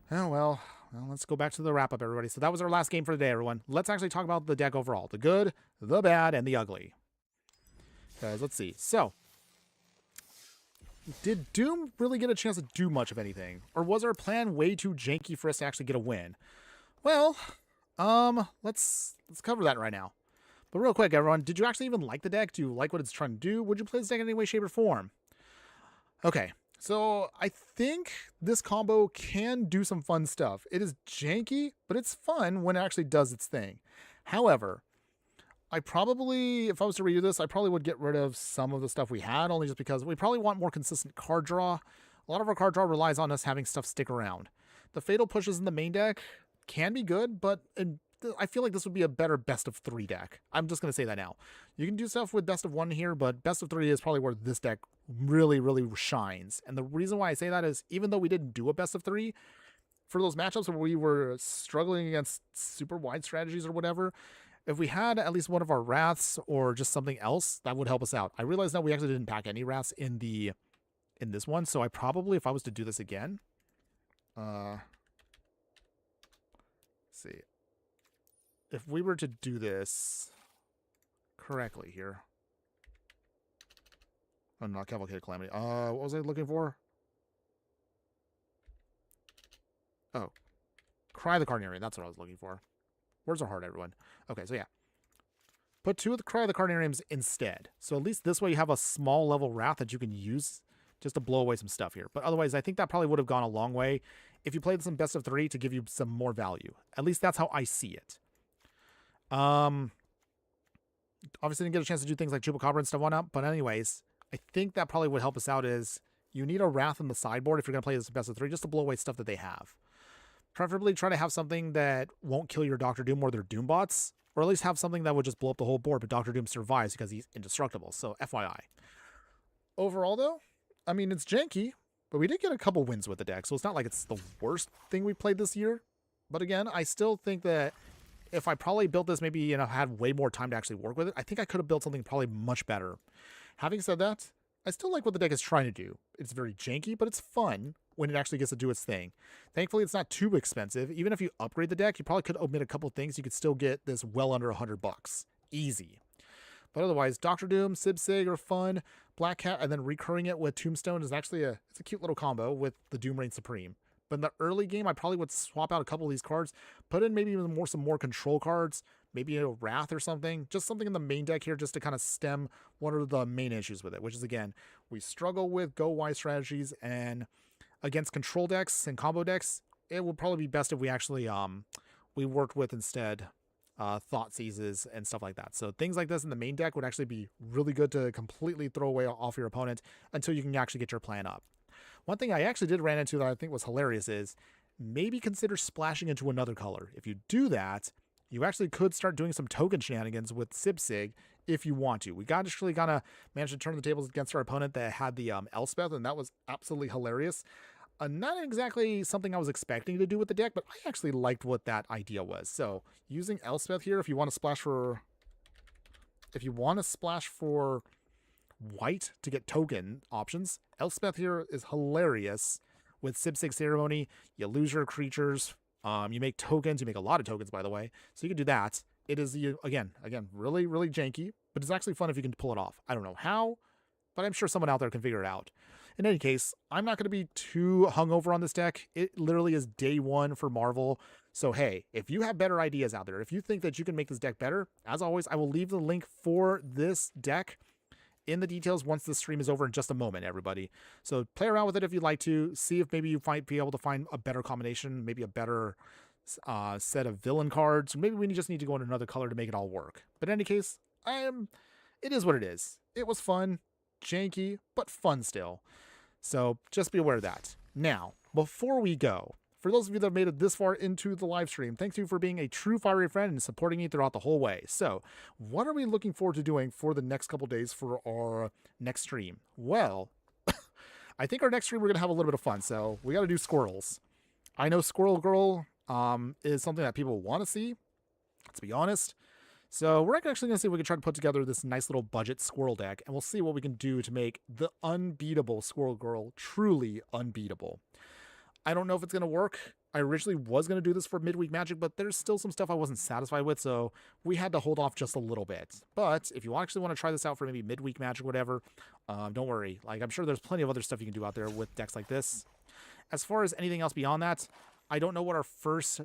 Oh, well, let's go back to the wrap-up, everybody. So that was our last game for the day, everyone. Let's actually talk about the deck overall. The good, the bad, and the ugly. Guys, let's see. So, did Doom really get a chance to do much of anything? Or was our plan way too janky for us to actually get a win? Well, let's cover that right now. But real quick, everyone, did you actually even like the deck? Do you like what it's trying to do? Would you play this deck in any way, shape, or form? Okay, so I think this combo can do some fun stuff. It is janky, but it's fun when it actually does its thing. However, I probably, if I was to redo this, I probably would get rid of some of the stuff we had, only just because we probably want more consistent card draw. A lot of our card draw relies on us having stuff stick around. The Fatal Pushes in the main deck can be good, but I feel like this would be a better best of 3 deck. I'm just going to say that now. You can do stuff with best of 1 here, but best of 3 is probably where this deck really, really shines. And the reason why I say that is, even though we didn't do a best of 3, for those matchups where we were struggling against super wide strategies or whatever, if we had at least one of our Wraths or just something else, that would help us out. I realize now we actually didn't pack any Wraths in this one, so I probably, if I was to do this again, let's see. If we were to do this correctly here. Oh, not Cavalcade Calamity. What was I looking for? Oh. Cry the Carnarian. That's what I was looking for. Words are hard, everyone. Okay, so yeah. Put 2 of the Cry the Carnariums instead. So at least this way you have a small level Wrath that you can use just to blow away some stuff here. But otherwise, I think that probably would have gone a long way if you played some best of 3 to give you some more value. At least that's how I see it. Obviously didn't get a chance to do things like Chupacabra and stuff on up, but anyways, I think that probably would help us out is you need a Wrath in the sideboard if you're going to play this best of 3 just to blow away stuff that they have. Preferably try to have something that won't kill your Doctor Doom or their Doom bots, or at least have something that would just blow up the whole board, but Doctor Doom survives because he's indestructible, so FYI. Overall though, I mean, it's janky, but we did get a couple wins with the deck, so it's not like it's the worst thing we played this year. But again, I still think that if I probably built this, maybe, you know, had way more time to actually work with it, I think I could have built something probably much better. Having said that, I still like what the deck is trying to do. It's very janky, but it's fun when it actually gets to do its thing. Thankfully, it's not too expensive. Even if you upgrade the deck, you probably could omit a couple things. You could still get this well under $100. Easy. But otherwise, Doctor Doom, Sib Sig are fun. Black Cat, and then recurring it with Tombstone is actually it's a cute little combo with the Doom Reign Supreme. But in the early game, I probably would swap out a couple of these cards, put in maybe even some more control cards, maybe a Wrath or something, just something in the main deck here just to kind of stem one of the main issues with it, which is, again, we struggle with go-wise strategies, and against control decks and combo decks, it would probably be best if we actually we worked with instead thought seizes and stuff like that. So things like this in the main deck would actually be really good to completely throw away off your opponent until you can actually get your plan up. One thing I actually did ran into that I think was hilarious is maybe consider splashing into another color. If you do that, you actually could start doing some token shenanigans with Sib Sig if you want to. We got actually kind of managed to turn the tables against our opponent that had the Elspeth, and that was absolutely hilarious. Not exactly something I was expecting to do with the deck, but I actually liked what that idea was. So using Elspeth here, if you want to splash for white to get token options, Elspeth here is hilarious. With Sib Sig Ceremony, you lose your creatures, you make tokens, you make a lot of tokens, by the way, so you can do that. It is, again, really, really janky, but it's actually fun if you can pull it off. I don't know how, but I'm sure someone out there can figure it out. In any case, I'm not going to be too hungover on this deck. It literally is day one for Marvel. So hey, if you have better ideas out there, if you think that you can make this deck better, as always, I will leave the link for this deck in the details once the stream is over in just a moment, everybody. So play around with it if you'd like to. See if maybe you might be able to find a better combination, maybe a better set of villain cards. Maybe we just need to go in another color to make it all work. But in any case, it is what it is. It was fun, janky, but fun still. So just be aware of that. Now, before we go, for those of you that have made it this far into the live stream, thanks to you for being a true fiery friend and supporting me throughout the whole way. So what are we looking forward to doing for the next couple days for our next stream? Well, I think our next stream we're going to have a little bit of fun. So we got to do squirrels. I know Squirrel Girl is something that people want to see. Let's be honest. So we're actually going to see if we can try to put together this nice little budget squirrel deck, and we'll see what we can do to make the unbeatable Squirrel Girl truly unbeatable. I don't know if it's going to work. I originally was going to do this for midweek Magic, but there's still some stuff I wasn't satisfied with, so we had to hold off just a little bit. But if you actually want to try this out for maybe midweek Magic or whatever, don't worry. Like, I'm sure there's plenty of other stuff you can do out there with decks like this. As far as anything else beyond that, I don't know what our first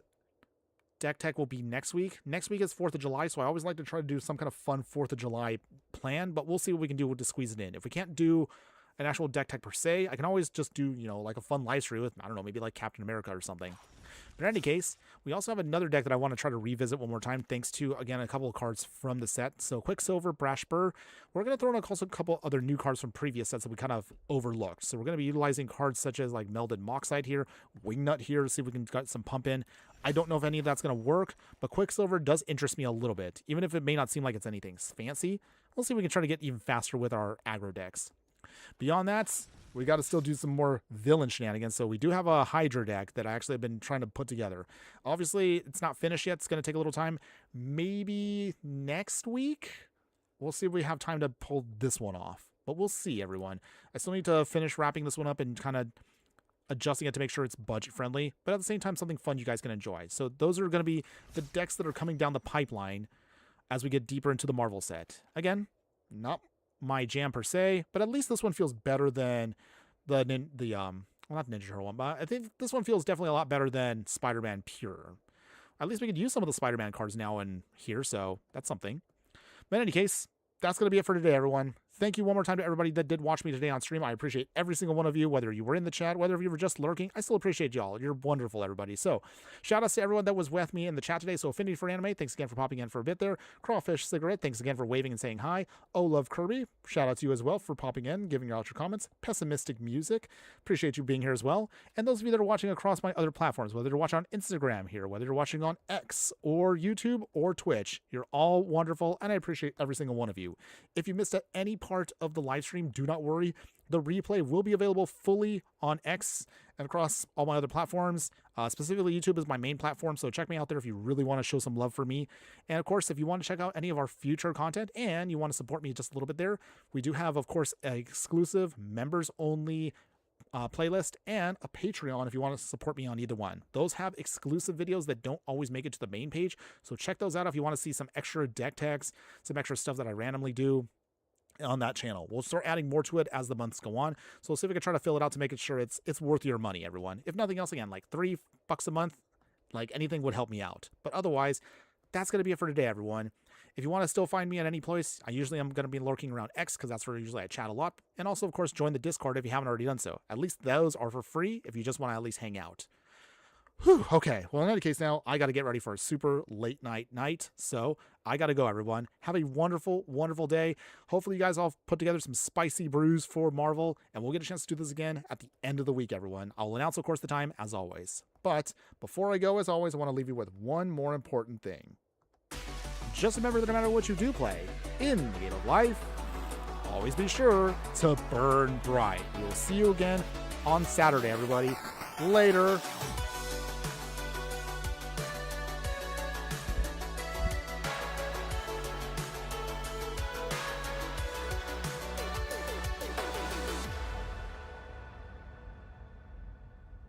deck tech will be next week. Next week is 4th of July, so I always like to try to do some kind of fun 4th of July plan, but we'll see what we can do to squeeze it in. If we can't do an actual deck tech per se, I can always just do, like a fun live stream with, I don't know, maybe like Captain America or something. But in any case, we also have another deck that I want to try to revisit one more time, thanks to, again, a couple of cards from the set. So Quicksilver, Brash Burr. We're going to throw in also a couple other new cards from previous sets that we kind of overlooked. So we're going to be utilizing cards such as like Melded Moxide here, Wingnut here to see if we can get some pump in. I don't know if any of that's going to work, but Quicksilver does interest me a little bit. Even if it may not seem like it's anything fancy, we'll see if we can try to get even faster with our aggro decks. Beyond that, we got to still do some more villain shenanigans. So we do have a Hydra deck that I actually have been trying to put together. Obviously, it's not finished yet. It's going to take a little time. Maybe next week, we'll see if we have time to pull this one off. But we'll see, everyone. I still need to finish wrapping this one up and kind of adjusting it to make sure it's budget friendly, but at the same time, something fun you guys can enjoy. So those are going to be the decks that are coming down the pipeline as we get deeper into the Marvel set. Again, not my jam per se, but at least this one feels better than well, not Ninja Turtle one, but I think this one feels definitely a lot better than Spider-Man Pure. At least we could use some of the Spider-Man cards now and here, so that's something. But in any case, that's going to be it for today, everyone. thank you one more time to everybody that did watch me today on stream. I appreciate every single one of you, whether you were in the chat, whether you were just lurking. I still appreciate y'all. You're wonderful, everybody. So shout outs to everyone that was with me in the chat today. So Affinity for Anime, thanks again for popping in for a bit there. Crawfish Cigarette, thanks again for waving and saying hi. Oh Love Kirby, shout out to you as well for popping in, giving out your comments. Pessimistic Music, appreciate you being here as well. And those of you that are watching across my other platforms, whether you're watching on Instagram here, whether you're watching on X or YouTube or Twitch, you're all wonderful, and I appreciate every single one of you. If you missed any part of the live stream, do not worry. The replay will be available fully on X and across all my other platforms. Specifically, YouTube is my main platform, so check me out there if you really want to show some love for me. And of course, if you want to check out any of our future content and you want to support me just a little bit there, we do have, of course, an exclusive members-only playlist and a Patreon if you want to support me on either one. Those have exclusive videos that don't always make it to the main page, so check those out if you want to see some extra deck tags, some extra stuff that I randomly do on that channel. We'll start adding more to it as the months go on, so we'll see if we can try to fill it out to make it sure it's worth your money, everyone. If nothing else, again, like $3 a month, like anything would help me out. But otherwise, that's going to be it for today, everyone. If you want to still find me at any place, I usually am going to be lurking around X because that's where usually I chat a lot. And also, of course, join the Discord if you haven't already done so. At least those are for free if you just want to at least hang out. Whew, okay, well, in any case now, I got to get ready for a super late night, so I got to go, everyone. Have a wonderful, wonderful day. Hopefully you guys all put together some spicy brews for Marvel, and we'll get a chance to do this again at the end of the week, everyone. I'll announce, of course, the time, as always. But before I go, as always, I want to leave you with one more important thing. Just remember that no matter what you do play in the game of life, always be sure to burn bright. We'll see you again on Saturday, everybody. Later.